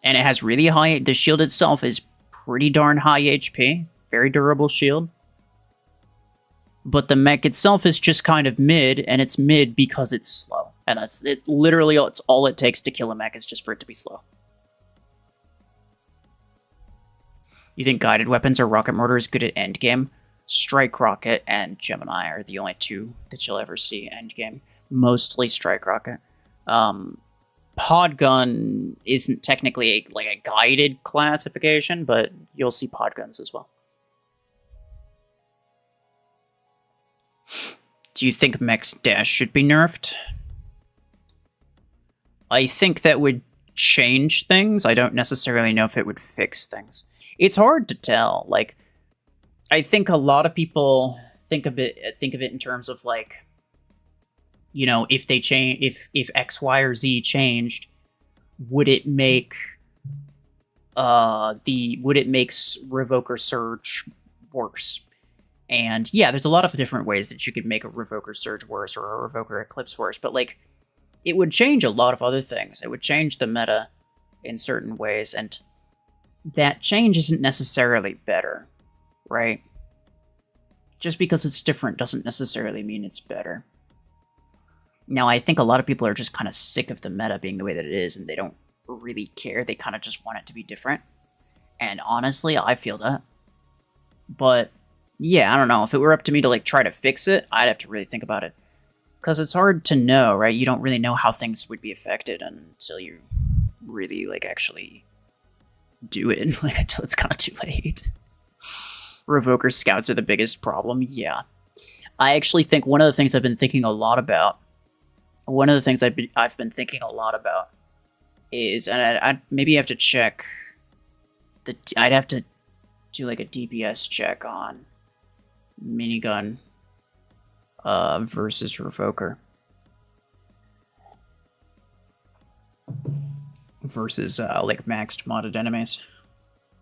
Speaker 1: And it has really high... The shield itself is pretty darn high HP. Very durable shield. But the mech itself is just kind of mid, and it's mid because it's slow. And that's it. Literally, it's all it takes to kill a mech is just for it to be slow. You think guided weapons or rocket mortar is good at endgame? Strike Rocket and Gemini are the only two that you'll ever see endgame. Mostly Strike Rocket. Podgun isn't technically a guided classification, but you'll see podguns as well. Do you think Mech's dash should be nerfed? I think that would change things. I don't necessarily know if it would fix things. It's hard to tell. Like, I think a lot of people think of it in terms of like, you know, if they change, if X, Y, or Z changed, would it make Revoker Surge worse? And yeah, there's a lot of different ways that you could make a Revoker Surge worse or a Revoker Eclipse worse, but like, it would change a lot of other things. It would change the meta in certain ways, and that change isn't necessarily better, right? Just because it's different doesn't necessarily mean it's better. Now, I think a lot of people are just kind of sick of the meta being the way that it is, and they don't really care. They kind of just want it to be different. And honestly, I feel that. But yeah, I don't know. If it were up to me to like try to fix it, I'd have to really think about it. Because it's hard to know, right? You don't really know how things would be affected until you really like actually do it, like until it's kind of too late. Revoker Scouts are the biggest problem. Yeah. I actually think one of the things I've been thinking a lot about is, and I maybe have to check I'd have to do like a DPS check on minigun versus Revoker versus like maxed modded enemies.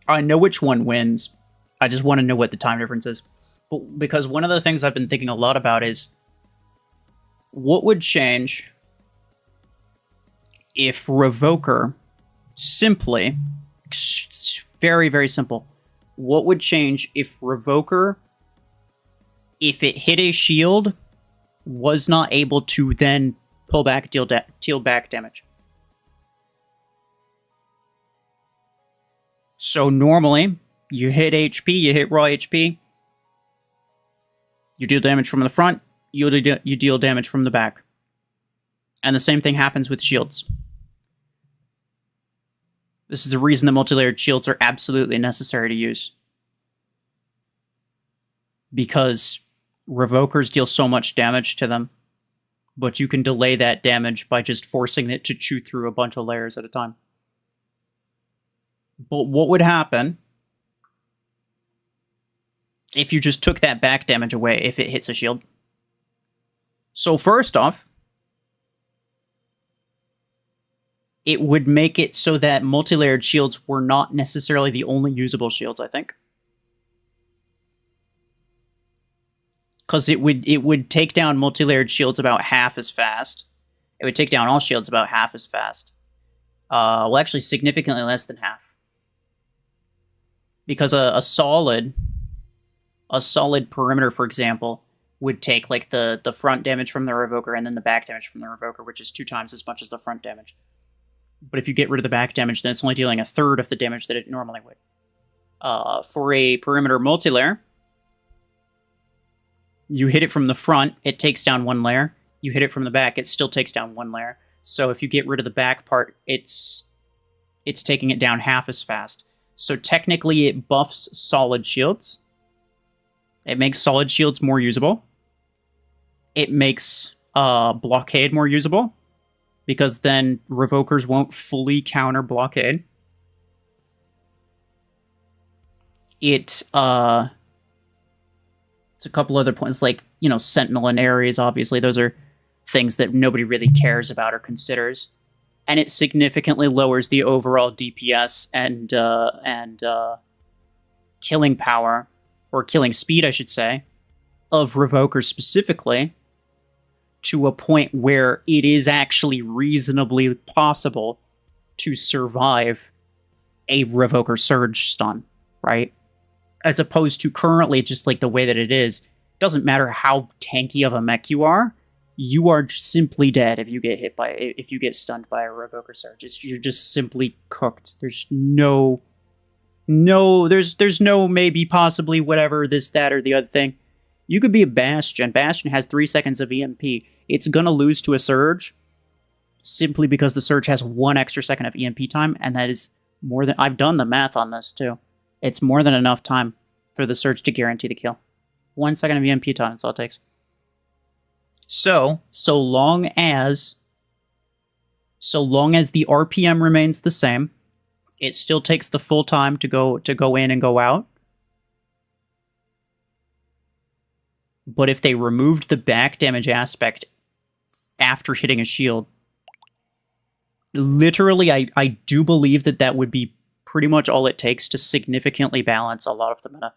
Speaker 1: I know which one wins. I just want to know what the time difference is. But because one of the things I've been thinking a lot about is what would change if Revoker simply, very, very simple, what would change if Revoker, if it hit a shield, was not able to then pull back, deal back damage? So normally, you hit HP, you hit raw HP, you deal damage from the front, you deal damage from the back. And the same thing happens with shields. This is the reason the multi-layered shields are absolutely necessary to use. Because Revokers deal so much damage to them, but you can delay that damage by just forcing it to chew through a bunch of layers at a time. But what would happen if you just took that back damage away if it hits a shield? So first off, it would make it so that multi-layered shields were not necessarily the only usable shields, I think. Because it would take down multi-layered shields about half as fast. It would take down all shields about half as fast. Well, actually, significantly less than half. Because a solid perimeter, for example, would take like the front damage from the Revoker and then the back damage from the Revoker, which is 2 times as much as the front damage. But if you get rid of the back damage, then it's only dealing a third of the damage that it normally would. For a perimeter multilayer, you hit it from the front, it takes down 1 layer. You hit it from the back, it still takes down 1 layer. So if you get rid of the back part, it's taking it down half as fast. So technically it buffs solid shields. It makes solid shields more usable. It makes blockade more usable, because then Revokers won't fully counter blockade. It's a couple other points, like, you know, Sentinel and Ares, obviously. Those are things that nobody really cares about or considers. And it significantly lowers the overall DPS and killing power, or killing speed, I should say, of Revokers specifically, to a point where it is actually reasonably possible to survive a Revoker Surge stun, right? As opposed to currently, just like the way that it is, doesn't matter how tanky of a mech you are simply dead if you get stunned by a Revoker Surge. You're just simply cooked. There's no maybe, possibly, whatever, this, that, or the other thing. You could be a Bastion. Bastion has 3 seconds of EMP. It's gonna lose to a Surge simply because the Surge has 1 extra second of EMP time, and that is more than... I've done the math on this, too. It's more than enough time for the Surge to guarantee the kill. 1 second of EMP time, that's all it takes. So long as the RPM remains the same, it still takes the full time to go in and go out. But if they removed the back damage aspect after hitting a shield, literally, I do believe that that would be pretty much all it takes to significantly balance a lot of the meta.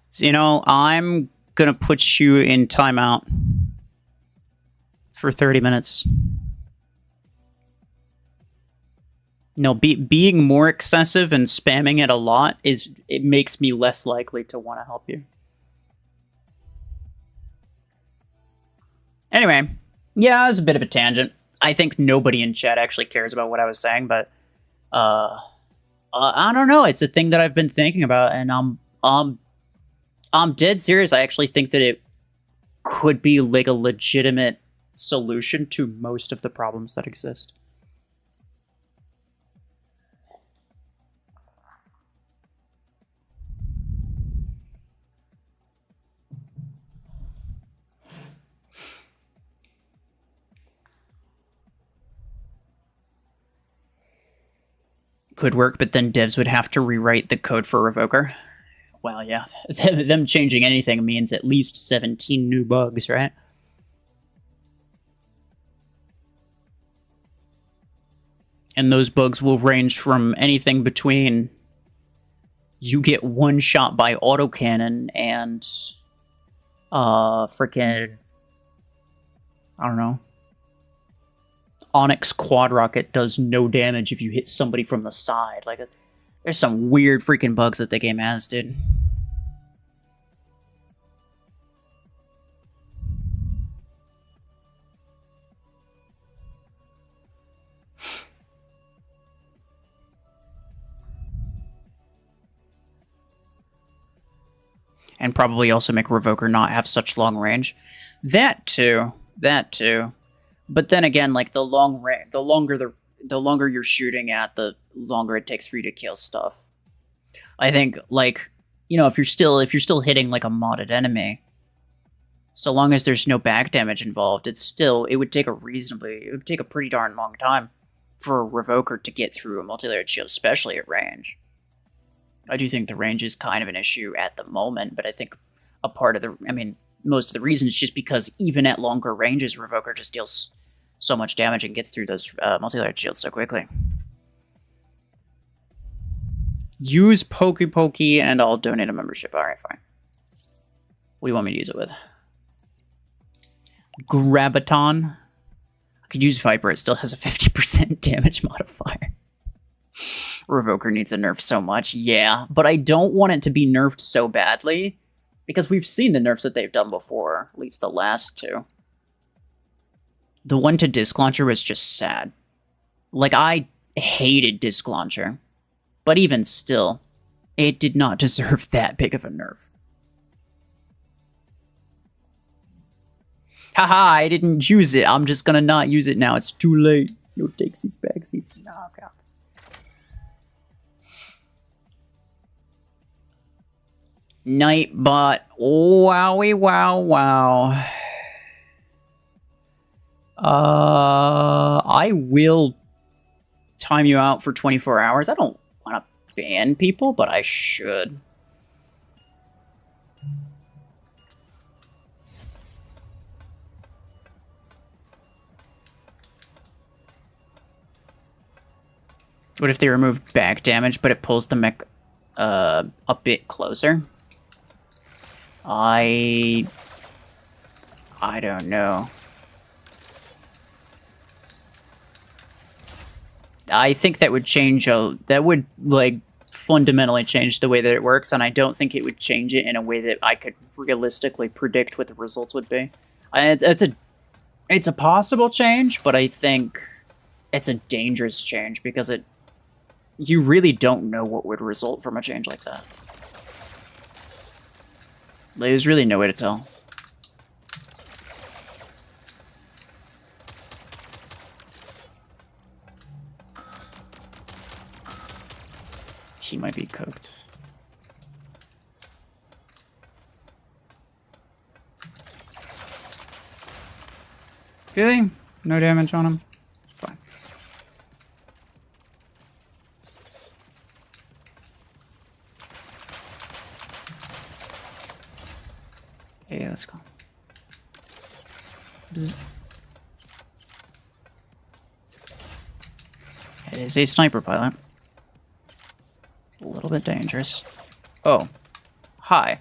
Speaker 1: So, you know, I'm gonna put you in timeout for 30 minutes. No, being more excessive and spamming it a lot it makes me less likely to want to help you. Anyway, yeah, it was a bit of a tangent. I think nobody in chat actually cares about what I was saying, but I don't know. It's a thing that I've been thinking about, and I'm dead serious. I actually think that it could be like a legitimate solution to most of the problems that exist. Could work, but then devs would have to rewrite the code for Revoker. Well, yeah. Them changing anything means at least 17 new bugs, right? And those bugs will range from anything between you get one shot by autocannon and freaking, I don't know, Onyx Quad Rocket does no damage if you hit somebody from the side. Like, there's some weird freaking bugs that the game has, dude. And probably also make Revoker not have such long range. That too. But then again, like the longer you're shooting at, the longer it takes for you to kill stuff. I think, like, you know, if you're still hitting like a modded enemy, so long as there's no back damage involved, it would take a pretty darn long time for a Revoker to get through a multi-layered shield, especially at range. I do think the range is kind of an issue at the moment, but I think most of the reason is just because even at longer ranges, Revoker just deals so much damage and gets through those multi-layered shields so quickly. Use Pokey and I'll donate a membership. Alright, fine. What do you want me to use it with? Graviton. I could use Viper, it still has a 50% damage modifier. Revoker needs a nerf so much, yeah, but I don't want it to be nerfed so badly, because we've seen the nerfs that they've done before, at least the last two. The one to Disc Launcher was just sad. Like, I hated Disc Launcher, but even still, it did not deserve that big of a nerf. Haha, I didn't use it, I'm just gonna not use it now, it's too late. No takesies backsies, knockout. Nightbot, wowie wow. I will time you out for 24 hours. I don't want to ban people, but I should. What if they removed back damage, but it pulls the mech a bit closer? I don't know. I think that would change that would like fundamentally change the way that it works, and I don't think it would change it in a way that I could realistically predict what the results would be. It's a possible change, but I think it's a dangerous change because you really don't know what would result from a change like that. Like, there's really no way to tell. He might be cooked. Really? No damage on him? Fine. Hey, let's go. Bzz. It is a sniper pilot. A little bit dangerous. Oh. Hi.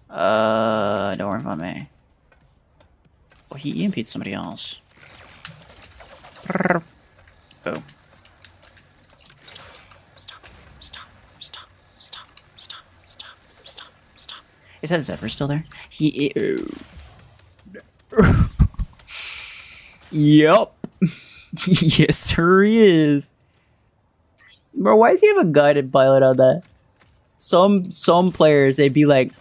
Speaker 1: Don't worry about me. Oh, he EMP'd somebody else. Oh. Stop. Stop. Stop. Stop. Stop. Stop. Stop. Stop. Is that Zephyr still there? He Yup. Yes, sir, he is. Bro, why does he have a guided pilot on that? Some players, they'd be like,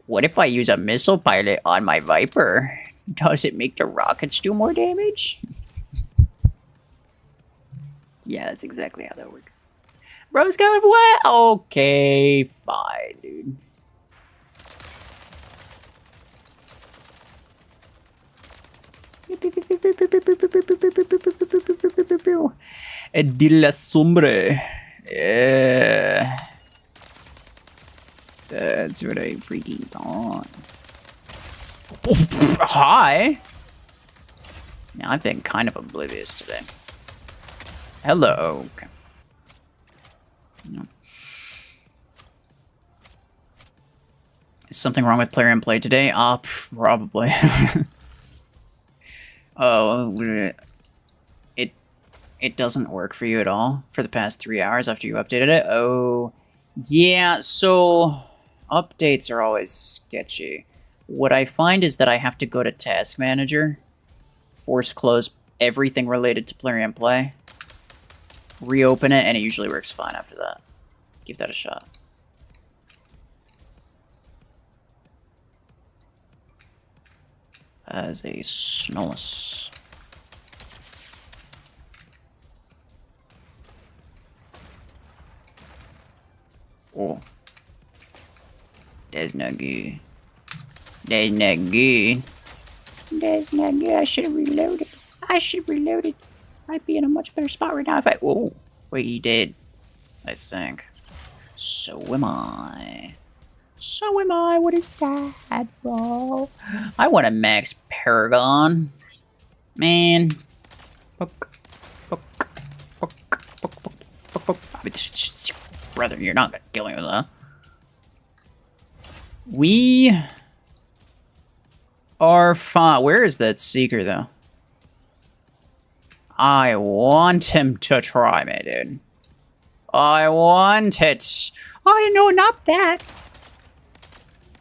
Speaker 1: what if I use a missile pilot on my Viper? Does it make the rockets do more damage? Yeah, that's exactly how that works. Bro's going what? Okay, fine, dude. De la Sombre. Yeah. That's what I freaking thought. Hi. Now I've been kind of oblivious today. Hello. Okay. No. Is something wrong with Plarium play today? Probably. Oh, it doesn't work for you at all for the past 3 hours after you updated it? Oh, yeah, so updates are always sketchy. What I find is that I have to go to Task Manager, force close everything related to Plarium Play, reopen it, and it usually works fine after that. Give that a shot. As a Snollus. Oh. That's not good. That's not good. That's not good. I should have reloaded. I should have reloaded. I'd be in a much better spot right now if I... Oh. Wait, he did. I think. So am I. So am I. What is that, bro? I want a Max Paragon. Man. Brother, you're not gonna kill me with that. We are fine. Where is that Seeker, though? I want him to try me, dude. I want it. Oh, no, not that.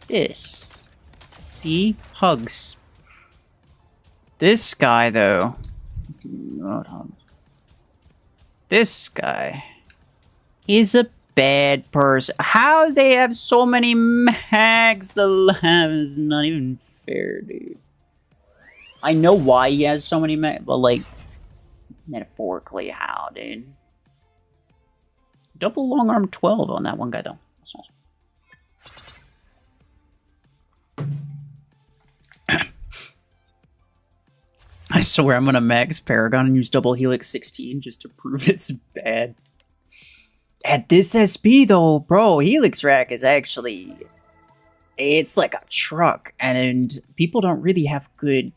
Speaker 1: This. See? Hugs. This guy, though. Not hugs. This guy is a bad person. How they have so many mags alive is not even fair, dude. I know why he has so many mags, but, like, metaphorically, how, dude? Double long arm 12 on that one guy, though. That's awesome. I swear I'm gonna max Paragon and use double Helix 16 just to prove it's bad. At this SP though, bro, Helix Rack is actually... It's like a truck, and people don't really have good,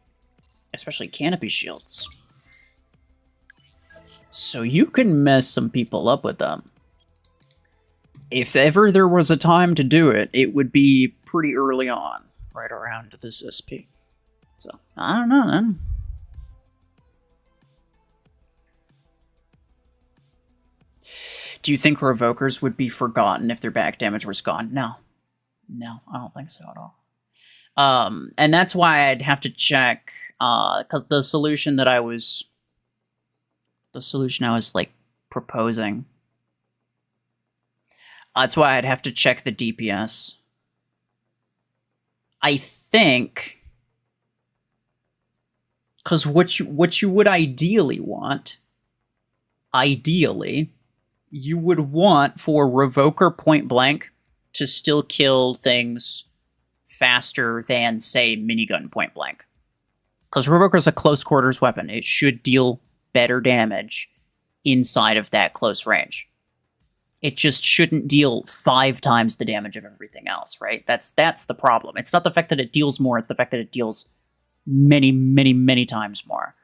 Speaker 1: especially canopy shields. So you can mess some people up with them. If ever there was a time to do it, it would be pretty early on, right around this SP. So, I don't know, man. Do you think Revokers would be forgotten if their back damage was gone? No. No, I don't think so at all. And that's why I'd have to check, because the solution I was, like, proposing, that's why I'd have to check the DPS. I think, because what you would ideally want, ideally, you would want for Revoker point blank to still kill things faster than, say, minigun point blank. Because Revoker is a close quarters weapon. It should deal better damage inside of that close range. It just shouldn't deal 5 times the damage of everything else, right? That's the problem. It's not the fact that it deals more, it's the fact that it deals many, many, many times more.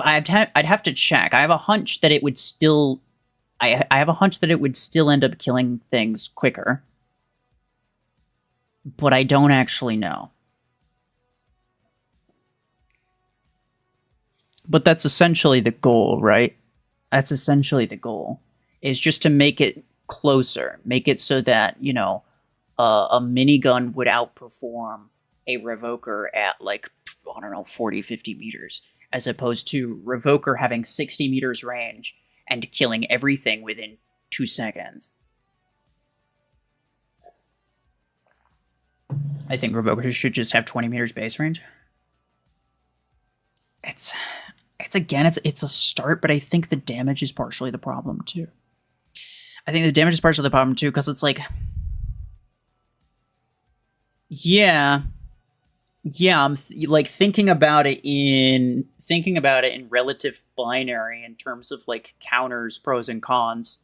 Speaker 1: I'd have to check. I have a hunch that it would still... I have a hunch that it would still end up killing things quicker. But I don't actually know. But that's essentially the goal, right? That's essentially the goal. Is just to make it closer. Make it so that, you know, a minigun would outperform a Revoker at, like, I don't know, 40, 50 meters. As opposed to Revoker having 60 meters range and killing everything within 2 seconds. I think Revoker should just have 20 meters base range. It's a start, but I think the damage is partially the problem too. I think the damage is partially the problem too, because it's like, yeah, I'm like thinking about it in relative binary in terms of like counters, pros and cons.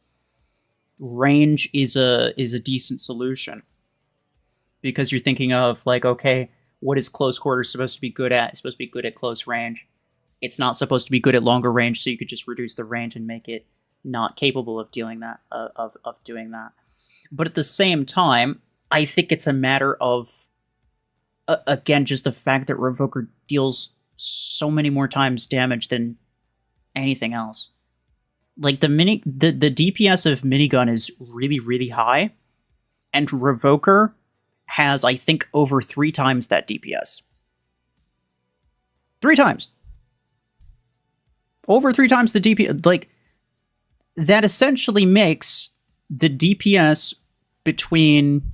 Speaker 1: Range is a decent solution because you're thinking of like, okay, what is close quarters supposed to be good at? It's supposed to be good at close range. It's not supposed to be good at longer range, so you could just reduce the range and make it not capable of dealing that of doing that. But at the same time, I think it's a matter of again just the fact that Revoker deals so many more times damage than anything else. Like the DPS of minigun is really, really high, and Revoker has, I think, over 3 times that DPS. 3 times. Over 3 times the DPS. Like, that essentially makes the DPS between,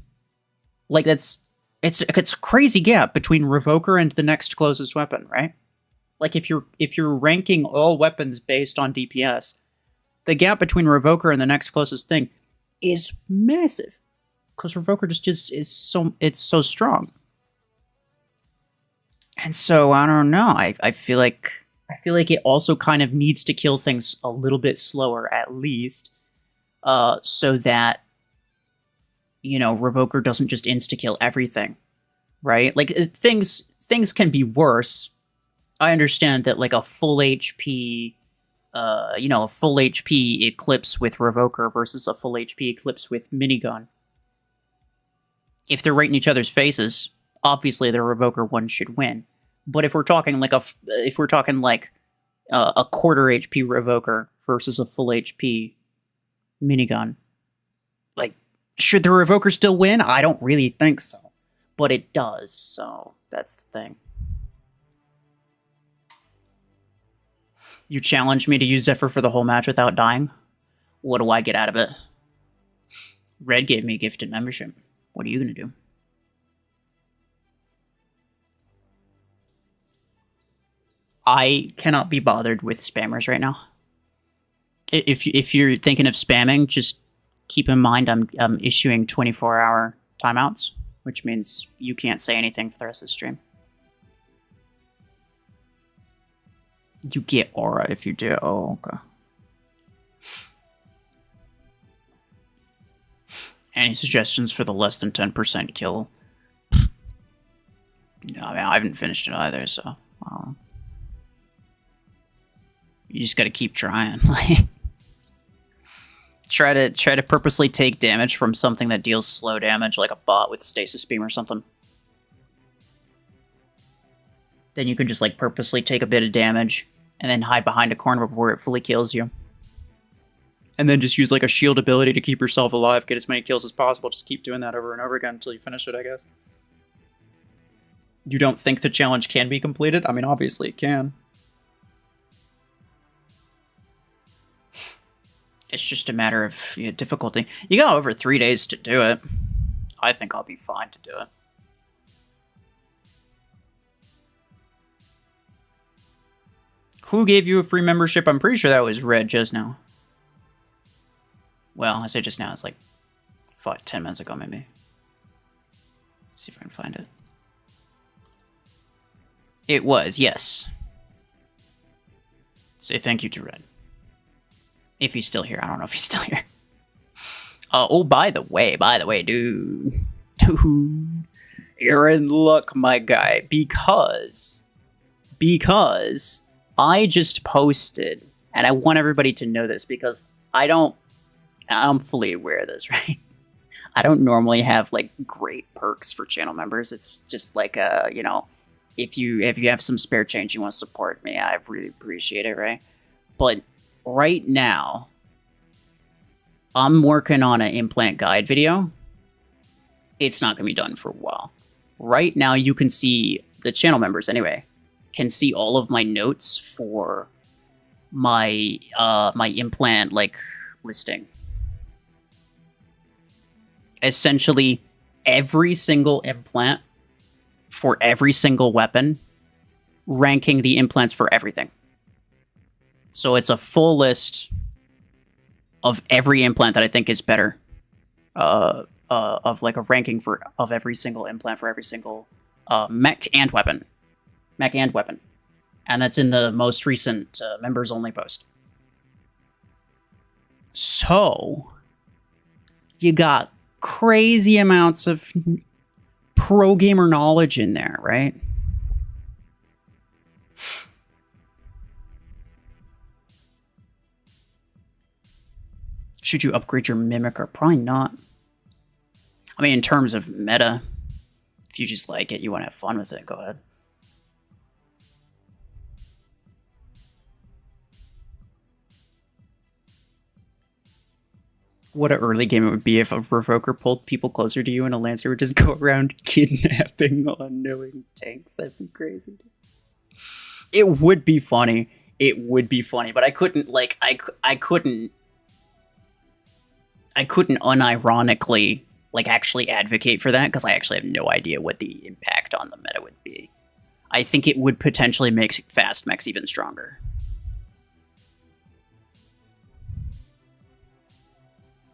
Speaker 1: like, it's a crazy gap between Revoker and the next closest weapon, right? Like, if you're ranking all weapons based on DPS, the gap between Revoker and the next closest thing is massive, because Revoker just is so strong. And so I don't know. I feel like it also kind of needs to kill things a little bit slower, at least, so that, you know, Revoker doesn't just insta-kill everything, right? Like, things can be worse. I understand that, like, a full HP, a full HP Eclipse with Revoker versus a full HP Eclipse with minigun. If they're right in each other's faces, obviously the Revoker one should win. But if we're talking like a quarter HP Revoker versus a full HP minigun, like, should the Revoker still win? I don't really think so, but it does. So that's the thing. You challenge me to use Zephyr for the whole match without dying. What do I get out of it? Red gave me a gifted membership. What are you gonna do? I cannot be bothered with spammers right now. If you're thinking of spamming, just keep in mind I'm issuing 24-hour timeouts, which means you can't say anything for the rest of the stream. You get aura if you do. Oh, okay. Any suggestions for the less than 10% kill? No, I mean, I haven't finished it either, so... you just gotta keep trying. try to purposely take damage from something that deals slow damage, like a bot with stasis beam or something. Then you can just like purposely take a bit of damage and then hide behind a corner before it fully kills you. And then just use like a shield ability to keep yourself alive, get as many kills as possible. Just keep doing that over and over again until you finish it, I guess. You don't think the challenge can be completed? I mean, obviously it can. It's just a matter of difficulty. You got over 3 days to do it. I think I'll be fine to do it. Who gave you a free membership? I'm pretty sure that was Red just now. Well, I say just now. It's like 10 minutes ago, maybe. Let's see if I can find it. It was, yes. Say thank you to Red. If he's still here. I don't know if he's still here. Oh, by the way, dude. Dude. You're in luck, my guy. Because I just posted, and I want everybody to know this because I'm fully aware of this, right? I don't normally have like great perks for channel members. It's just like you know, if you have some spare change you want to support me, I really appreciate it, right? But right now, I'm working on an implant guide video. It's not gonna be done for a while. Right now, you can see the channel members anyway can see all of my notes for my my implant like listing. Essentially, every single implant for every single weapon, ranking the implants for everything. So it's a full list of every implant that I think is better. Of like a ranking of every single implant for every single mech and weapon. And that's in the most recent members only post. So you got crazy amounts of pro gamer knowledge in there, right? Should you upgrade your Mimicker? Probably not. I mean, in terms of meta, if you just like it, you want to have fun with it, go ahead. What an early game it would be if a Revoker pulled people closer to you and a Lancer would just go around kidnapping unknowing tanks. That'd be crazy. It would be funny. It would be funny, but I couldn't, like, I couldn't unironically, like, actually advocate for that because I actually have no idea what the impact on the meta would be. I think it would potentially make fast mechs even stronger.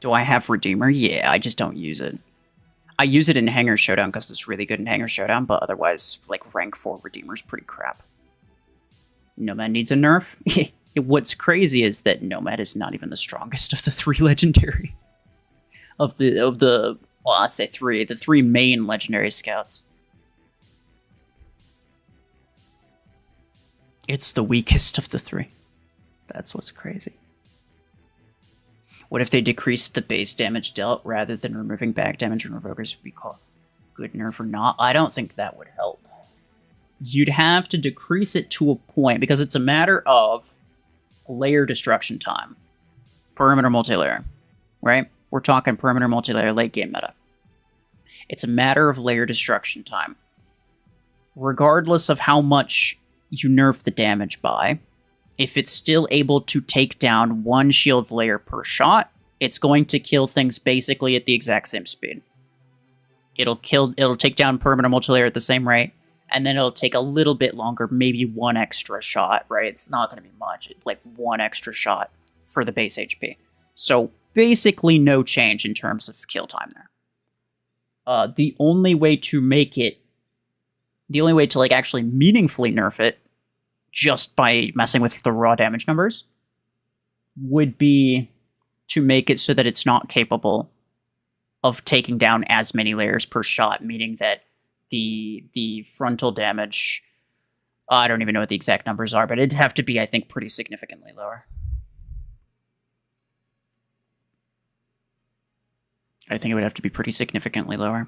Speaker 1: Do I have Redeemer? Yeah, I just don't use it. I use it in Hangar Showdown because it's really good in Hangar Showdown, but otherwise, like, rank 4 Redeemer's pretty crap. Nomad needs a nerf? What's crazy is that Nomad is not even the strongest of the 3 legendary. Of the well, I'd say 3. The 3 main legendary scouts. It's the weakest of the 3. That's what's crazy. What if they decreased the base damage dealt rather than removing back damage and Revokers would be called good nerf or not? I don't think that would help. You'd have to decrease it to a point because it's a matter of layer destruction time. Perimeter multilayer, right? We're talking perimeter multilayer late game meta. It's a matter of layer destruction time. Regardless of how much you nerf the damage by, if it's still able to take down 1 shield layer per shot, it's going to kill things basically at the exact same speed. It'll take down perimeter multilayer at the same rate, and then it'll take a little bit longer, maybe 1 extra shot, right? It's not going to be much, like 1 extra shot for the base HP. So basically no change in terms of kill time there. The only way to like actually meaningfully nerf it, just by messing with the raw damage numbers, would be to make it so that it's not capable of taking down as many layers per shot, meaning that the frontal damage, I don't even know what the exact numbers are, but it'd have to be, I think, pretty significantly lower. I think it would have to be pretty significantly lower.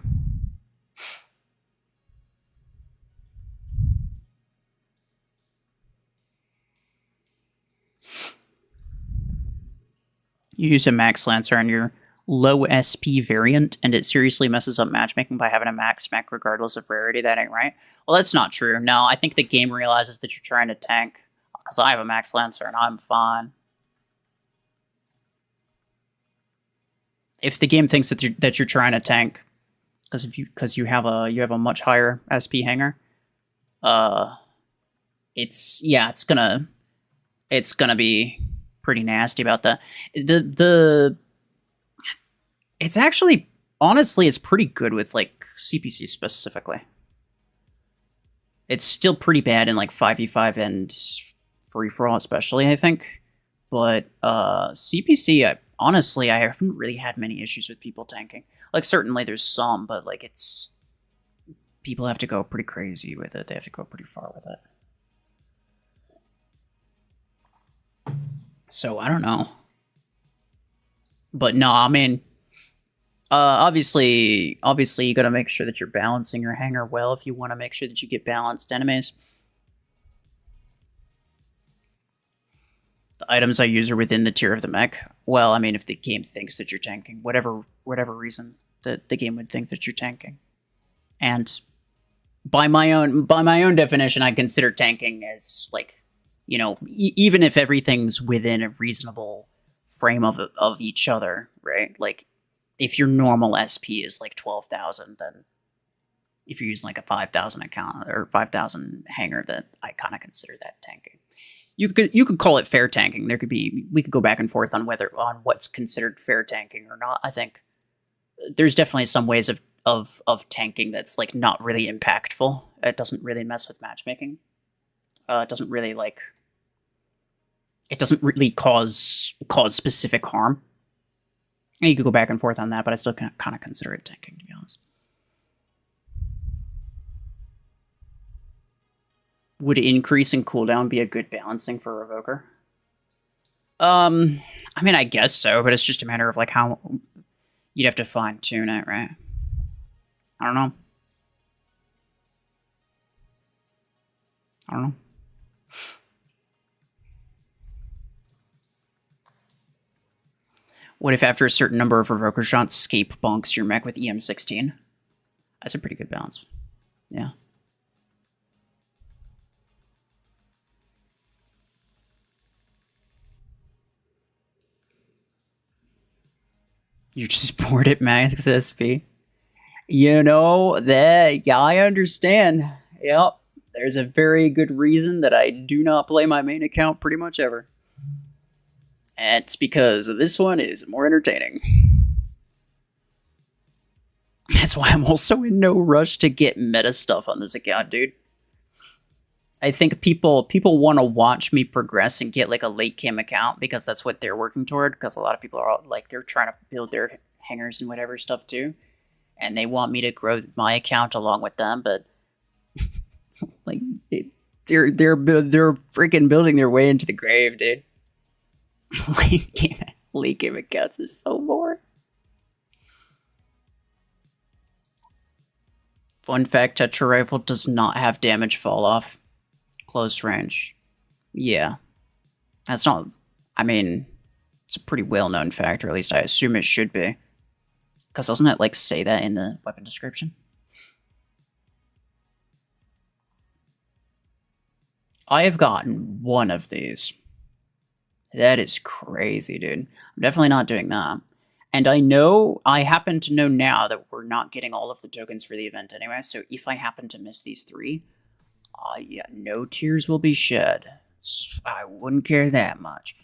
Speaker 1: You use a Max Lancer on your low SP variant, and it seriously messes up matchmaking by having a max mech regardless of rarity. That ain't right. Well, that's not true. No, I think the game realizes that you're trying to tank, because I have a Max Lancer and I'm fine. If the game thinks that you're trying to tank, because you have a much higher SP hanger, it's gonna it's gonna be pretty nasty about that. The it's actually, honestly, it's pretty good with like CPC specifically. It's still pretty bad in like 5v5 and free for all, especially, I think. But CPC, honestly, I haven't really had many issues with people tanking. Like, certainly there's some, but like it's people have to go pretty crazy with it. They have to go pretty far with it. So I don't know. But no, I mean, obviously you gotta make sure that you're balancing your hanger well if you want to make sure that you get balanced enemies. The items I use are within the tier of the mech. Well, I mean, if the game thinks that you're tanking, whatever reason that the game would think that you're tanking, and by my own definition, I consider tanking as like, you know, even if everything's within a reasonable frame of each other, right? Like, if your normal SP is like 12,000, then if you're using like a 5,000 account or 5,000 hanger, that I kind of consider that tanking. You could call it fair tanking. We could go back and forth on what's considered fair tanking or not. I think there's definitely some ways of tanking that's like not really impactful. It doesn't really mess with matchmaking. It doesn't really cause specific harm. And you could go back and forth on that, but I still kind of consider it tanking, to be honest. Would increasing cooldown be a good balancing for Revoker? I mean, I guess so, but it's just a matter of like how you'd have to fine tune it, right? I don't know. What if after a certain number of Revoker shots, Scape bonks your mech with EM16? That's a pretty good balance. Yeah. You just bored at max SP. You know, that, yeah, I understand. Yep. There's a very good reason that I do not play my main account pretty much ever. And it's because this one is more entertaining. That's why I'm also in no rush to get meta stuff on this account, dude. I think people want to watch me progress and get like a late game account because that's what they're working toward. Because a lot of people are like, they're trying to build their hangers and whatever stuff too, and they want me to grow my account along with them. But like, they're freaking building their way into the grave, dude. Late game accounts are so boring. Fun fact: Tetra Rifle does not have damage fall off. Close range. Yeah. That's not... I mean, it's a pretty well-known fact, or at least I assume it should be. Because doesn't it, like, say that in the weapon description? I have gotten one of these. That is crazy, dude. I'm definitely not doing that. And I happen to know now that we're not getting all of the tokens for the event anyway, so if I happen to miss these 3... yeah, no tears will be shed. I wouldn't care that much.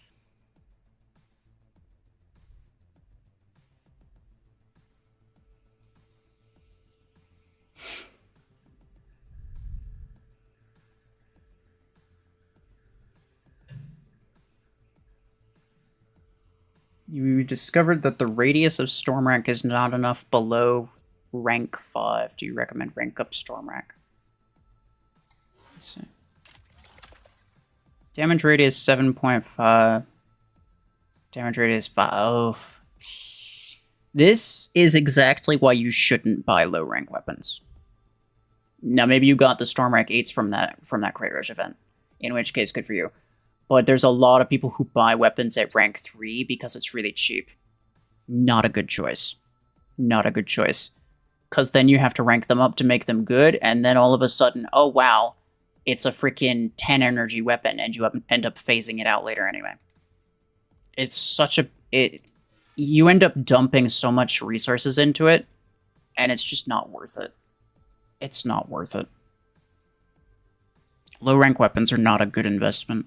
Speaker 1: You discovered that the radius of storm rank is not enough below rank 5. Do you recommend rank up storm rank? Damage radius 7.5. Damage radius 5. This is exactly why you shouldn't buy low rank weapons. Now maybe you got the storm rank 8s from that Crate Rush event, in which case good for you. But there's a lot of people who buy weapons at rank 3 because it's really cheap. Not a good choice. Not a good choice. Because then you have to rank them up to make them good, and then all of a sudden, oh wow, it's a freaking 10 energy weapon, and you end up phasing it out later anyway. It's such a... you end up dumping so much resources into it, and it's just not worth it. It's not worth it. Low rank weapons are not a good investment.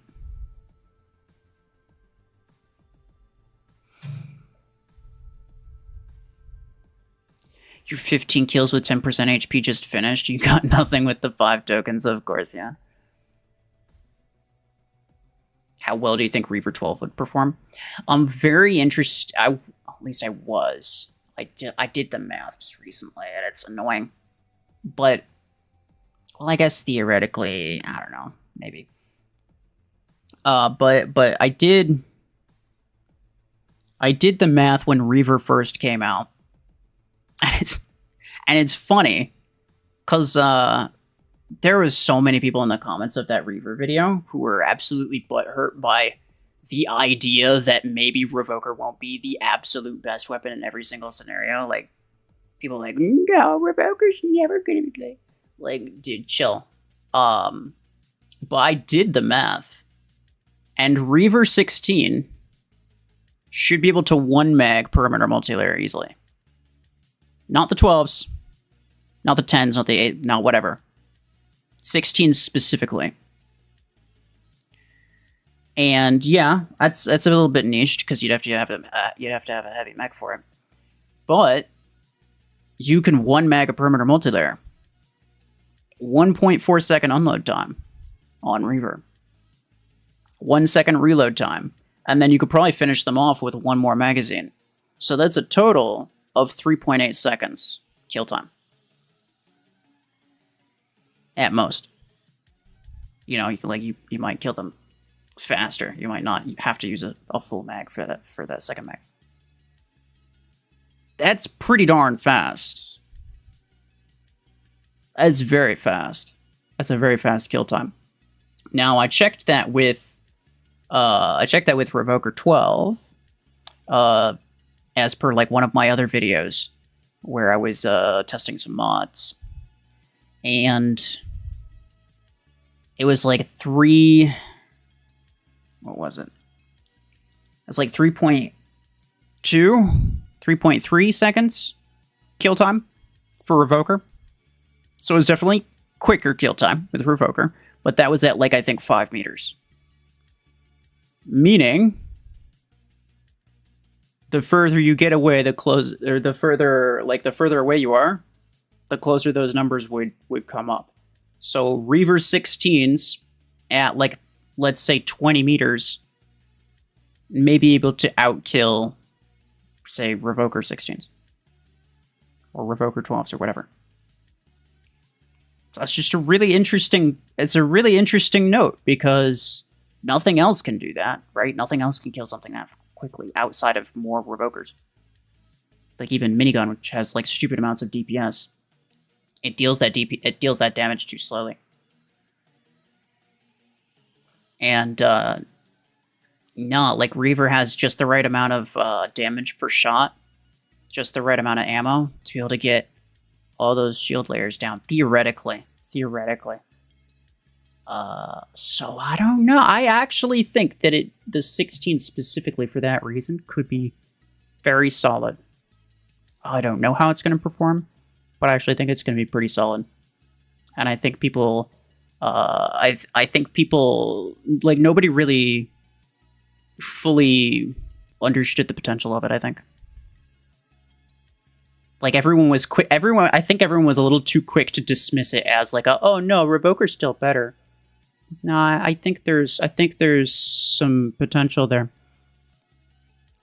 Speaker 1: Your 15 kills with 10% HP just finished. You got nothing with the 5 tokens, of course, yeah. How well do you think Reaver 12 would perform? I'm very interested. At least I was. I did the math just recently, and it's annoying. But, well, I guess theoretically, I don't know, maybe. But I did the math when Reaver first came out, and it's funny, cause there was so many people in the comments of that Reaver video who were absolutely butthurt by the idea that maybe Revoker won't be the absolute best weapon in every single scenario. Like, people like, no, Revoker's never gonna be good. Like, dude, chill. But I did the math, and Reaver 16 should be able to 1 mag perimeter multilayer easily. Not the 12s, not the 10s, not the 8, not whatever. 16 specifically. And yeah, that's a little bit niched because you'd have to have a heavy mech for it. But you can 1 mag a perimeter multilayer. 1.4 second unload time on Reaver. 1 second reload time. And then you could probably finish them off with 1 more magazine. So that's a total of 3.8 seconds kill time. At most. You know, you might kill them faster. You might not have to use a full mag for that second mag. That's pretty darn fast. That's very fast. That's a very fast kill time. Now I checked that with Revoker 12, as per like one of my other videos where I was testing some mods, and it was like what was it? It's like 3.2, 3.3 seconds kill time for Revoker. So it was definitely quicker kill time with Revoker, but that was at like I think 5 meters. Meaning, the further you get away, the further away you are, the closer those numbers would come up. So Reaver 16s at like, let's say 20 meters may be able to outkill, say, Revoker 16s. Or Revoker 12s or whatever. So that's just a really interesting note, because nothing else can do that, right? Nothing else can kill something that quickly outside of more Revokers. Like even Minigun, which has like stupid amounts of DPS, it deals that damage too slowly. And no, like Reaver has just the right amount of damage per shot, just the right amount of ammo to be able to get all those shield layers down, theoretically. So I don't know. I actually think that the 16 specifically for that reason could be very solid. I don't know how it's going to perform, but I actually think it's going to be pretty solid. And I think people, I think people, like, nobody really fully understood the potential of it, I think. Like, everyone was quick. I think everyone was a little too quick to dismiss it as like, oh no, Revoker's still better. No, I think there's some potential there.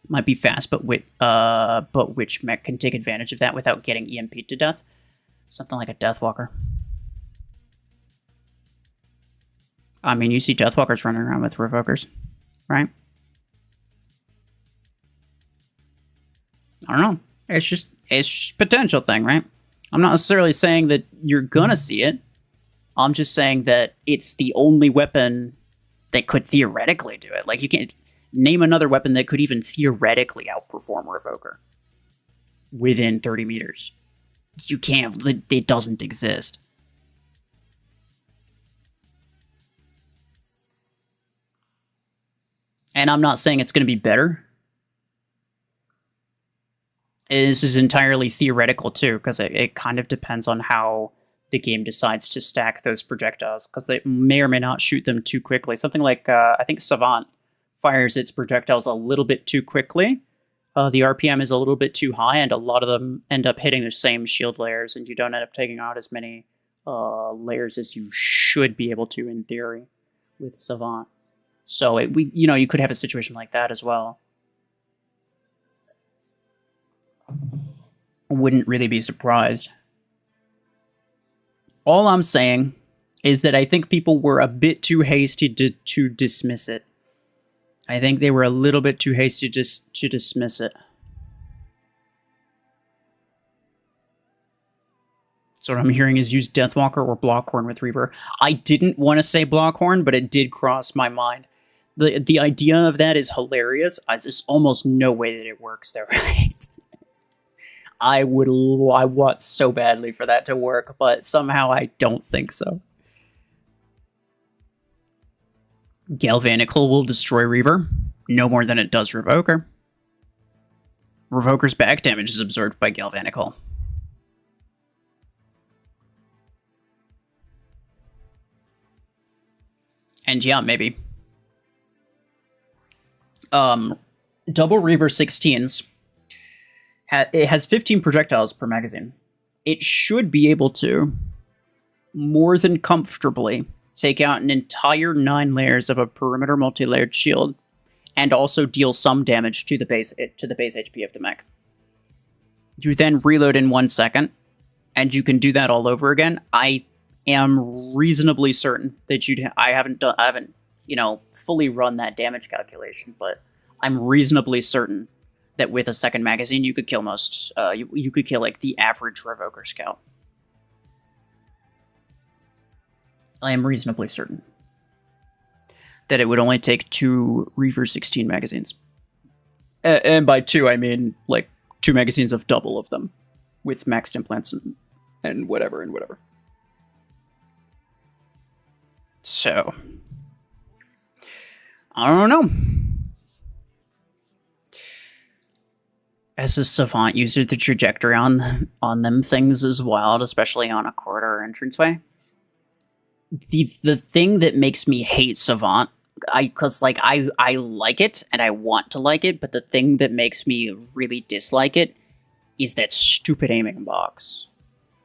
Speaker 1: Might be fast, but which mech can take advantage of that without getting EMP'd to death? Something like a Deathwalker. I mean, you see Deathwalkers running around with Revokers, right? I don't know. It's just potential thing, right? I'm not necessarily saying that you're gonna see it. I'm just saying that it's the only weapon that could theoretically do it. Like, you can't name another weapon that could even theoretically outperform Revoker within 30 meters. You can't. It doesn't exist. And I'm not saying it's going to be better. This is entirely theoretical, too, because it kind of depends on how the game decides to stack those projectiles, because they may or may not shoot them too quickly. Something like, I think Savant fires its projectiles a little bit too quickly, the RPM is a little bit too high, and a lot of them end up hitting the same shield layers, and you don't end up taking out as many layers as you should be able to in theory with Savant. So you could have a situation like that as well. Wouldn't really be surprised. All I'm saying is that I think people were a bit too hasty to dismiss it. I think they were a little bit too hasty to dismiss it. So what I'm hearing is use Deathwalker or Blockhorn with Reaver. I didn't want to say Blockhorn, but it did cross my mind. The idea of that is hilarious. There's almost no way that it works though, right? I want so badly for that to work, but somehow I don't think so. Galvanical will destroy Reaver, no more than it does Revoker. Revoker's back damage is absorbed by Galvanical. And yeah, maybe. Double Reaver 16s. It has 15 projectiles per magazine. It should be able to, more than comfortably, take out an entire 9 layers of a perimeter multi-layered shield, and also deal some damage to the base HP of the mech. You then reload in 1 second, and you can do that all over again. I am reasonably certain that I haven't fully run that damage calculation, but I'm reasonably certain that with a second magazine, you could kill most. You could kill like the average Revoker scout. I am reasonably certain that it would only take 2 Reaver 16 magazines, and by 2 I mean like 2 magazines of double of them, with maxed implants and whatever and whatever. So I don't know. As a Savant user, the trajectory on them things is wild, especially on a corridor entranceway. The thing that makes me hate Savant, because I like it and I want to like it, but the thing that makes me really dislike it is that stupid aiming box.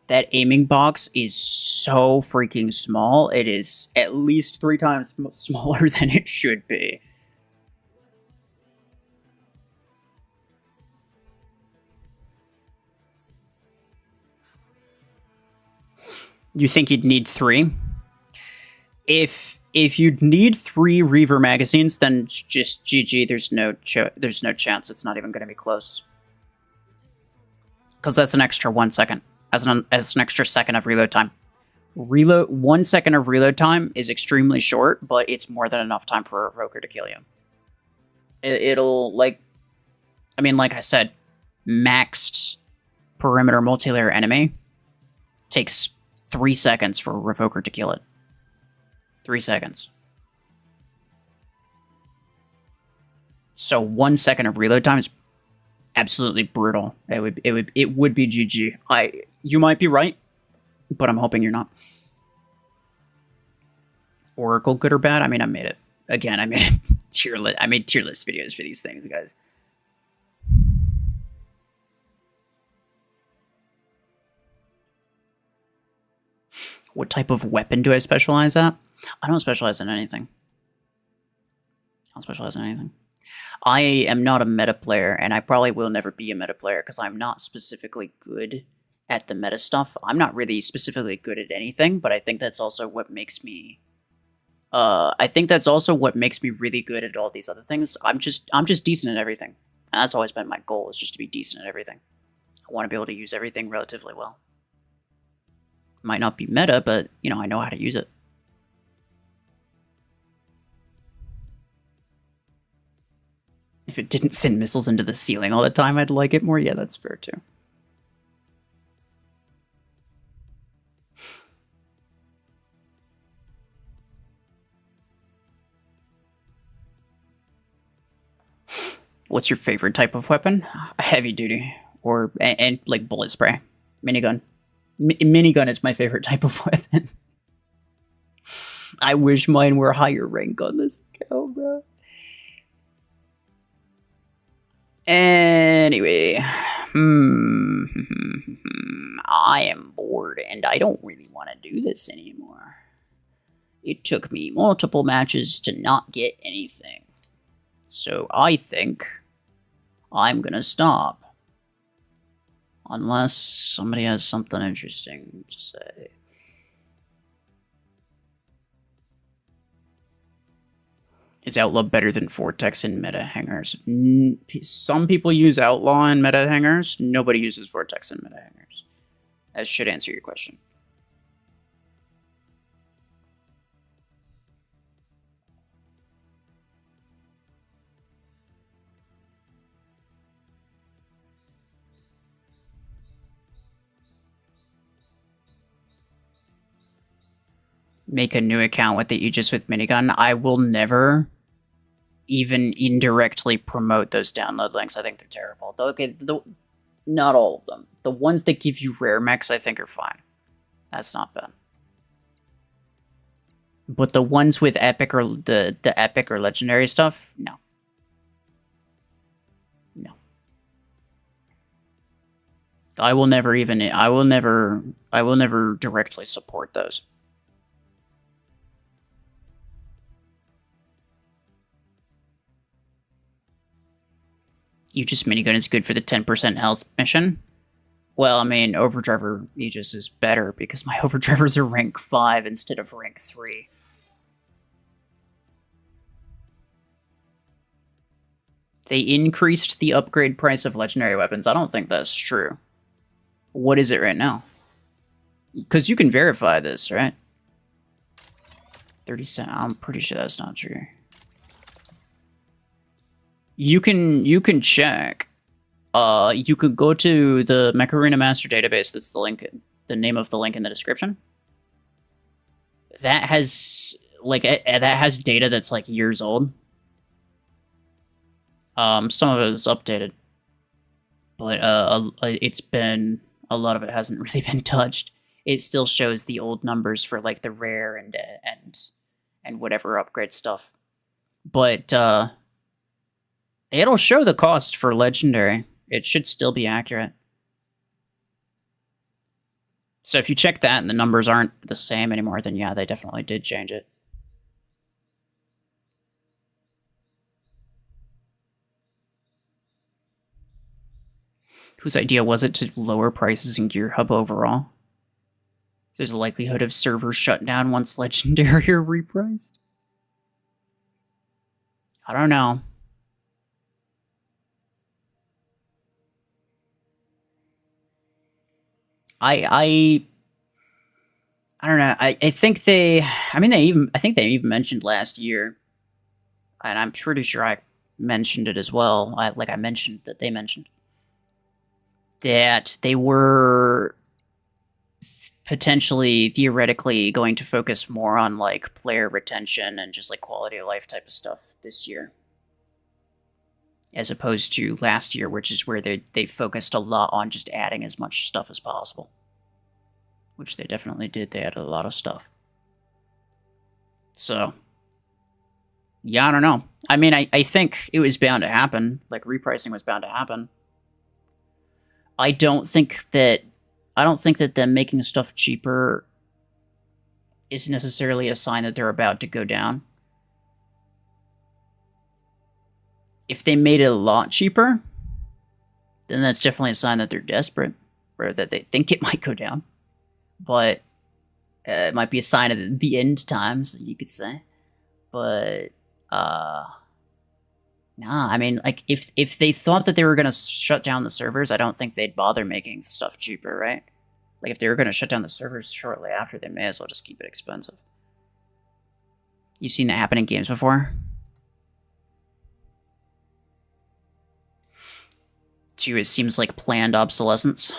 Speaker 1: That aiming box is so freaking small. It is at least 3 times smaller than it should be. You think you'd need 3? If you'd need 3 Reaver magazines, then just GG. There's no chance. It's not even going to be close. Because that's an extra 1 second. As an extra second of reload time. 1 second of reload time is extremely short, but it's more than enough time for a Revoker to kill you. It'll like I said, maxed perimeter multi-layer enemy takes 3 seconds for a Revoker to kill it. 3 seconds. So 1 second of reload time is absolutely brutal. It would be GG. You might be right, but I'm hoping you're not. Oracle, good or bad? I mean, I made it. Again, I made tier list. I made tier list videos for these things, guys. What type of weapon do I specialize at? I don't specialize in anything. I am not a meta player, and I probably will never be a meta player because I'm not specifically good at the meta stuff. I'm not really specifically good at anything, but I think that's also what makes me. I think that's also what makes me really good at all these other things. I'm just decent at everything, and that's always been my goal, is just to be decent at everything. I want to be able to use everything relatively well. Might not be meta, but I know how to use it. If it didn't send missiles into the ceiling all the time, I'd like it more. Yeah, that's fair too. What's your favorite type of weapon? Heavy duty, and like bullet spray, minigun. Minigun is my favorite type of weapon. I wish mine were higher rank on this account, bro. Anyway, I am bored and I don't really want to do this anymore. It took me multiple matches to not get anything. So I think I'm gonna stop. Unless somebody has something interesting to say. Is Outlaw better than Vortex in meta hangers? Some people use Outlaw in meta hangers. Nobody uses Vortex in meta hangers. That should answer your question. Make a new account with the Aegis with minigun. I will never even indirectly promote those download links. I think they're terrible. Okay, not all of them. The ones that give you rare mechs, I think, are fine. That's not bad. But the ones with epic or the epic or legendary stuff, no. No. I will never directly support those. Aegis minigun is good for the 10% health mission. Well, I mean, Overdriver Aegis is better because my Overdrivers are rank 5 instead of rank 3. They increased the upgrade price of legendary weapons. I don't think that's true. What is it right now? Because you can verify this, right? 30 cents. I'm pretty sure that's not true. You can check. You could go to the Mech Arena Master Database. That's the link, the name of the link in the description. That has data that's like years old. Some of it is updated, but it's been, a lot of it hasn't really been touched. It still shows the old numbers for like the rare and whatever upgrade stuff, but it'll show the cost for legendary. It should still be accurate. So if you check that and the numbers aren't the same anymore, then yeah, they definitely did change it. Whose idea was it to lower prices in Gear Hub overall? There's a likelihood of servers shut down once legendary are repriced. I don't know. I don't know. I think I think they even mentioned last year, and I'm pretty sure I mentioned it as well. I mentioned that they mentioned that they were potentially, theoretically, going to focus more on like player retention and just like quality of life type of stuff this year, as opposed to last year, which is where they focused a lot on just adding as much stuff as possible. Which they definitely did. They added a lot of stuff. So, yeah, I don't know. I mean, I think it was bound to happen. Like, repricing was bound to happen. I don't think that them making stuff cheaper is necessarily a sign that they're about to go down. If they made it a lot cheaper, then that's definitely a sign that they're desperate, or that they think it might go down. But it might be a sign of the end times, you could say. But nah, I mean, like, if they thought that they were gonna shut down the servers, I don't think they'd bother making stuff cheaper, right? Like, if they were gonna shut down the servers shortly after, they may as well just keep it expensive. You've seen that happen in games before? To you, it seems like planned obsolescence.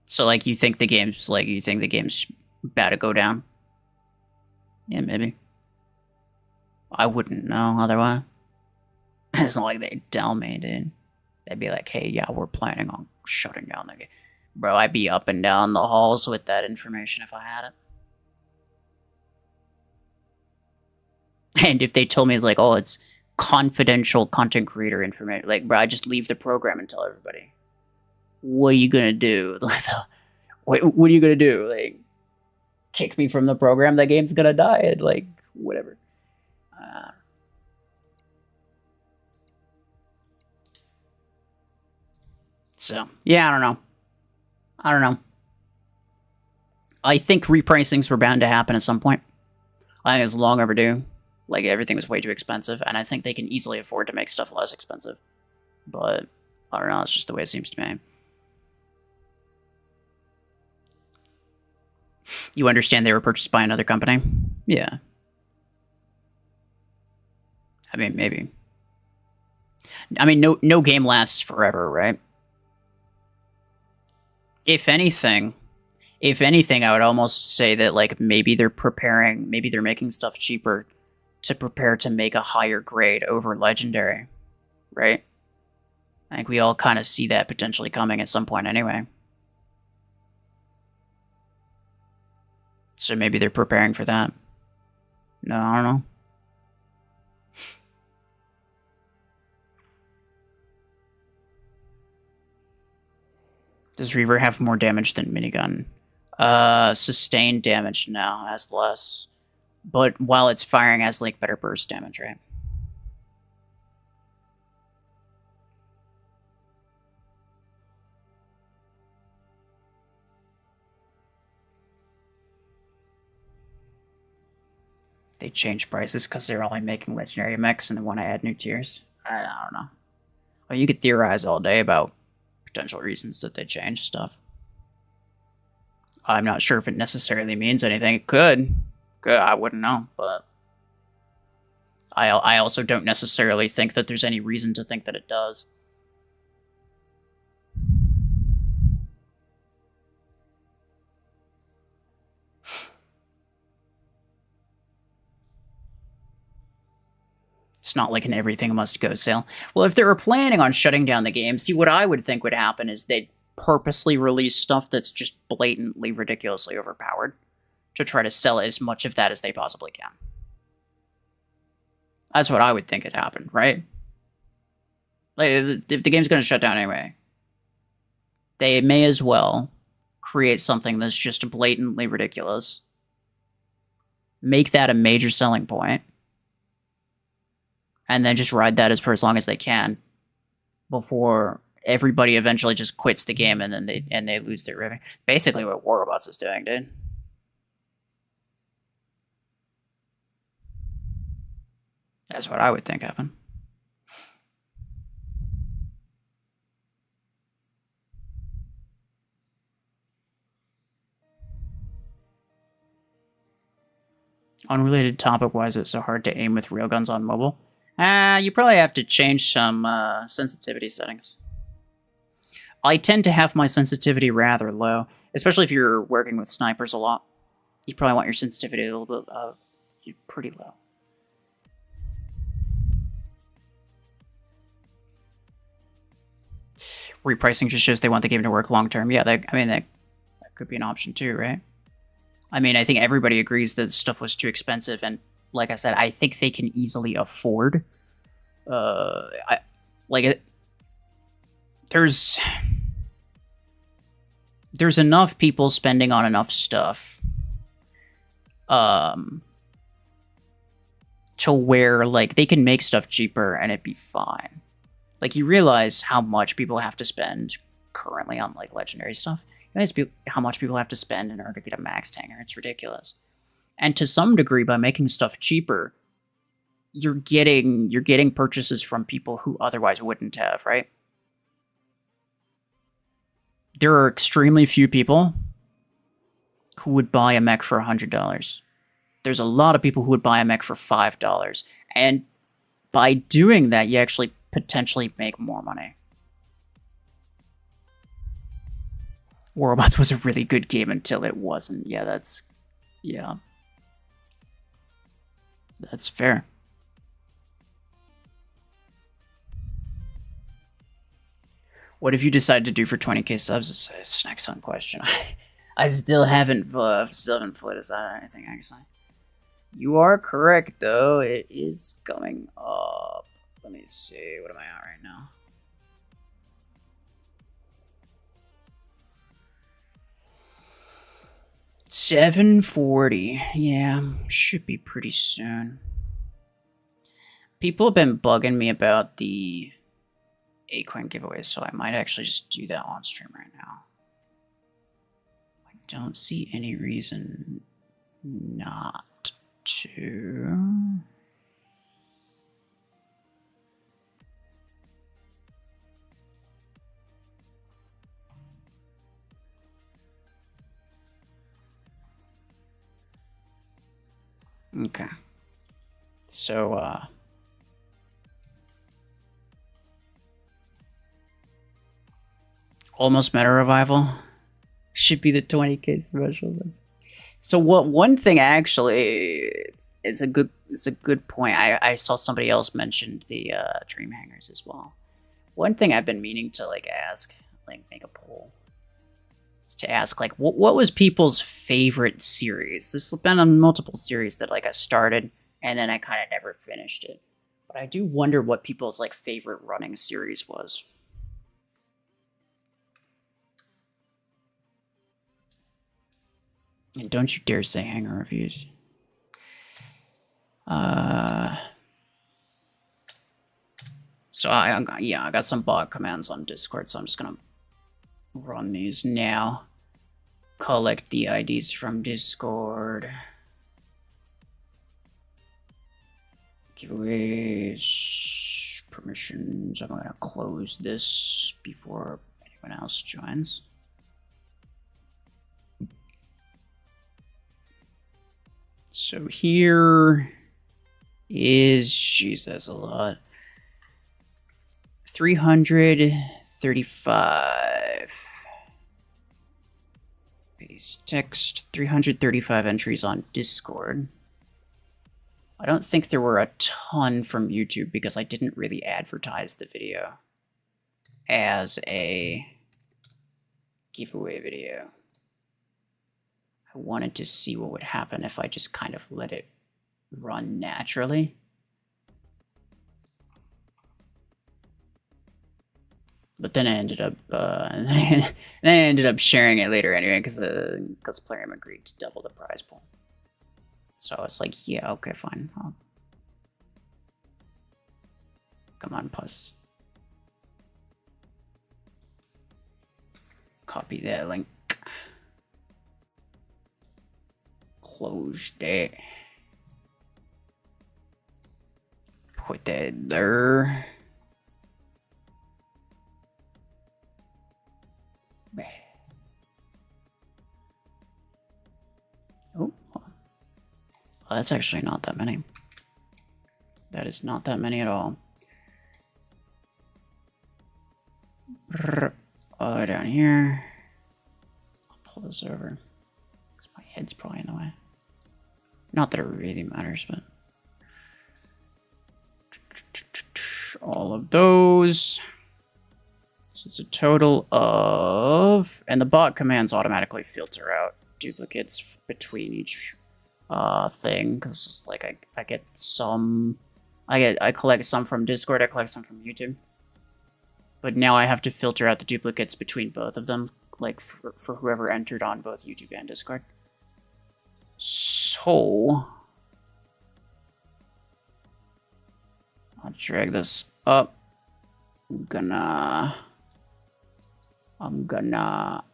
Speaker 1: So, like, you think the game's about to go down? Yeah, maybe. I wouldn't know otherwise. It's not like they'd tell me, dude. They'd be like, hey, yeah, we're planning on shutting down the game. Bro, I'd be up and down the halls with that information if I had it. And if they told me, it's like, oh, it's confidential content creator information. Like, bro, I just leave the program and tell everybody. What are you gonna do? what are you gonna do? Like, kick me from the program? That game's gonna die. And like, whatever. So, yeah, I don't know. I think repricings were bound to happen at some point. I think it's long overdue. Like, everything was way too expensive, and I think they can easily afford to make stuff less expensive. But, I don't know, it's just the way it seems to me. You understand they were purchased by another company? Yeah. I mean, maybe. I mean, no game lasts forever, right? If anything, I would almost say that, like, maybe they're making stuff cheaper to prepare to make a higher grade over Legendary, right? I think we all kind of see that potentially coming at some point anyway. So maybe they're preparing for that. No, I don't know. Does Reaver have more damage than Minigun? Sustained damage now has less. But while it's firing, has like better burst damage, right? They changed prices because they're only making legendary mechs and they want to add new tiers. I don't know. Well, you could theorize all day about potential reasons that they change stuff. I'm not sure if it necessarily means anything. It could. I wouldn't know, but I also don't necessarily think that there's any reason to think that it does. It's not like an everything must go sale. Well, if they were planning on shutting down the game, see, what I would think would happen is they'd purposely release stuff that's just blatantly ridiculously overpowered to try to sell as much of that as they possibly can. That's what I would think had happened, right? Like, if the game's going to shut down anyway, they may as well create something that's just blatantly ridiculous. Make that a major selling point. And then just ride that for as long as they can before everybody eventually just quits the game and then they lose their revenue. Basically what War Robots is doing, dude. That's what I would think happened. Unrelated topic, why is it so hard to aim with railguns on mobile? You probably have to change some sensitivity settings. I tend to have my sensitivity rather low, especially if you're working with snipers a lot. You probably want your sensitivity a little bit pretty low. Repricing just shows they want the game to work long term. Yeah, that could be an option too, right? I mean, I think everybody agrees that stuff was too expensive, and like I said, I think they can easily afford. There's enough people spending on enough stuff, to where like they can make stuff cheaper and it'd be fine. Like, you realize how much people have to spend currently on like legendary stuff. You realize how much people have to spend in order to get a max hanger. It's ridiculous. And to some degree, by making stuff cheaper, you're getting purchases from people who otherwise wouldn't have, right? There are extremely few people who would buy a mech for $100. There's a lot of people who would buy a mech for $5. And by doing that, you actually potentially make more money. War Robots was a really good game until it wasn't. Yeah, that's fair. What have you decided to do for 20k subs? It's an excellent question. I still haven't fully decided anything, actually. You are correct, though. It is going up. Let me see. What am I at right now? $740. Yeah, should be pretty soon. People have been bugging me about the Acorn giveaway, so I might actually just do that on stream right now. I don't see any reason not to. Okay. So, almost meta revival should be the 20k special. So what? One thing actually, it's a good point. I saw somebody else mentioned the dream hangers as well. One thing I've been meaning to like ask, like make a poll, is to ask like what was people's favorite series. There's been on multiple series that like I started and then I kind of never finished it. But I do wonder what people's like favorite running series was. And don't you dare say hanger reviews. So I got some bot commands on Discord, so I'm just gonna run these now. Collect the IDs from Discord. Giveaways, permissions. I'm gonna close this before anyone else joins. So here is, jeez, that's a lot. 335. Base text, 335 entries on Discord. I don't think there were a ton from YouTube because I didn't really advertise the video as a giveaway video. I wanted to see what would happen if I just kind of let it run naturally. But then I ended up, sharing it later anyway because Plarium agreed to double the prize pool. So it's like, yeah, okay, fine. Come on, pause. Copy that link. Close that. Put that there. Oh, that's actually not that many. That is not that many at all. Down here. I'll pull this over. Because my head's probably in the way. Not that it really matters, but. All of those. So it's a total of. And the bot commands automatically filter out duplicates between each thing. Because it's like I get some. I collect some from Discord, I collect some from YouTube. But now I have to filter out the duplicates between both of them, like for whoever entered on both YouTube and Discord. So I'll drag this up. I'm gonna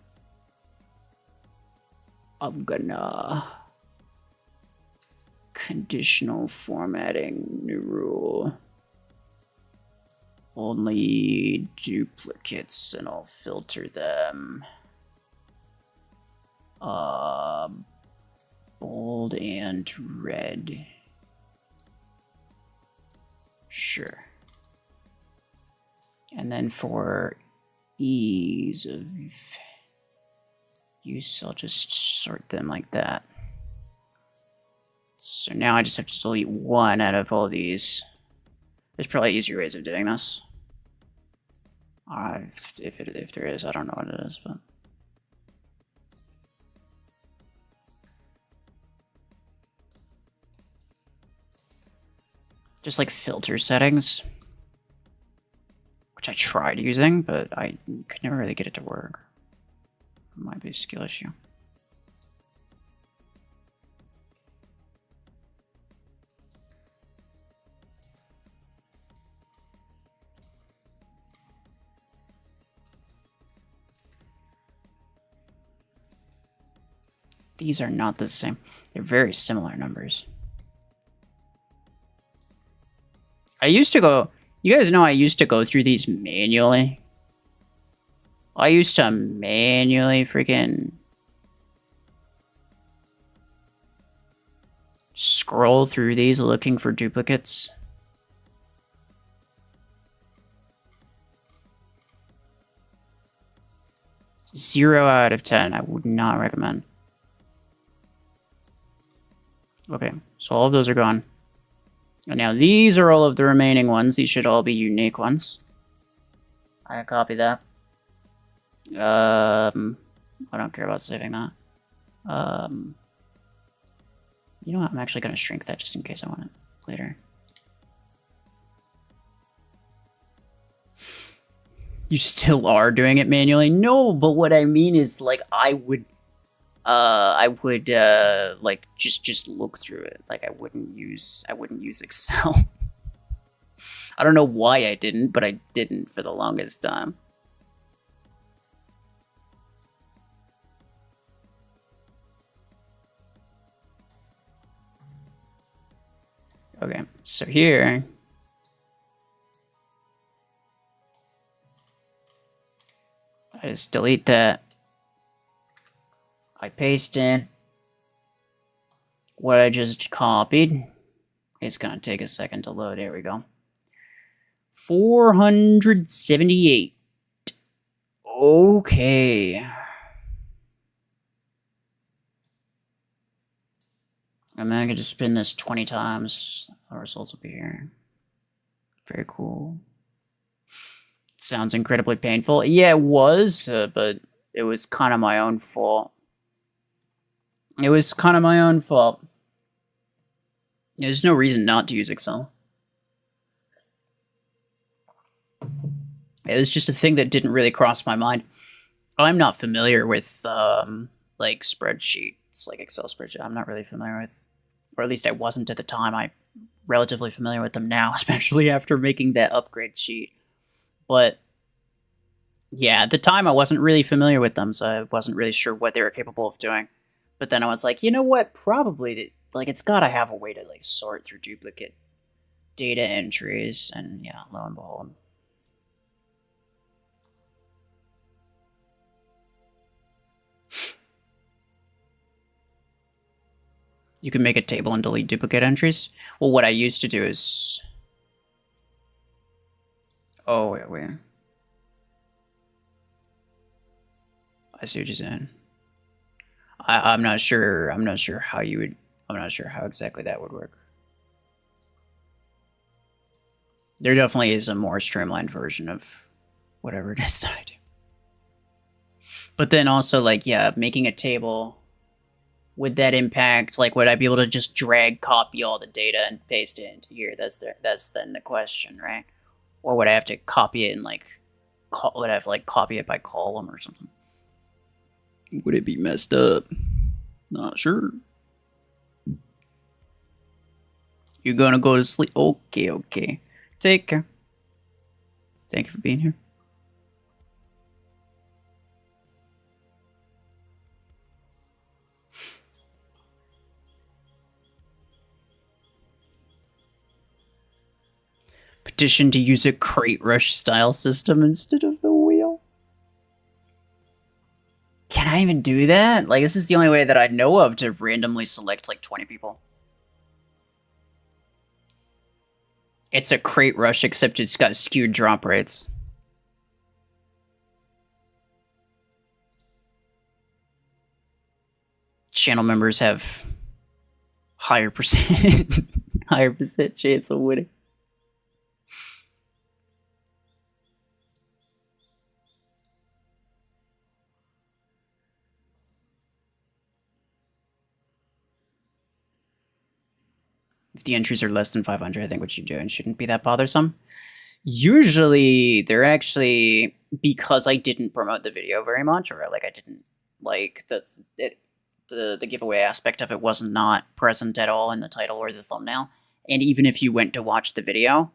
Speaker 1: conditional formatting, new rule. Only duplicates, and I'll filter them. Bold and red. Sure. And then for ease of use, I'll just sort them like that. So now I just have to delete one out of all these. There's probably easier ways of doing this. If there is, I don't know what it is, but. Just like filter settings, which I tried using, but I could never really get it to work. It might be a skill issue. These are not the same. They're very similar numbers. I used to go... You guys know I used to go through these manually. I used to manually freaking... scroll through these looking for duplicates. Zero out of 10. I would not recommend. Okay, so all of those are gone. And now these are all of the remaining ones. These should all be unique ones. I copy that. I don't care about saving that. You know what? I'm actually going to shrink that just in case I want it later. You still are doing it manually? No, but what I mean is, like, I would like just look through it. Like I wouldn't use Excel. I don't know why I didn't, but I didn't for the longest time. Okay, so here I just delete that. I paste in what I just copied. It's gonna take a second to load. There we go. 478. Okay. And then I can just spin this 20 times. Our results will be here. Very cool. Sounds incredibly painful. Yeah, it was, but it was kind of my own fault. There's no reason not to use Excel. It was just a thing that didn't really cross my mind. I'm not familiar with, like, spreadsheets, like Excel spreadsheets. I'm not really familiar with, or at least I wasn't at the time. I'm relatively familiar with them now, especially after making that upgrade sheet. But yeah, at the time I wasn't really familiar with them, so I wasn't really sure what they were capable of doing. But then I was like, you know what? Probably, like, it's got to have a way to, like, sort through duplicate data entries. And yeah, lo and behold. You can make a table and delete duplicate entries. Well, what I used to do is... Oh, wait. I see what you're saying. I'm not sure how you would... I'm not sure how exactly that would work. There definitely is a more streamlined version of whatever it is that I do. But then also, like, yeah, making a table... Would that impact, like, would I be able to just drag copy all the data and paste it into here? That's then the question, right? Or would I have to copy it and, like, would I have to, like, copy it by column or something? Would it be messed up? Not sure. You're gonna go to sleep? Okay. Take care. Thank you for being here. Petition to use a crate rush style system instead of the wheel. Can I even do that? Like, this is the only way that I know of to randomly select, like, 20 people. It's a crate rush, except it's got skewed drop rates. Channel members have higher percent chance of winning. If the entries are less than 500, I think what you're doing shouldn't be that bothersome. Usually, they're actually, because I didn't promote the video very much, or like I didn't like the giveaway aspect of it was not present at all in the title or the thumbnail. And even if you went to watch the video,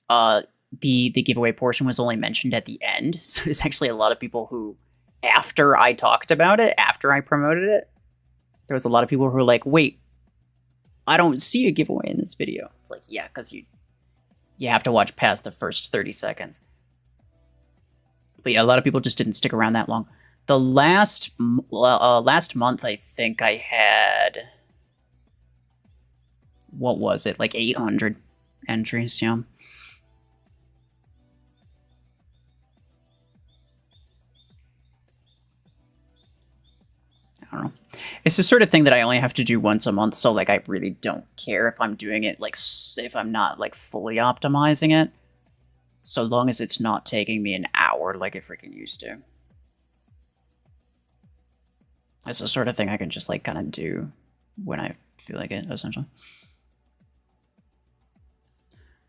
Speaker 1: the giveaway portion was only mentioned at the end. So there's actually a lot of people who, after I talked about it, after I promoted it, there was a lot of people who were like, wait, I don't see a giveaway in this video. It's like, yeah, because you have to watch past the first 30 seconds. But yeah, a lot of people just didn't stick around that long. The last month, I think I had, what was it, like 800 entries, yeah. I don't know. It's the sort of thing that I only have to do once a month, so like I really don't care if I'm doing it, like if I'm not like fully optimizing it, so long as it's not taking me an hour like it freaking used to. It's the sort of thing I can just like kind of do when I feel like it, essentially.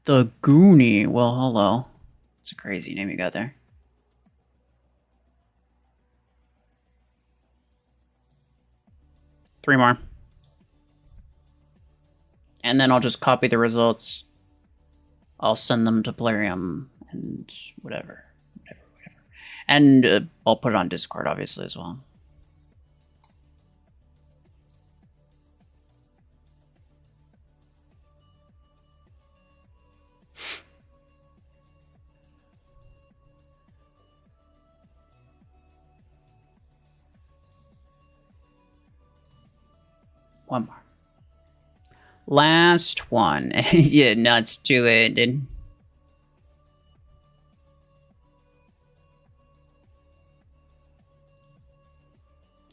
Speaker 1: The Goonie. Well, hello. It's a crazy name you got there. Three more. And then I'll just copy the results. I'll send them to Plarium and whatever. And I'll put it on Discord, obviously, as well. One more. Last one. Yeah, nuts to it. And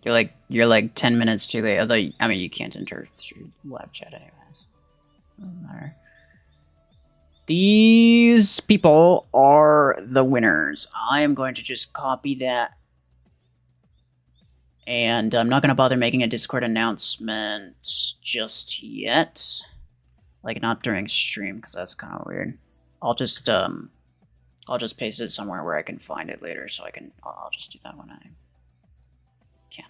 Speaker 1: you're like 10 minutes too late. Although I mean you can't enter through live chat anyways. Doesn't matter. These people are the winners. I am going to just copy that. And I'm not going to bother making a Discord announcement just yet. Like, not during stream, because that's kind of weird. I'll just paste it somewhere where I can find it later, so I'll just do that when I can.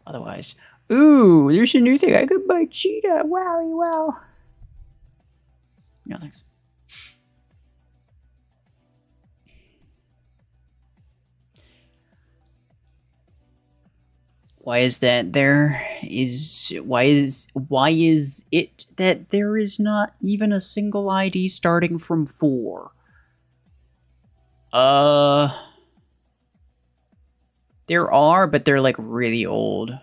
Speaker 1: Otherwise, ooh, there's a new thing. I could buy cheetah. Wowie, wow. No, thanks. Why is that why is it that there is not even a single ID starting from 4? There are, but they're like really old.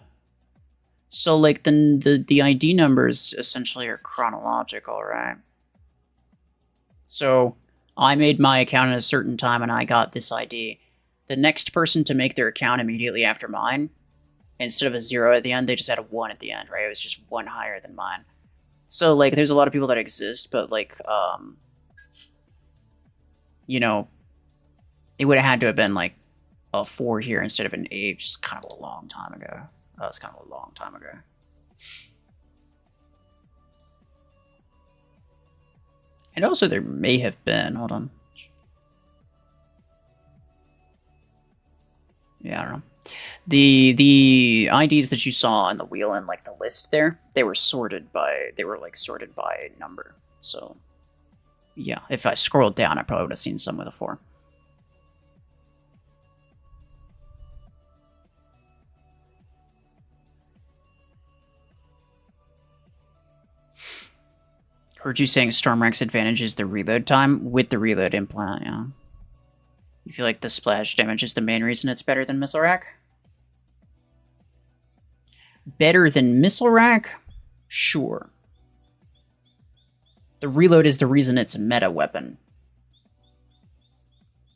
Speaker 1: So like the ID numbers essentially are chronological, right? So I made my account at a certain time and I got this ID. The next person to make their account immediately after mine, instead of a 0 at the end, they just had a 1 at the end, right? It was just 1 higher than mine. So, like, there's a lot of people that exist, but, like, you know, it would have had to have been, like, a 4 here instead of an 8, which is kind of a long time ago. That was kind of a long time ago. And also, there may have been, hold on. Yeah, I don't know. The IDs that you saw on the wheel and like the list there, they were sorted by number. So yeah, if I scrolled down, I probably would have seen some with a 4. Heard you saying Stormrank's advantage is the reload time with the reload implant, yeah. You feel like the splash damage is the main reason it's better than Missile Rack? Better than Missile Rack? Sure. The reload is the reason it's a meta weapon.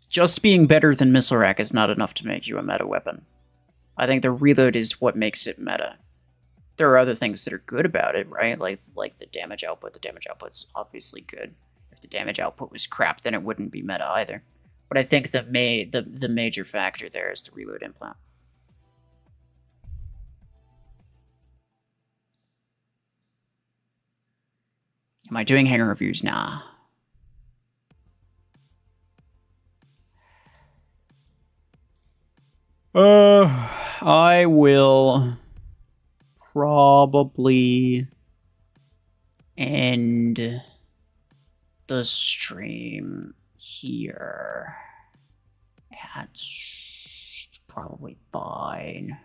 Speaker 1: Just being better than Missile Rack is not enough to make you a meta weapon. I think the reload is what makes it meta. There are other things that are good about it, right? Like the damage output. The damage output's obviously good. If the damage output was crap, then it wouldn't be meta either. But I think the major factor there is the reload implant. Am I doing hanger reviews? Nah. I will probably end the stream here. That's probably fine.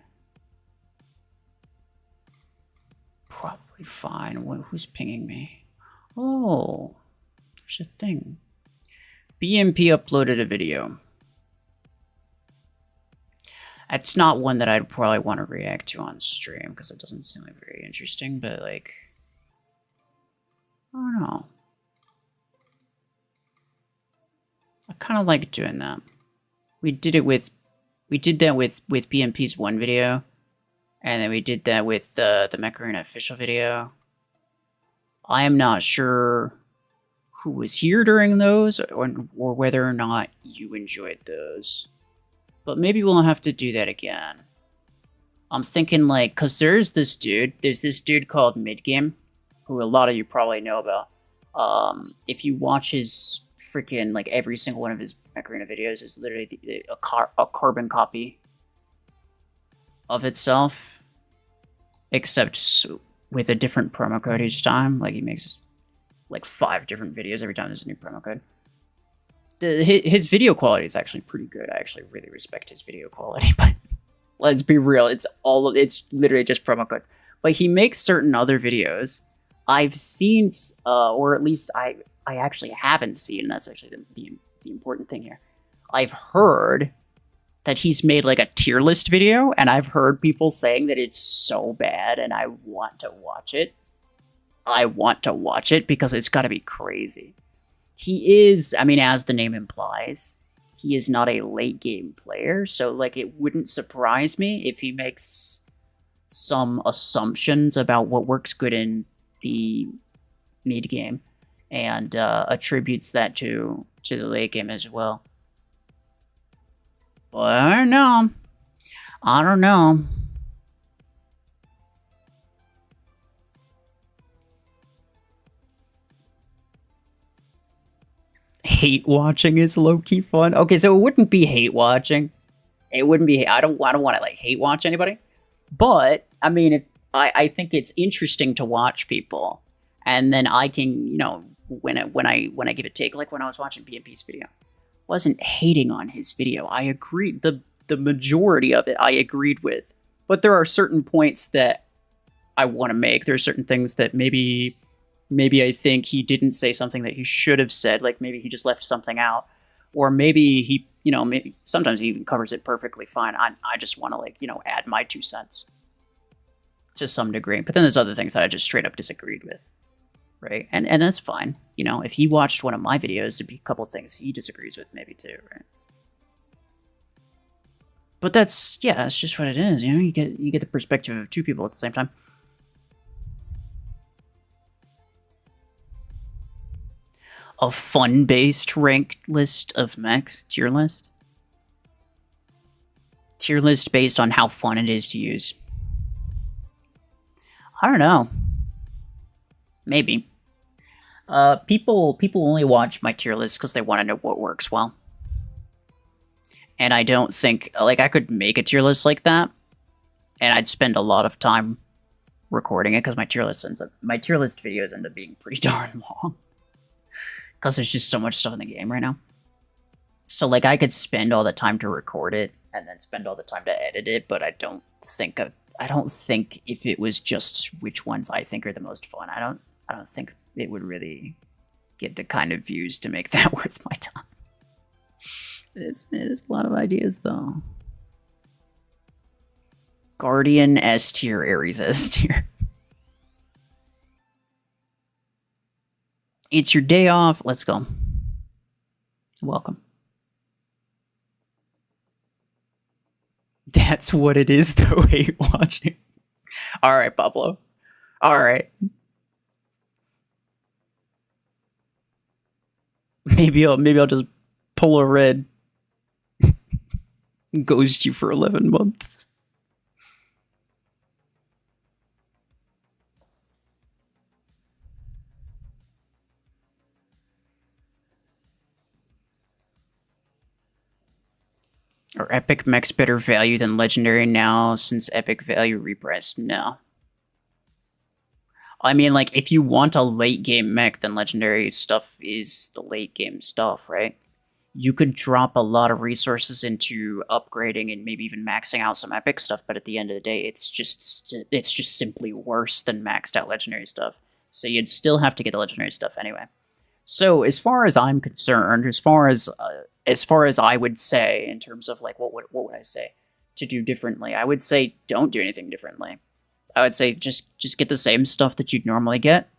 Speaker 1: Probably fine. Who's pinging me? Oh, there's a thing. BMP uploaded a video. It's not one that I'd probably want to react to on stream because it doesn't seem like very interesting, but like, I don't know. I kind of like doing that. We did that with BMP's one video, and then we did that with the Mech official video. I am not sure who was here during those, or whether or not you enjoyed those. But maybe we'll have to do that again. I'm thinking like, cause there's this dude called Midgame, who a lot of you probably know about. If you watch his freaking, like every single one of his Mech videos is literally a carbon copy of itself, except with a different promo code each time. Like he makes like 5 different videos every time there's a new promo code. His video quality is actually pretty good. I actually really respect his video quality, but let's be real, it's literally just promo codes. But he makes certain other videos I've seen, or at least I actually haven't seen, and that's actually the important thing here. I've heard that he's made like a tier list video, and I've heard people saying that it's so bad, and I want to watch it. I want to watch it because it's got to be crazy. He is, I mean, as the name implies, he is not a late game player, so like it wouldn't surprise me if he makes some assumptions about what works good in the mid game and attributes that to the late game as well. But I don't know. I don't know. Hate watching is low-key fun. Okay, so it wouldn't be hate watching. It wouldn't be. I don't want to like hate watch anybody. But I mean, if I think it's interesting to watch people, and then I can, you know, when I give a take, like when I was watching BMP's video, wasn't hating on his video. I agreed. The majority of it I agreed with, but there are certain points that I want to make. There are certain things that maybe I think he didn't say something that he should have said, like maybe he just left something out, or maybe he, you know, maybe sometimes he even covers it perfectly fine. I just want to, like, you know, add my 2 cents to some degree. But then there's other things that I just straight up disagreed with, right? And that's fine. You know, if he watched one of my videos, there'd be a couple things he disagrees with maybe too, right? But that's, yeah, that's just what it is. You know, you get the perspective of 2 people at the same time. A fun-based ranked list of mechs, tier list. Tier list based on how fun it is to use. I don't know. Maybe. People only watch my tier list because they want to know what works well. And I don't think, like, I could make a tier list like that, and I'd spend a lot of time recording it because my tier list videos end up being pretty darn long. Because there's just so much stuff in the game right now. So, like, I could spend all the time to record it and then spend all the time to edit it, but I don't think if it was just which ones I think are the most fun, I don't think it would really get the kind of views to make that worth my time. It's a lot of ideas, though. Guardian S tier, Ares S tier. It's your day off. Let's go. Welcome. That's what it is, though. Hate watching. All right, Pablo. All right. Maybe I'll just pull a red. Ghost you for 11 months. Are epic mechs better value than legendary now since epic value repriced? No. I mean, like, if you want a late game mech, then legendary stuff is the late game stuff, right? You could drop a lot of resources into upgrading and maybe even maxing out some epic stuff, but at the end of the day, it's just simply worse than maxed out legendary stuff. So you'd still have to get the legendary stuff anyway. So as far as I'm concerned, as far as I would say in terms of like what would I say to do differently, I would say don't do anything differently. I would say just get the same stuff that you'd normally get,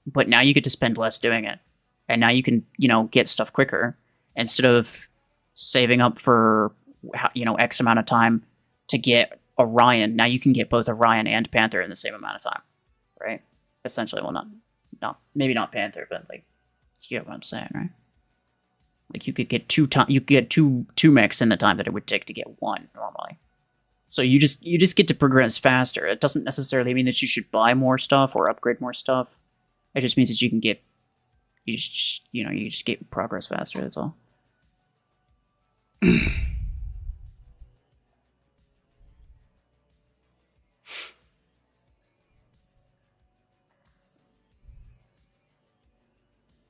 Speaker 1: but now you get to spend less doing it, and now you can get stuff quicker instead of saving up for X amount of time to get Orion. Now you can get both Orion and Panther in the same amount of time, right? Essentially, well, not maybe not Panther, but like you get what I'm saying, right? Like you could get two mechs in the time that it would take to get one normally. So you just get to progress faster. It doesn't necessarily mean that you should buy more stuff or upgrade more stuff. It just means that you just get progress faster. That's all.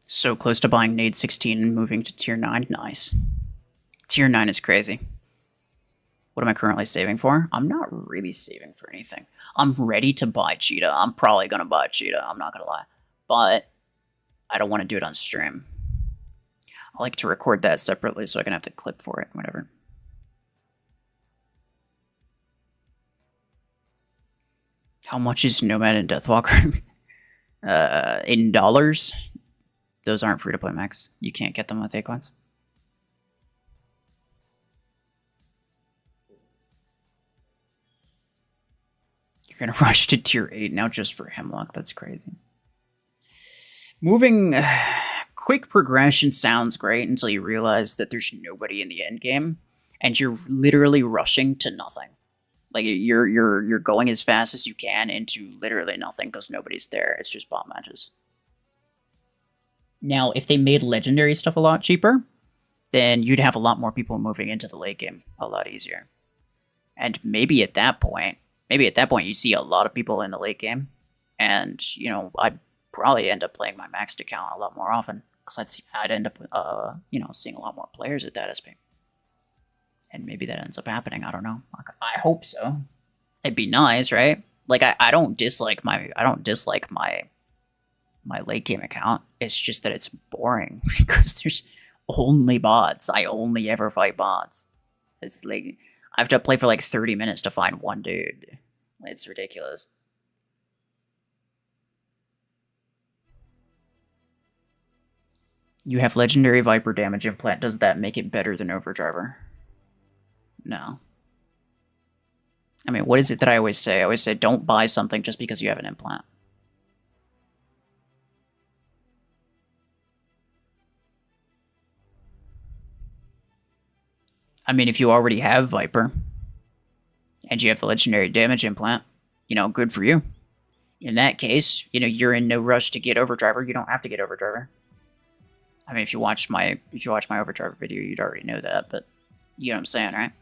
Speaker 1: So close to buying Nade 16 and moving to tier 9. Nice. Tier 9 is crazy. What am I currently saving for? I'm not really saving for anything. I'm ready to buy Cheetah. I'm probably going to buy Cheetah. I'm not going to lie. But I don't want to do it on stream. I like to record that separately so I can have the clip for it, whatever. How much is Nomad and Deathwalker? In dollars? Those aren't free-to-play mechs. You can't get them with Acorns. You're gonna rush to tier 8 now just for Hemlock. That's crazy. Moving... quick progression sounds great until you realize that there's nobody in the end game, and you're literally rushing to nothing. Like, you're going as fast as you can into literally nothing because nobody's there. It's just bot matches. Now, if they made legendary stuff a lot cheaper, then you'd have a lot more people moving into the late game a lot easier. And maybe at that point you see a lot of people in the late game, and, I'd probably end up playing my maxed account a lot more often, because I'd end up, seeing a lot more players at that SP. And maybe that ends up happening, I don't know. I hope so. It'd be nice, right? Like, I don't dislike my late game account. It's just that it's boring because there's only bots. I only ever fight bots. It's like I have to play for like 30 minutes to find one dude. It's ridiculous. You have legendary Viper damage implant. Does that make it better than Overdriver? No. I mean, what is it that I always say? I always say don't buy something just because you have an implant. I mean, if you already have Viper, and you have the legendary damage implant, good for you. In that case, you're in no rush to get Overdriver. You don't have to get Overdriver. I mean, if you watched my Overdriver video, you'd already know that, but you know what I'm saying, right?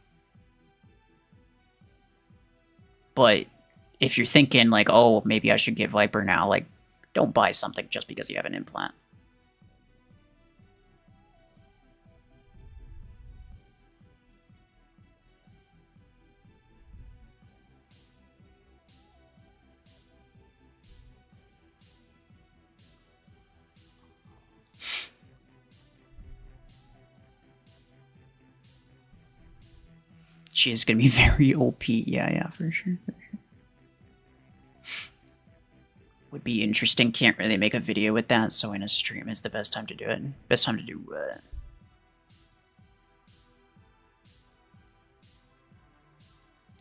Speaker 1: But if you're thinking like, oh, maybe I should get Viper now, like, don't buy something just because you have an implant. She is going to be very OP. Yeah, for sure. Would be interesting. Can't really make a video with that, so in a stream is the best time to do it. Best time to do what?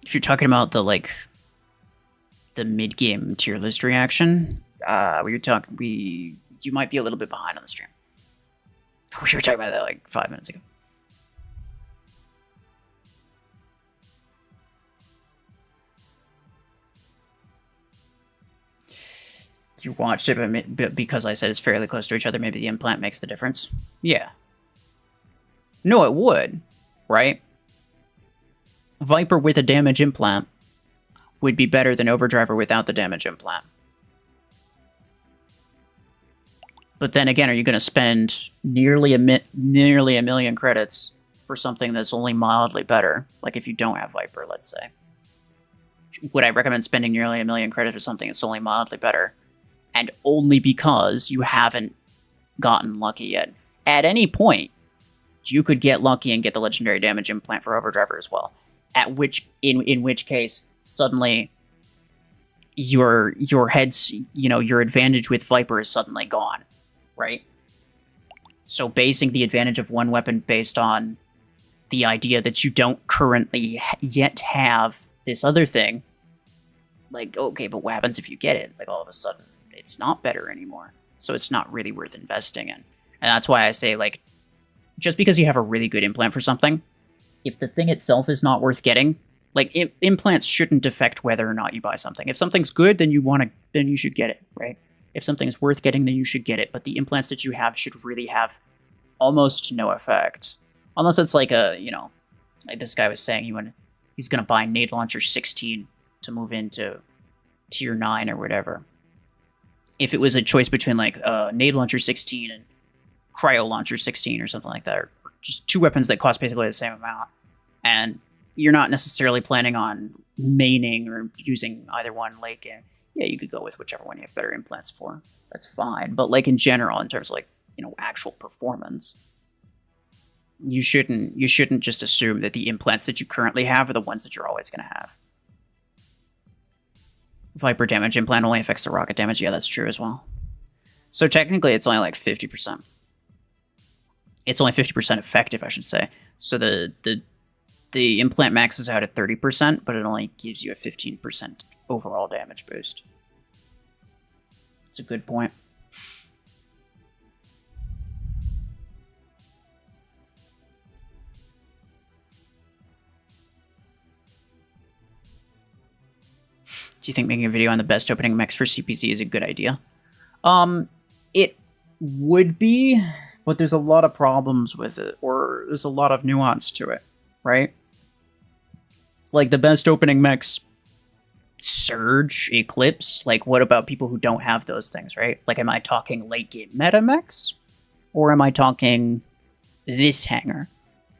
Speaker 1: If you're talking about the mid-game tier list reaction, you might be a little bit behind on the stream. We were talking about that like 5 minutes ago. You watched it, but because I said it's fairly close to each other, maybe the implant makes the difference. Yeah. No, it would, right? Viper with a damage implant would be better than Overdriver without the damage implant. But then again, are you going to spend nearly a million credits for something that's only mildly better? Like if you don't have Viper, let's say. Would I recommend spending nearly a million credits for something that's only mildly better? And only because you haven't gotten lucky yet. At any point, you could get lucky and get the legendary damage implant for Overdriver as well. In which case, suddenly your head's, your advantage with Viper is suddenly gone, right? So basing the advantage of one weapon based on the idea that you don't currently yet have this other thing, like, okay, but what happens if you get it? Like, all of a sudden, it's not better anymore. So it's not really worth investing in. And that's why I say, like, just because you have a really good implant for something, if the thing itself is not worth getting, like, implants shouldn't affect whether or not you buy something. If something's good, then you should get it, right? If something's worth getting, then you should get it. But the implants that you have should really have almost no effect. Unless it's like like this guy was saying, he's going to buy Nade Launcher 16 to move into Tier 9 or whatever. If it was a choice between, like, Nade Launcher 16 and Cryo Launcher 16 or something like that, or just two weapons that cost basically the same amount, and you're not necessarily planning on maining or using either one, like, yeah, you could go with whichever one you have better implants for. That's fine. But, like, in general, in terms of, like, actual performance, you shouldn't just assume that the implants that you currently have are the ones that you're always going to have. Viper damage implant only affects the rocket damage. Yeah, that's true as well. So technically, it's only like 50%. It's only 50% effective, I should say. So the implant maxes out at 30%, but it only gives you a 15% overall damage boost. It's a good point. Do you think making a video on the best opening mechs for CPC is a good idea? It would be, but there's a lot of problems with it, or there's a lot of nuance to it, right? Like, the best opening mechs, Surge, Eclipse, like, what about people who don't have those things, right? Like, am I talking late game meta mechs? Or am I talking this hanger?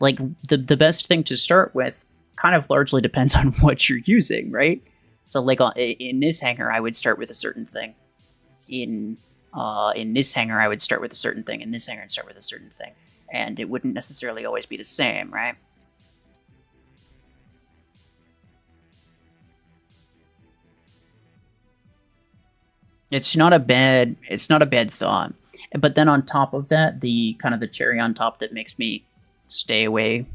Speaker 1: Like, the best thing to start with kind of largely depends on what you're using, right? So, like, in this hanger, I would start with a certain thing. In this hanger, I would start with a certain thing. In this hanger, I'd start with a certain thing. And it wouldn't necessarily always be the same, right? It's not a bad thought. But then on top of that, the kind of the cherry on top that makes me stay away,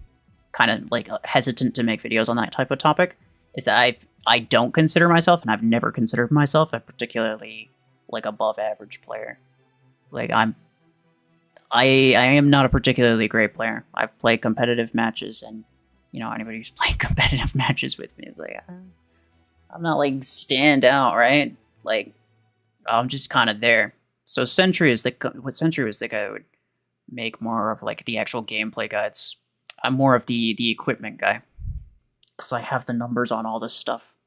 Speaker 1: kind of like hesitant to make videos on that type of topic, is that I don't consider myself, and I've never considered myself, a particularly, like, above average player. Like, I am not a particularly great player. I've played competitive matches, and anybody who's played competitive matches with me is like, I'm not like stand out, right? Like, I'm just kind of there. So Sentry was the guy that would make more of, like, the actual gameplay guides. I'm more of the equipment guy, because I have the numbers on all this stuff.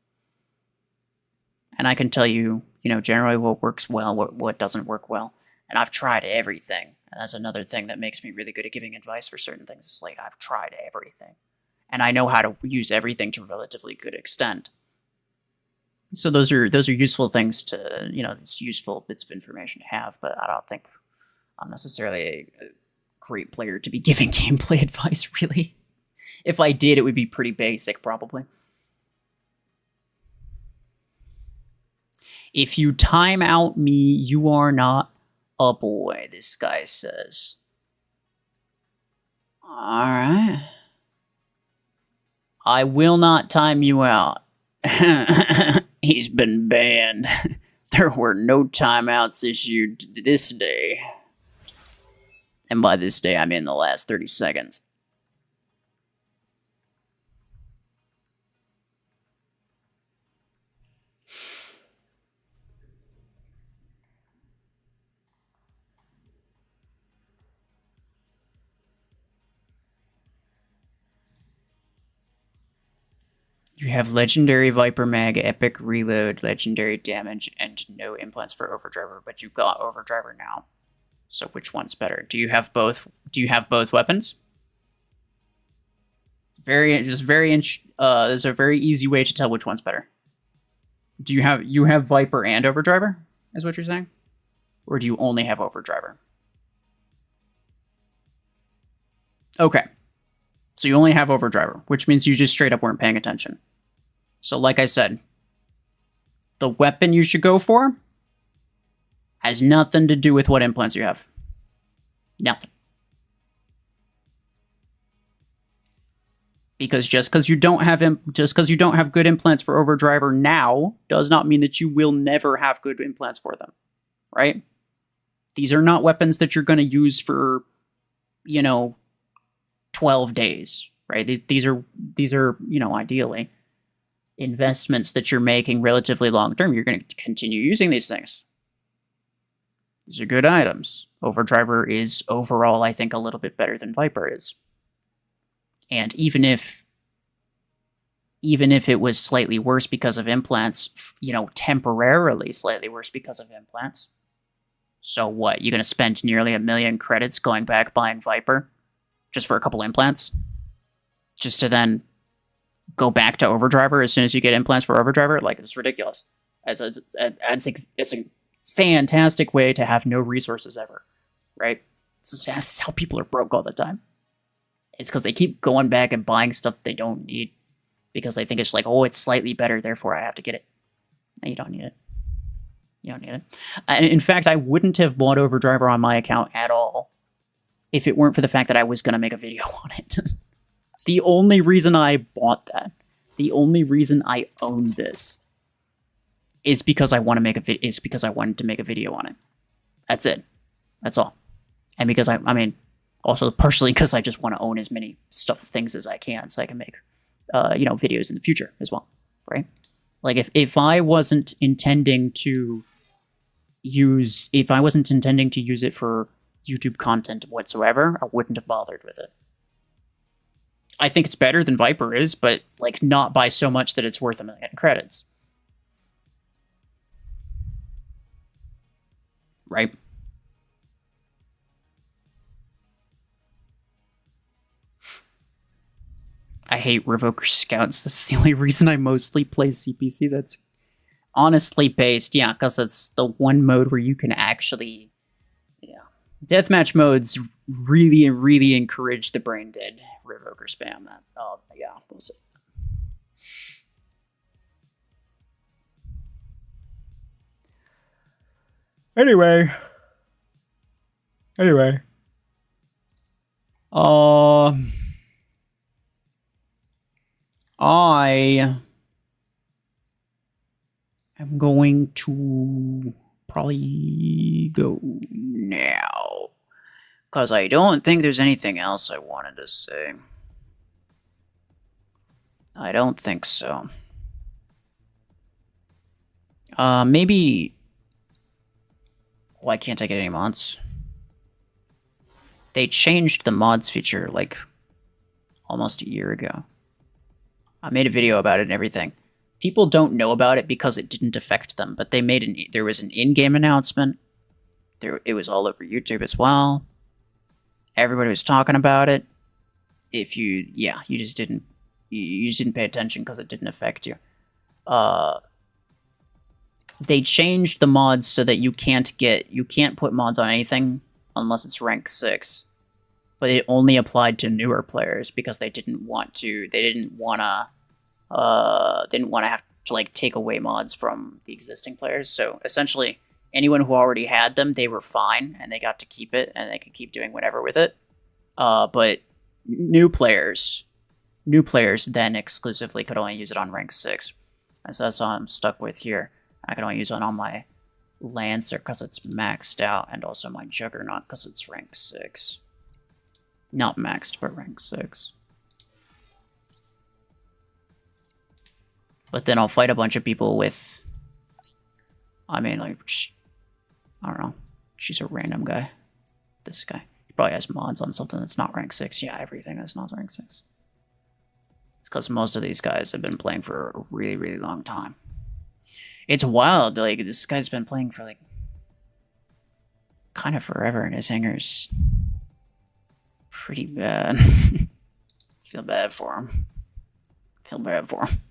Speaker 1: And I can tell you, generally what works well, what doesn't work well. And I've tried everything. And that's another thing that makes me really good at giving advice for certain things. It's like, I've tried everything. And I know how to use everything to relatively good extent. So those are useful things to, it's useful bits of information to have, but I don't think I'm necessarily a great player to be giving gameplay advice, really. If I did, it would be pretty basic, probably. If you time out me, you are not a boy, this guy says. Alright. I will not time you out. He's been banned. There were no timeouts issued this day. And by this day, I mean the last 30 seconds. You have Legendary Viper Mag, Epic Reload, Legendary Damage, and no implants for Overdriver, but you've got Overdriver now. So which one's better? Do you have both? Do you have both weapons? There's a very easy way to tell which one's better. Do you have Viper and Overdriver? Is what you're saying? Or do you only have Overdriver? Okay. So you only have Overdriver, which means you just straight up weren't paying attention. So like I said, the weapon you should go for has nothing to do with what implants you have. Nothing. Because just because you don't have good implants for Overdriver now does not mean that you will never have good implants for them, right? These are not weapons that you're going to use for, 12 days, right? These are ideally investments that you're making relatively long term. You're going to continue using these things. These are good items. Overdriver is overall, I think, a little bit better than Viper is. And even if it was slightly worse because of implants, temporarily slightly worse because of implants. So what? You're going to spend nearly 1 million credits going back buying Viper just for a couple implants? Just to then go back to Overdriver as soon as you get implants for Overdriver? Like, it's ridiculous. It's a fantastic way to have no resources ever, right? That's how people are broke all the time. It's because they keep going back and buying stuff they don't need because they think it's like, oh, it's slightly better, therefore I have to get it. No, you don't need it. You don't need it. And in fact, I wouldn't have bought Overdriver on my account at all if it weren't for the fact that I was going to make a video on it. The only reason I bought that, the only reason I own this, is because I want to make is because I wanted to make a video on it. That's it. That's all. And because also partially because I just want to own as many things as I can, so I can make, videos in the future as well, right? Like if I wasn't intending to use it for YouTube content whatsoever, I wouldn't have bothered with it. I think it's better than Viper is, but like not by so much that it's worth 1 million credits. Right? I hate Revoker Scouts. That's the only reason I mostly play CPC. That's honestly based, yeah, because it's the one mode where you can actually, deathmatch modes really, really encourage the brain dead Revoker spam. We'll see. Anyway. I am going to probably go now, because I don't think there's anything else I wanted to say. I don't think so. Maybe... Why can't I get any mods? They changed the mods feature, like, almost a year ago. I made a video about it and everything. People don't know about it because it didn't affect them, but there was an in-game announcement. It was all over YouTube as well. Everybody was talking about it. You just didn't pay attention because it didn't affect you. They changed the mods so that you can't put mods on anything unless it's rank 6. But it only applied to newer players because they didn't want to have to like take away mods from the existing players. So essentially anyone who already had them, they were fine and they got to keep it and they could keep doing whatever with it. But new players then exclusively could only use it on rank 6. And so that's all I'm stuck with here. I can only use it on my Lancer because it's maxed out, and also my Juggernaut because it's rank 6. Not maxed, but rank 6. But then I'll fight a bunch of people with... I don't know. She's a random guy. This guy. He probably has mods on something that's not rank 6. Yeah, everything that's not rank 6. because most of these guys have been playing for a really, really long time. It's wild, like, this guy's been playing for, like, kind of forever, and his hanger's pretty bad. Feel bad for him. Feel bad for him.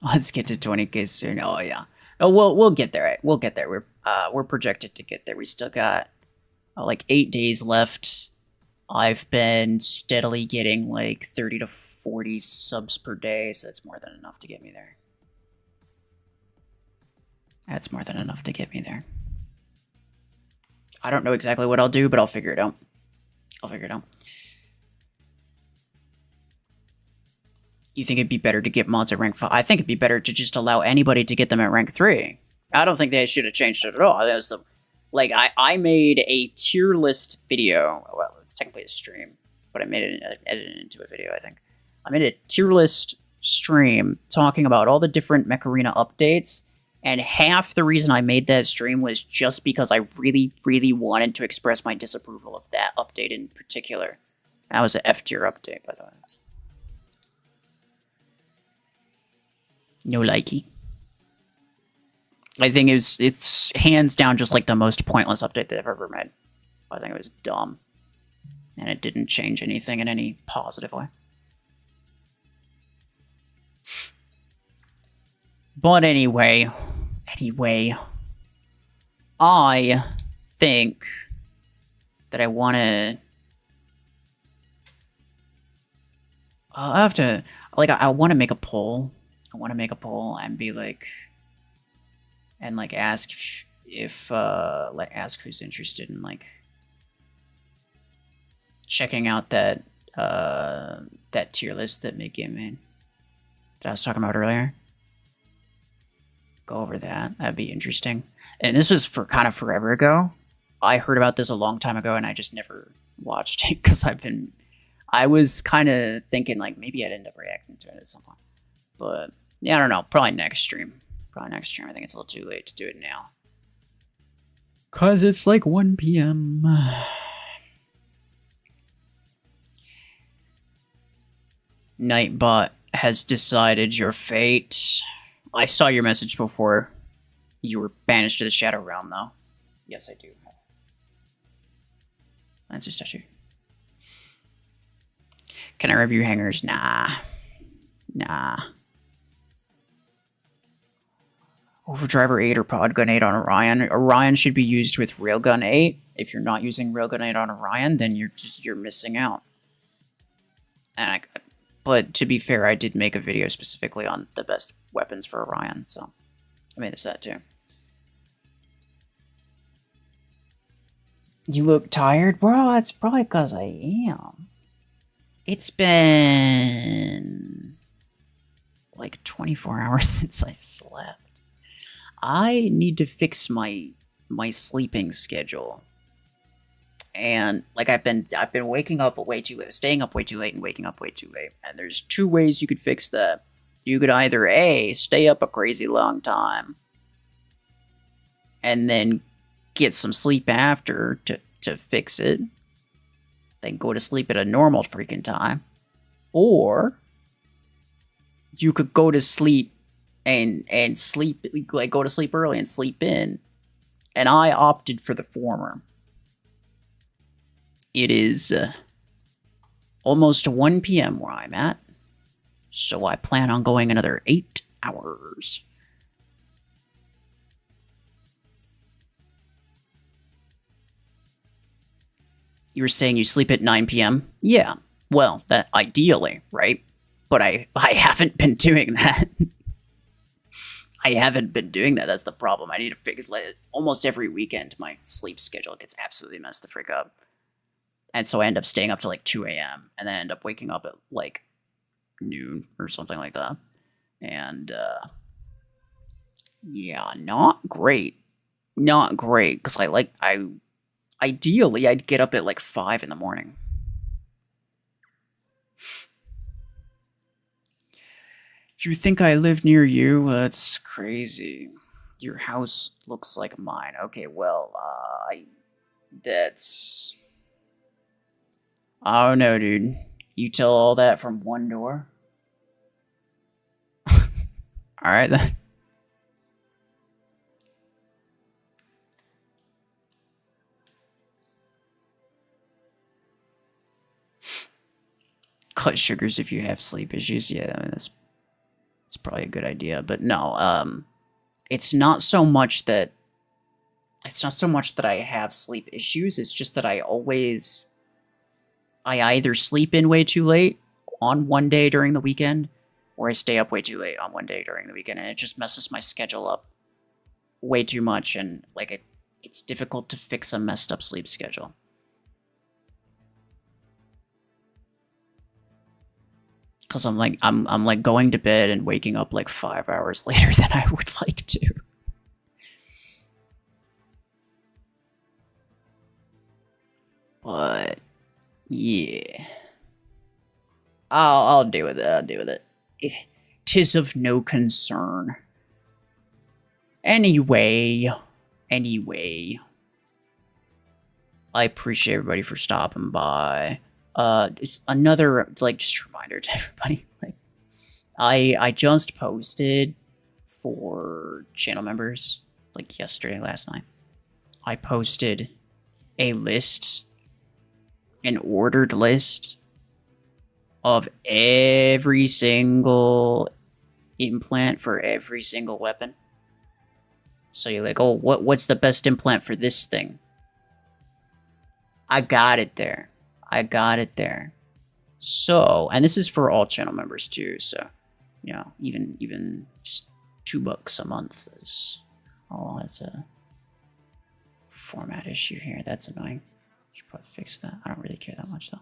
Speaker 1: Let's get to 20K soon. Oh yeah. Oh, we'll get there. Right? We'll get there. We're projected to get there. We still got like 8 days left. I've been steadily getting like 30 to 40 subs per day, so that's more than enough to get me there. That's more than enough to get me there. I don't know exactly what I'll do, but I'll figure it out. I'll figure it out. You think it'd be better to get mods at rank 5? I think it'd be better to just allow anybody to get them at rank 3. I don't think they should have changed it at all. That was the, like, I made a tier list video. Well, it's technically a stream, but I made it edited into a video, I think. I made a tier list stream talking about all the different Mech Arena updates, and half the reason I made that stream was just because I really, really wanted to express my disapproval of that update in particular. That was an F tier update, by the way. No likey. I think it's hands down just like the most pointless update they've ever made. I think it was dumb. And it didn't change anything in any positive way. But anyway, I think that I want to... I have to... Like, I want to make a poll. I want to make a poll and be like... And, like, ask if like, ask who's interested in, like... checking out that, that tier list that Mid-Game made. That I was talking about earlier. Go over that. That'd be interesting. And this was for kind of forever ago. I heard about this a long time ago, and I just never watched it because I was kind of thinking like maybe I'd end up reacting to it at some point. But yeah, I don't know. Probably next stream. I think it's a little too late to do it now. Cause it's like 1 p.m. Nightbot has decided your fate. I saw your message before. You were banished to the Shadow Realm, though. Yes, I do. Lancer statue. Can I review hangers? Nah. Nah. Overdriver 8 or Podgun 8 on Orion. Orion should be used with Railgun 8. If you're not using Railgun 8 on Orion, then you're missing out. And but to be fair, I did make a video specifically on the best weapons for Orion, so I made this that too. You look tired? Bro, that's probably because I am. It's been like 24 hours since I slept. I need to fix my sleeping schedule. And like I've been waking up way too late, staying up way too late, and waking up way too late. And there's two ways you could fix that. You could either A, stay up a crazy long time, and then get some sleep after to fix it. Then go to sleep at a normal freaking time. Or you could go to sleep and sleep, like go to sleep early and sleep in. And I opted for the former. It is almost 1 p.m. where I'm at, so I plan on going another 8 hours. You were saying you sleep at 9 p.m.? Yeah, well, that ideally, right? But I haven't been doing that. I haven't been doing that, that's the problem. I need to figure, like, almost every weekend my sleep schedule gets absolutely messed the frick up. And so I end up staying up to like 2 a.m. and then end up waking up at like noon or something like that. And yeah, not great. Not great. Because ideally I'd get up at like 5 in the morning. You think I live near you? That's crazy. Your house looks like mine. Okay, well, That's... Oh no, dude. You tell all that from one door? Alright then. Cut sugars if you have sleep issues. Yeah, I mean, that's probably a good idea. But no, it's not so much that I have sleep issues. It's just that I either sleep in way too late on one day during the weekend, or I stay up way too late on one day during the weekend, and it just messes my schedule up way too much, and like it's difficult to fix a messed up sleep schedule. Cause I'm like going to bed and waking up like 5 hours later than I would like to. But yeah, I'll deal with it. Tis of no concern. Anyway, I appreciate everybody for stopping by. Another, like, just reminder to everybody, like, I just posted for channel members, like, last night. I posted a list, an ordered list of every single implant for every single weapon. So you're like, oh, what's the best implant for this thing? I got it there. So, and this is for all channel members too, so, you know, even just $2 a month is, oh, that's a format issue here. That's annoying. Should probably fix that. I don't really care that much though.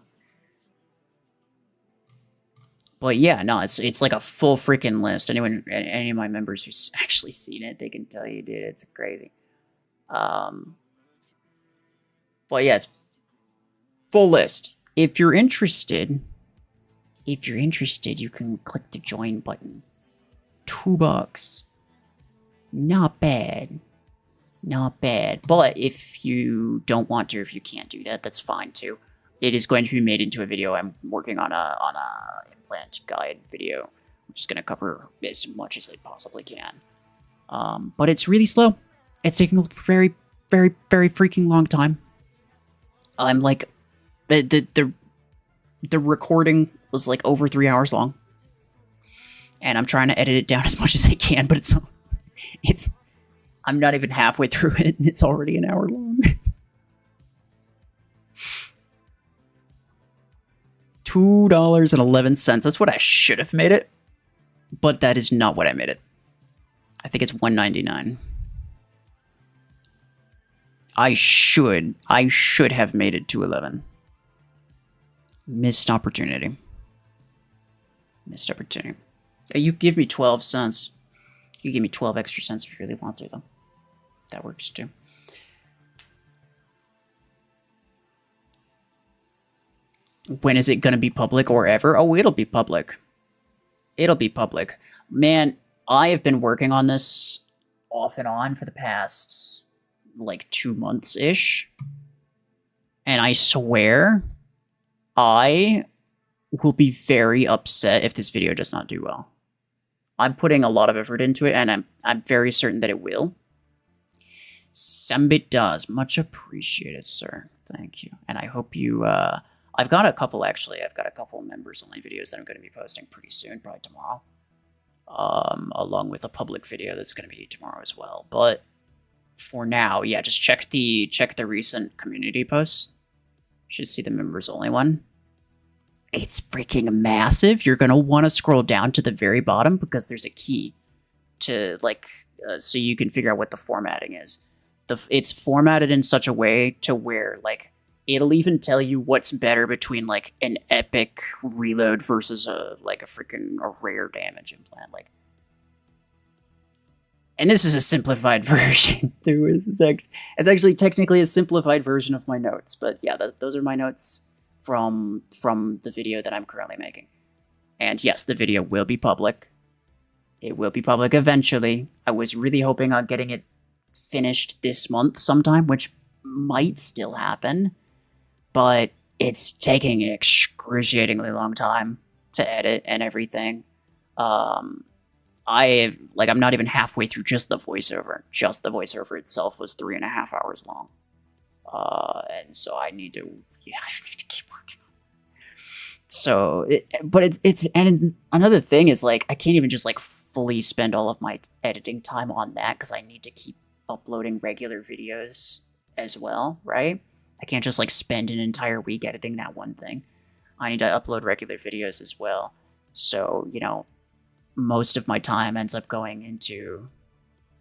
Speaker 1: But yeah, no, it's like a full freaking list. Any of my members who's actually seen it, they can tell you, dude, it's crazy. But yeah, it's full list. If you're interested, you can click the join button. $2. Not bad. But if you don't want to, if you can't do that, that's fine too. It is going to be made into a video. I'm working on a implant guide video. I'm just gonna cover as much as I possibly can. But it's really slow. It's taking a very, very, very freaking long time. I'm like, the recording was like over 3 hours long, and I'm trying to edit it down as much as I can, but I'm not even halfway through it, and it's already an hour long. $2.11. That's what I should have made it, but that is not what I made it. I think it's $1.99. I should have made it $2.11. Missed opportunity. You give me 12 cents. You give me 12 extra cents if you really want to, though. That works too. When is it going to be public or ever? Oh, it'll be public. Man, I have been working on this off and on for the past, like, 2 months-ish. And I swear, I will be very upset if this video does not do well. I'm putting a lot of effort into it, and I'm very certain that it will. Sembit does. Much appreciated, sir. Thank you. And I hope you, I've got a couple members-only videos that I'm going to be posting pretty soon, probably tomorrow. Along with a public video that's going to be tomorrow as well. But for now, yeah, just check the recent community posts. Should see the members-only one. It's freaking massive. You're going to want to scroll down to the very bottom because there's a key to, like, so you can figure out what the formatting is. It's formatted in such a way to where, like, it'll even tell you what's better between, like, an epic reload versus a rare damage implant. Like, and this is a simplified version too. It's actually technically a simplified version of my notes, but yeah, those are my notes from the video that I'm currently making. And yes, the video will be public. It will be public eventually. I was really hoping on getting it finished this month sometime, which might still happen, but it's taking an excruciatingly long time to edit and everything. I'm not even halfway through just the voiceover. Just the voiceover itself was 3.5 hours long. And so I need to keep working. So, and another thing is, like, I can't even just, like, fully spend all of my editing time on that, because I need to keep uploading regular videos as well, right? I can't just, like, spend an entire week editing that one thing. I need to upload regular videos as well. So, you know, most of my time ends up going into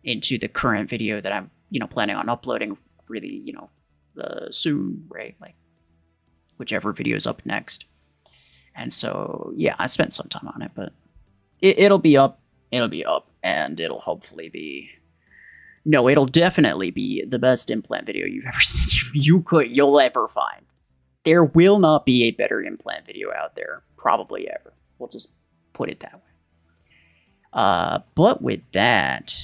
Speaker 1: the current video that I'm, you know, planning on uploading really, you know, soon, right? Like, whichever video is up next. And so, yeah, I spent some time on it, but it'll be up. It'll be up, and it'll hopefully be... No, it'll definitely be the best implant video you've ever seen. You'll ever find. There will not be a better implant video out there, probably ever. We'll just put it that way. But with that,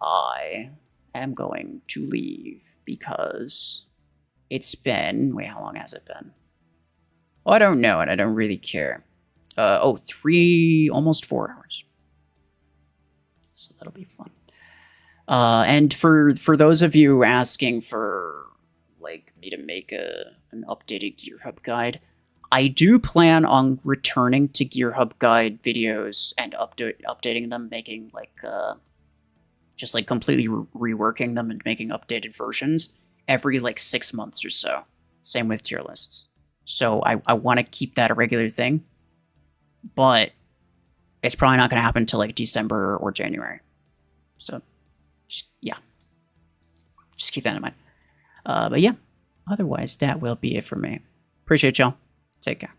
Speaker 1: I am going to leave, because it's been... Wait, how long has it been? Oh, I don't know, and I don't really care. Almost 4 hours. So that'll be fun. And for those of you asking for, like, me to make an updated GearHub guide, I do plan on returning to GearHub guide videos and updating them, making, like, just, like, completely reworking them and making updated versions every, like, 6 months or so. Same with tier lists. So I want to keep that a regular thing, but it's probably not going to happen until, like, December or January. So, yeah. Just keep that in mind. But yeah, otherwise, that will be it for me. Appreciate y'all. Take care.